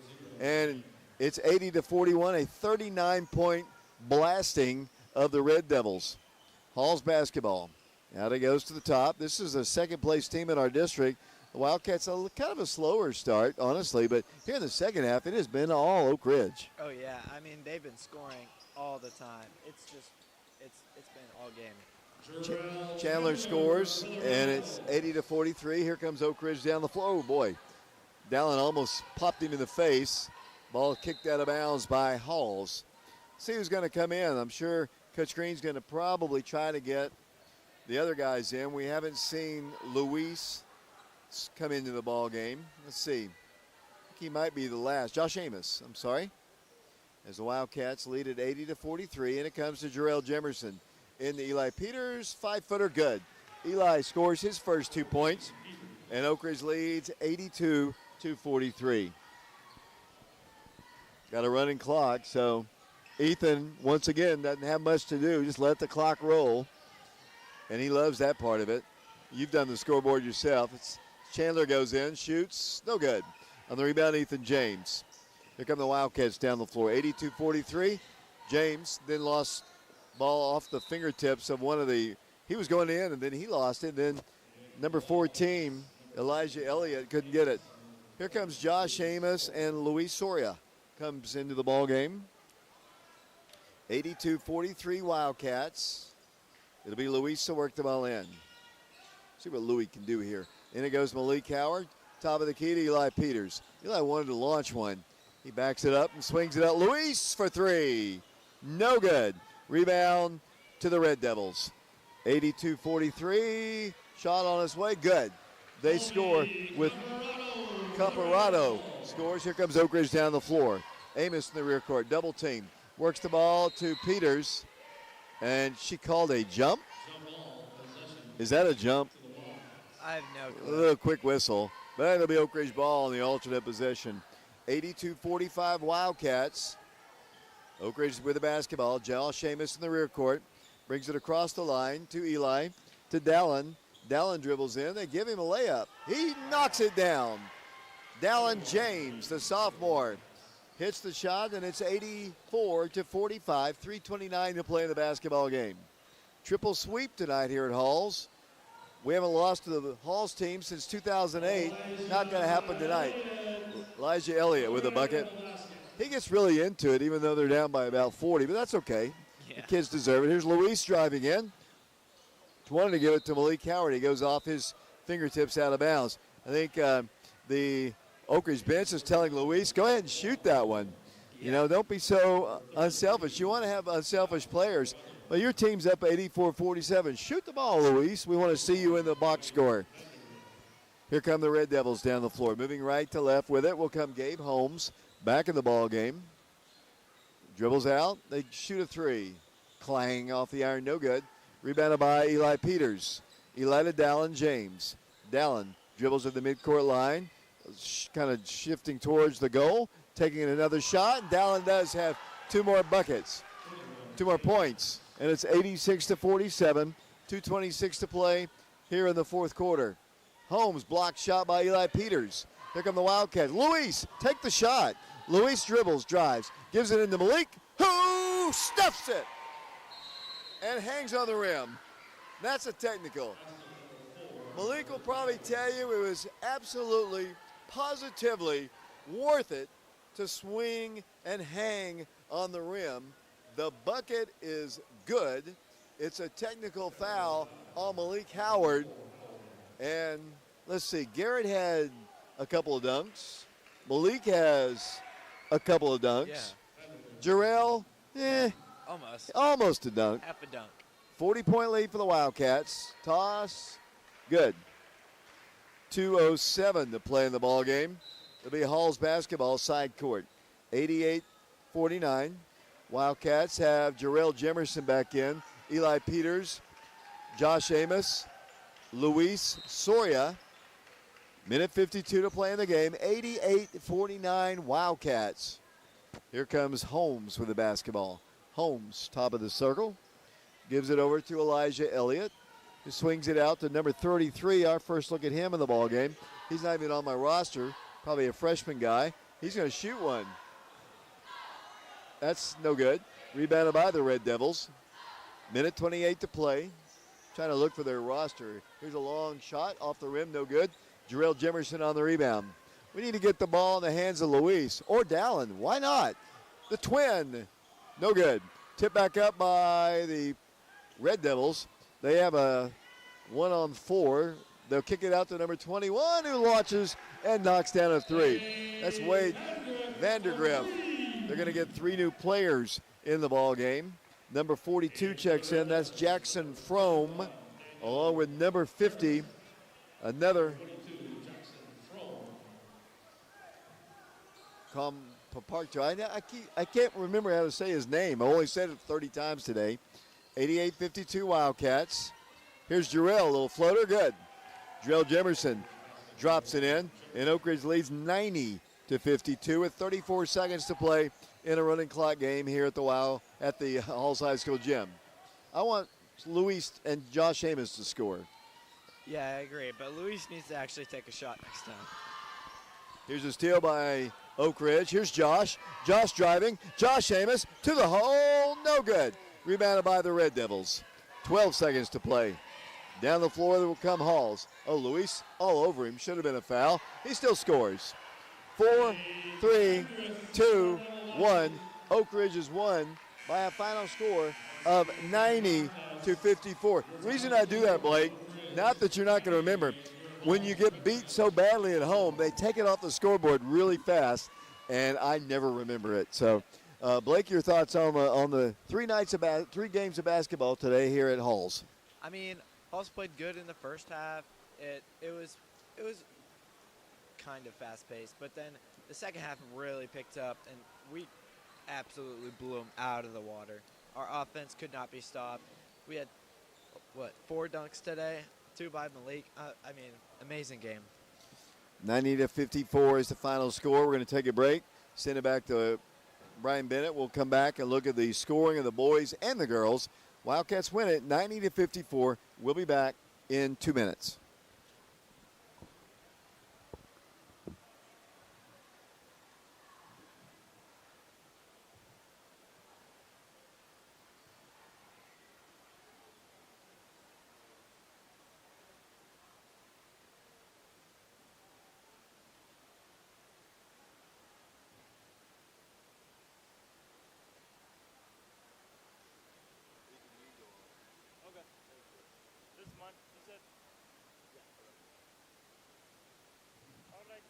And it's 80-41, a 39-point blasting of the Red Devils. Halls basketball. Out it goes to the top. This is a second-place team in our district. The Wildcats kind of a slower start, honestly, but here in the second half, it has been all Oak Ridge. Oh yeah, I mean they've been scoring all the time. It's been all game. Chandler scores, and it's 80-43. Here comes Oak Ridge down the floor. Oh boy, Dallin almost popped him in the face. Ball kicked out of bounds by Halls. See who's going to come in. I'm sure Coach Green's going to probably try to get the other guys in. We haven't seen Luis come into the ball game. Let's see. I think he might be the last. Josh Amos, I'm sorry. As the Wildcats lead at 80-43, and it comes to Jarrell Jemerson in the Eli Peters 5-footer good. Eli scores his first 2 points, and Oak Ridge leads 82-43. Got a running clock, so Ethan, once again, doesn't have much to do. Just let the clock roll, and he loves that part of it. You've done the scoreboard yourself. Chandler goes in, shoots, no good. On the rebound, Ethan James. Here come the Wildcats down the floor, 82-43. James then lost ball off the fingertips of one of the – he was going in, and then he lost it. Then number 14, Elijah Elliott, couldn't get it. Here comes Josh Amos, and Luis Soria comes into the ball game. 82-43 Wildcats. It'll be Luis to work the ball in. See what Louis can do here. In it goes Malik Howard. Top of the key to Eli Peters. Eli wanted to launch one. He backs it up and swings it out. Luis for three. No good. Rebound to the Red Devils. 82-43. Shot on its way. Good. They score with Caparado. Scores. Here comes Oak Ridge down the floor. Amos in the rear court. Double team. Works the ball to Peters. And she called a jump. Is that a jump? I have no A clue. little quick whistle. But it'll be Oak Ridge ball in the alternate possession. 82-45 Wildcats. Oak Ridge with the basketball. Josh Amos in the rear court. Brings it across the line to Eli. To Dallin. Dallin dribbles in. They give him a layup. He knocks it down. Dallin James, the sophomore, hits the shot, and it's 84-45. 3:29 to play in the basketball game. Triple sweep tonight here at Halls. We haven't lost to the Halls team since 2008. Not going to happen tonight. Elijah Elliott with a bucket. He gets really into it, even though they're down by about 40, but that's okay. Yeah. The kids deserve it. Here's Luis driving in. Wanted to give it to Malik Howard. He goes off his fingertips out of bounds. I think the Oak Ridge bench is telling Luis, go ahead and shoot that one. Yeah. You know, don't be so unselfish. You want to have unselfish players. But your team's up 84-47. Shoot the ball, Luis. We want to see you in the box score. Here come the Red Devils down the floor. Moving right to left with it will come Gabe Holmes back in the ball game. Dribbles out. They shoot a three. Clang off the iron. No good. Rebounded by Eli Peters. Eli to Dallin James. Dallin dribbles at the midcourt line. Kind of shifting towards the goal. Taking another shot. Dallin does have two more buckets. 2 more points. And it's 86-47. 2:26 to play here in the fourth quarter. Holmes blocked shot by Eli Peters. Here come the Wildcats. Luis, take the shot. Luis dribbles, drives, gives it into Malik, who stuffs it and hangs on the rim. That's a technical. Malik will probably tell you it was absolutely, positively worth it to swing and hang on the rim. The bucket is good. It's a technical foul on Malik Howard. And let's see, Garrett had a couple of dunks. Malik has a couple of dunks. Yeah. Jarrell, almost a dunk. Half a dunk. 40-point lead for the Wildcats. Toss, good. 2:07 to play in the ball game. It'll be Hall's basketball side court. 88-49. Wildcats have Jarrell Jemerson back in. Eli Peters, Josh Amos, Luis Soria. Minute 52 to play in the game. 88-49 Wildcats. Here comes Holmes with the basketball. Holmes, top of the circle. Gives it over to Elijah Elliott, who swings it out to number 33. Our first look at him in the ball game. He's not even on my roster. Probably a freshman guy. He's going to shoot one. That's no good. Rebounded by the Red Devils. Minute 28 to play. trying to look for their roster. Here's a long shot off the rim, no good. Jarrell Jemerson on the rebound. We need to get the ball in the hands of Luis or Dallin. Why not? The twin, no good. Tip back up by the Red Devils. They have a 1-on-4. They'll kick it out to number 21, who launches and knocks down a three. That's Wade Vandergriff. They're going to get 3 new players in the ball game. Number 42 checks in. That's Jackson Frome, along with number 50, another Paparto. I can't remember how to say his name. I only said it 30 times today. 88-52 Wildcats. Here's Jarrell, a little floater, good. Jarrell Jemerson drops it in, and Oak Ridge leads 90-52 with 34 seconds to play in a running clock game here at the Halls High School gym. I want Luis and Josh Amos to score. Yeah, I agree, but Luis needs to actually take a shot next time. Here's a steal by Oak Ridge. Here's Josh. Josh driving. Josh Amos to the hole. No good. Rebounded by the Red Devils. 12 seconds to play. Down the floor will come Halls. Oh, Luis all over him. Should have been a foul. He still scores. 4, 3, 2, 1. Oak Ridge is won by a final score of 90-54. The reason I do that, Blake, not that you're not going to remember, when you get beat so badly at home, they take it off the scoreboard really fast, and I never remember it. So, Blake, your thoughts on the 3 games of basketball today here at Halls? I mean, Halls played good in the first half. It was kind of fast-paced, but then the second half really picked up, and we absolutely blew them out of the water. Our offense could not be stopped. We had, 4 dunks today, 2 by Malik. I mean, amazing game. 90-54 is the final score. We're going to take a break, send it back to Brian Bennett. We'll come back and look at the scoring of the boys and the girls. Wildcats win it 90-54. We'll be back in 2 minutes. This is mine, you said? Yeah. All right.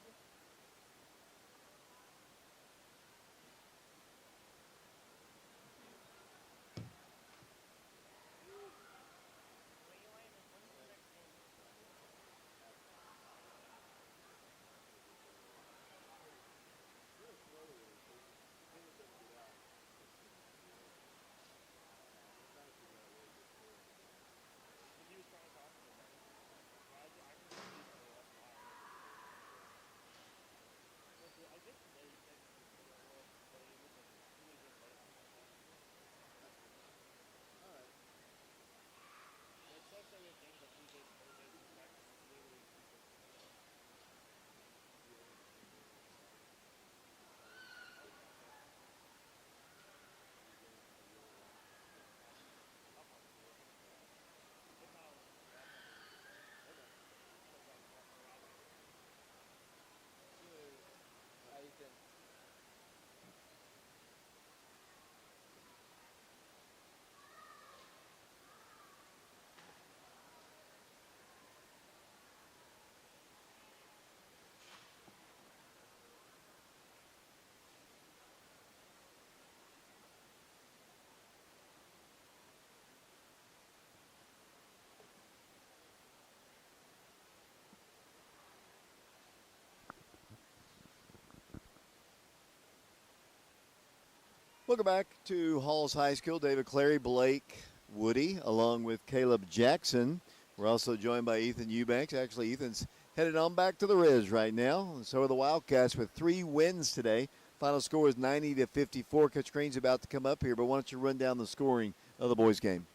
Welcome back to Halls High School. David Clary, Blake Woody, along with Caleb Jackson. We're also joined by Ethan Eubanks. Actually, Ethan's headed on back to the Riz right now. And so are the Wildcats with 3 wins today. Final score is 90-54. Coach Green's about to come up here, but why don't you run down the scoring of the boys' game?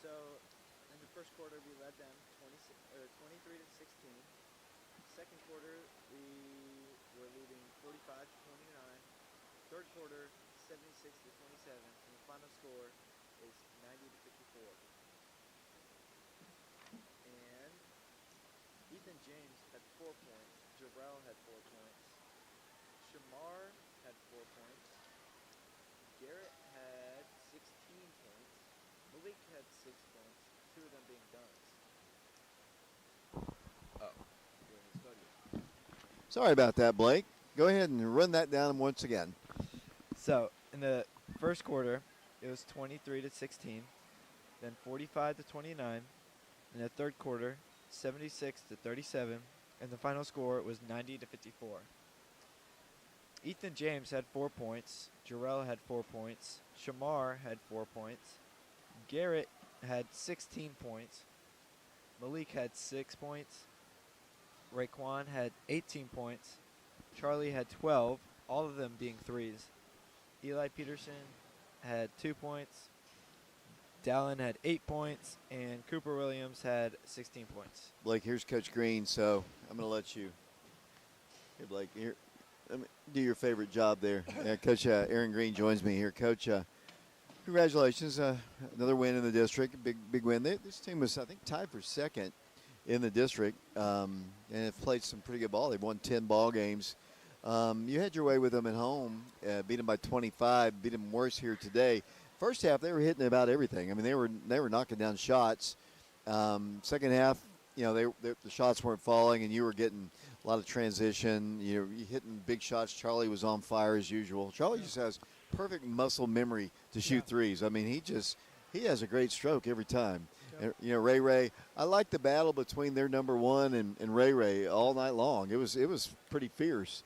So, in the first quarter, we led them 23-16. Second quarter, we were leading 45-29. Third quarter, 76-27. And the final score is 90-54. James had 4 points. Jarrell had 4 points. Shamar had 4 points. Garrett had 16 points. Malik had 6 points, 2 of them being duns. Oh, you're in the studio. Sorry about that, Blake. Go ahead and run that down once again. So in the first quarter, it was 23-16, then 45-29. In the third quarter, 76-37, and the final score was 90-54. Ethan James had 4 points. Jarrell had 4 points. Shamar had 4 points. Garrett had 16 points. Malik had 6 points. Raekwon had 18 points. Charlie had 12, all of them being threes. Eli Peterson had 2 points. Dallin had 8 points, and Cooper Williams had 16 points. Blake, here's Coach Green, so I'm going to let you. Here, Blake, here. Let me do your favorite job there. Coach Aaron Green joins me here. Coach, congratulations. Another win in the district, big win. This team was, I think, tied for second in the district and have played some pretty good ball. They've won 10 ball games. You had your way with them at home, beat them by 25, beat them worse here today. First half, they were hitting about everything. I mean, they were knocking down shots. Second half, the shots weren't falling, and you were getting a lot of transition. You hitting big shots. Charlie was on fire as usual. Charlie just has perfect muscle memory to shoot threes. I mean, he has a great stroke every time. And, Ray, I like the battle between their number one and Ray all night long. It was pretty fierce.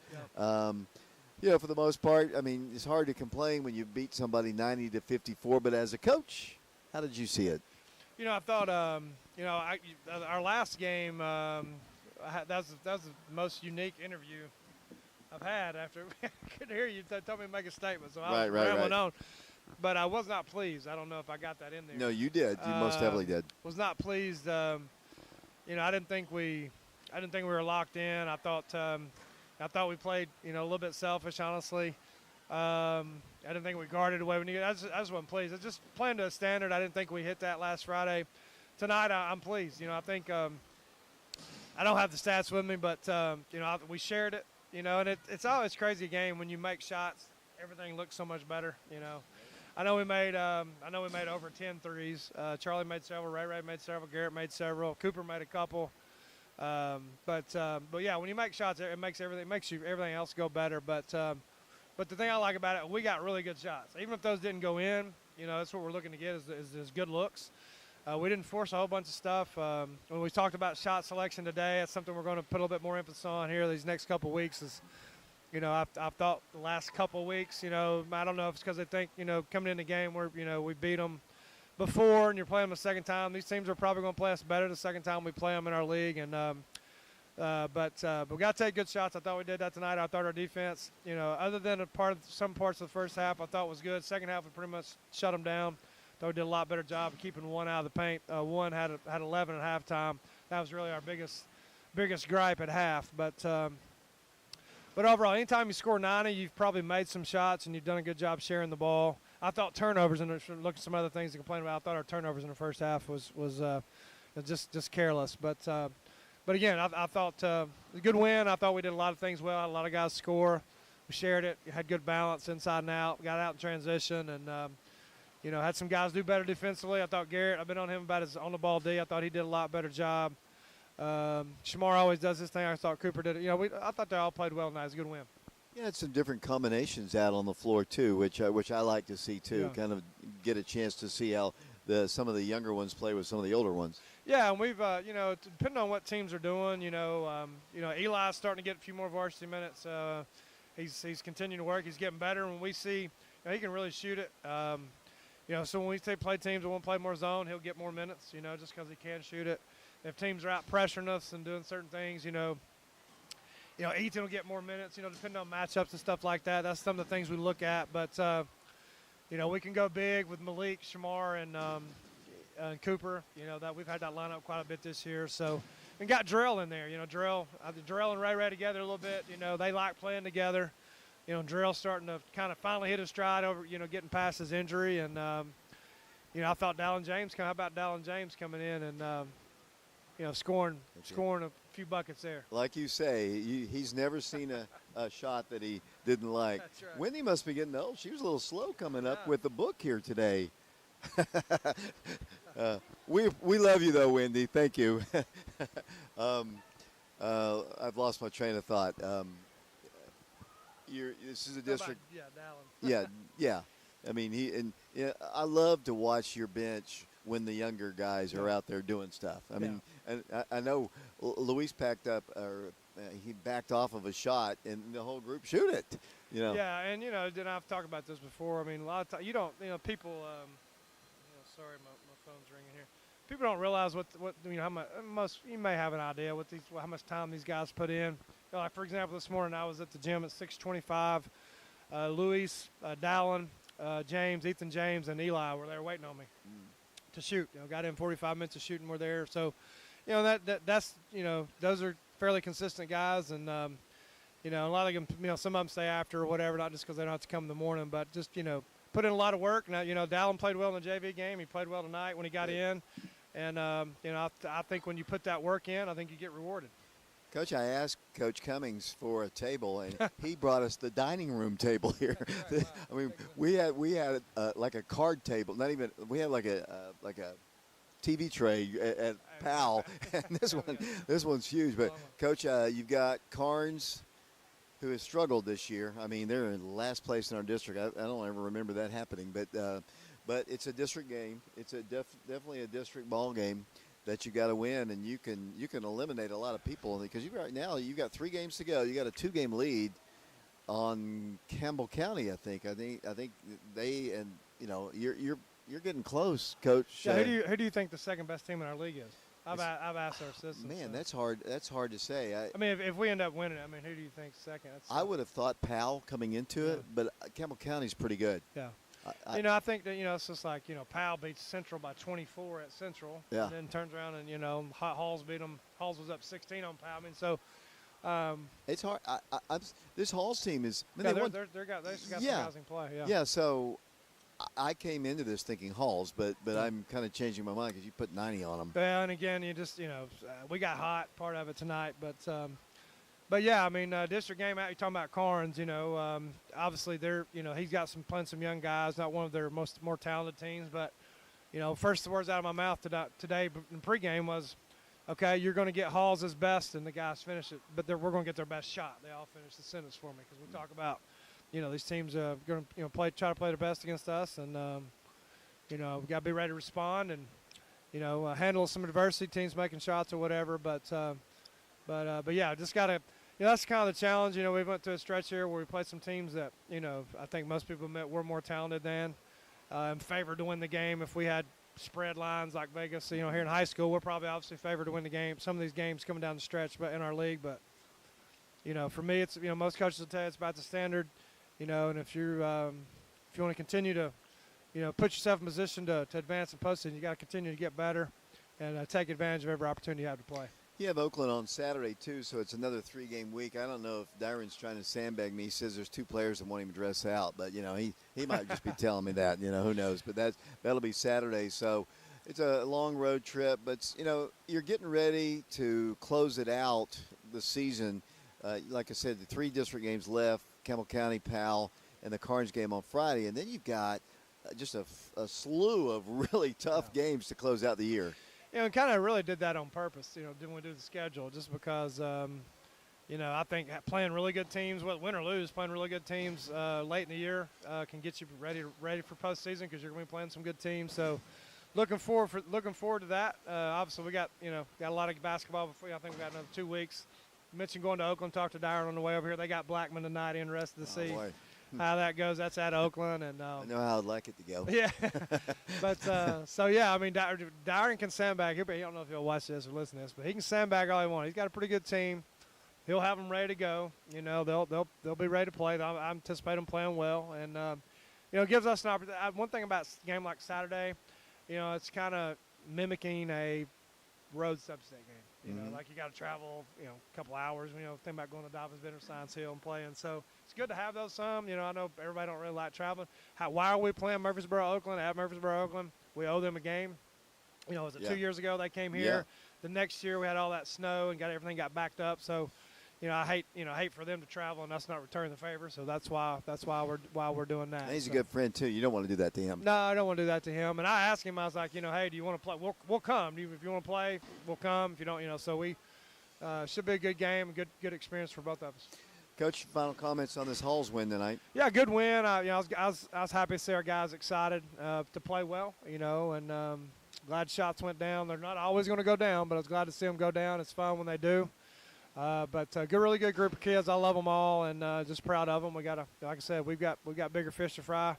Yeah. For the most part, I mean, it's hard to complain when you beat somebody 90-54. But as a coach, how did you see it? I thought, our last game, that was the most unique interview I've had after I could hear you tell me to make a statement. So I was rambling on. But I was not pleased. I don't know if I got that in there. No, you did. You most heavily did. Was not pleased. I didn't think we were locked in. I thought we played, a little bit selfish, honestly. I didn't think we guarded away. I just wasn't pleased. I just playing to a standard. I didn't think we hit that last Friday. Tonight, I'm pleased. I think I don't have the stats with me, but we shared it. And it's always crazy game when you make shots. Everything looks so much better. I know we made over 10 threes. Charlie made several. Ray made several. Garrett made several. Cooper made a couple. But yeah, when you make shots, it makes everything else go better. But the thing I like about it, we got really good shots. Even if those didn't go in, that's what we're looking to get is good looks. We didn't force a whole bunch of stuff. When we talked about shot selection today, that's something we're going to put a little bit more emphasis on here these next couple weeks. I've thought the last couple of weeks, I don't know if it's because they think, coming in the game where, we beat them before and you're playing them a second time. These teams are probably going to play us better the second time we play them in our league. And but we got to take good shots. I thought we did that tonight. I thought our defense, other than some parts of the first half, I thought was good. Second half, we pretty much shut them down. Thought we did a lot better job of keeping one out of the paint. One had 11 at halftime. That was really our biggest gripe at half. But overall, anytime you score 90, you've probably made some shots and you've done a good job sharing the ball. I thought turnovers, and look at some other things to complain about. I thought our turnovers in the first half was just careless. But again, I thought a good win. I thought we did a lot of things well. A lot of guys score. We shared it. Had good balance inside and out. Got out in transition, and had some guys do better defensively. I thought Garrett. I've been on him about his on the ball D. I thought he did a lot better job. Shamar always does his thing. I thought Cooper did it. I thought they all played well tonight. It was a good win. Yeah, it's some different combinations out on the floor too, which I like to see too. Yeah. Kind of get a chance to see how some of the younger ones play with some of the older ones. Yeah, and we've depending on what teams are doing, Eli's starting to get a few more varsity minutes. He's continuing to work. He's getting better. When we see he can really shoot it. So when we play teams that want to play more zone, he'll get more minutes. Just because he can shoot it. If teams are out pressuring us and doing certain things, Ethan will get more minutes, depending on matchups and stuff like that. That's some of the things we look at. But, we can go big with Malik, Shamar, and Cooper. That we've had that lineup quite a bit this year. So, and got Drell in there. Drell and Ray together a little bit. They like playing together. Drell's starting to kind of finally hit his stride over, getting past his injury. And, I thought Dallin James, how about Dallin James coming in and, scoring a few buckets there. Like you say, he's never seen a shot that he didn't like. That's right. Wendy must be getting old. She was a little slow coming up Yeah. with the book here today. We love you, though, Wendy. Thank you. I've lost my train of thought. This is a district. Yeah, Dallin. Yeah. I mean, I love to watch your bench when the younger guys are out there doing stuff. I mean, and I know Luis packed up, or he backed off of a shot, and the whole group shoot it. Yeah, and then I've talked about this before. I mean, a lot of times you don't, people. Sorry, my phone's ringing here. People don't realize what how much you may have an idea how much time these guys put in. Like for example, this morning I was at the gym at 6:25. Luis, Dallin, James, Ethan James, and Eli were there waiting on me to shoot. Got in 45 minutes of shooting. We're there, so that's those are fairly consistent guys, and a lot of them, some of them stay after or whatever, not just because they don't have to come in the morning, but just put in a lot of work. Now Dallin played well in the JV game. He played well tonight when he got in, and I think when you put that work in, I think you get rewarded. Coach, I asked Coach Cummings for a table, and he brought us the dining room table here. Right, wow. I mean, we had like a card table. Not even we had like a TV tray at Powell, and this one's huge. But Coach, you've got Carnes, who has struggled this year. I mean, they're in last place in our district. I don't ever remember that happening, but it's a district game. It's definitely a district ball game that you got to win, and you can eliminate a lot of people because right now you got 3 games to go. You got a 2-game lead on Campbell County. I think they, and you're getting close, Coach. Yeah, who do you think the second best team in our league is? I've asked our assistants. Man, that's hard. That's hard to say. I mean, if we end up winning, who do you think second? I would have thought Powell coming into it, but Campbell County's pretty good. Yeah. I think that, it's just like, Powell beats Central by 24 at Central. Yeah. And then turns around and, Halls beat them. Halls was up 16 on Powell. I mean, so. It's hard. This Halls team is. They've got some guys in play. Yeah. Yeah. So I came into this thinking Halls, but I'm kind of changing my mind because you put 90 on them. Yeah, and again, you just, we got hot part of it tonight. But yeah, I mean, district game out, you're talking about Carnes, obviously they're, he's got playing some young guys, not one of their more talented teams. But, first the words out of my mouth today in pregame was, okay, you're going to get Halls' best, and the guys finish it, but we're going to get their best shot. They all finish the sentence for me because we talk about, these teams are going to try to play their best against us, and we got to be ready to respond and handle some adversity, teams making shots or whatever. But yeah, just got to. That's kind of the challenge. We went through a stretch here where we played some teams that I think most people admit we're more talented than, and favored to win the game. If we had spread lines like Vegas, here in high school, we're probably obviously favored to win the game. Some of these games coming down the stretch, but in our league, but for me, it's most coaches will tell you it's about the standard. And if you want to continue to, put yourself in position to advance in postseason, you got to continue to get better and take advantage of every opportunity you have to play. You have Oakland on Saturday, too, so it's another 3-game week. I don't know if Dyron's trying to sandbag me. He says there's 2 players that want him to dress out, but, he might just be telling me that. Who knows. But that'll be Saturday, so it's a long road trip. But, you're getting ready to close it out the season. Like I said, the 3 district games left, Campbell County, Powell, and the Carnes game on Friday. And then you've got just a slew of really tough games to close out the year. We kind of really did that on purpose, didn't we do the schedule, just because, I think playing really good teams, win or lose, playing really good teams late in the year can get you ready for postseason because you're going to be playing some good teams. So looking forward to that. Obviously, we got a lot of basketball before. I think we got another 2 weeks. You mentioned going to Oakland, talked to Dyron on the way over here. They got Blackman tonight, interested to see how that goes. That's at Oakland, and I know how I'd like it to go. Yeah, but so yeah, I mean, Dyron can sandbag. I don't know if he'll watch this or listen to this, but he can sandbag all he wants. He's got a pretty good team. He'll have them ready to go. They'll be ready to play. I anticipate them playing well, and it gives us an opportunity. One thing about a game like Saturday, it's kind of mimicking a road sub-state game. Like you got to travel, a couple hours. Think about going to Dobbins Bender Science Hill and playing. So it's good to have those some. I know everybody don't really like traveling. Why are we playing Murfreesboro, Oakland, at Murfreesboro, Oakland? We owe them a game. Was it 2 years ago they came here? the next year we had all that snow and everything got backed up. So, I hate for them to travel and us not return the favor. So that's why we're doing that. And he's So. a good friend too. You don't want to do that to him. No, I don't want to do that to him. And I asked him, I was like, hey, do you want to play? We'll come. If you want to play, we'll come. If you don't, so we should be a good game, good experience for both of us. Coach, final comments on this Halls win tonight? Yeah, good win. I was happy to see our guys excited to play well, and glad shots went down. They're not always going to go down, but I was glad to see them go down. It's fun when they do. But really good group of kids. I love them all, and just proud of them. Like I said, we've got bigger fish to fry,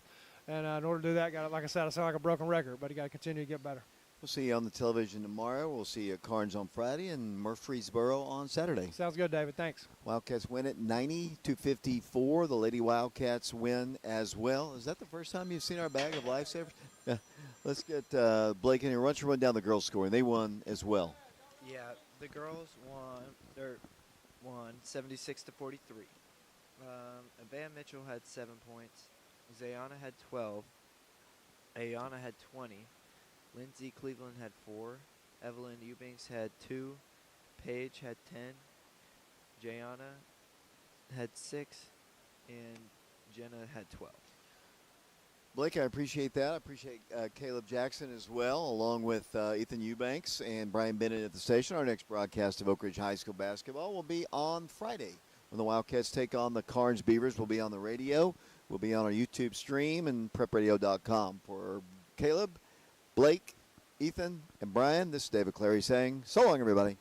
and in order to do that, like I said, I sound like a broken record, but you got to continue to get better. We'll see you on the television tomorrow. We'll see you at Carnes on Friday and Murfreesboro on Saturday. Sounds good, David. Thanks. Wildcats win it 90-54. The Lady Wildcats win as well. Is that the first time you've seen our bag of lifesavers? Yeah. Let's get Blake in here. Why don't you run down the girls' scoring? They won as well. Yeah, the girls won 76-43. Abea Mitchell had 7 points. Zayana had 12. Ayana had 20. Lindsay Cleveland had 4. Evelyn Eubanks had 2. Paige had 10. Jayana had 6. And Jenna had 12. Blake, I appreciate that. I appreciate Caleb Jackson as well, along with Ethan Eubanks and Brian Bennett at the station. Our next broadcast of Oak Ridge High School basketball will be on Friday when the Wildcats take on the Carnes Beavers. We'll be on the radio. We'll be on our YouTube stream and prepradio.com. For Caleb, Blake, Ethan, and Brian, this is David Clary saying so long, everybody.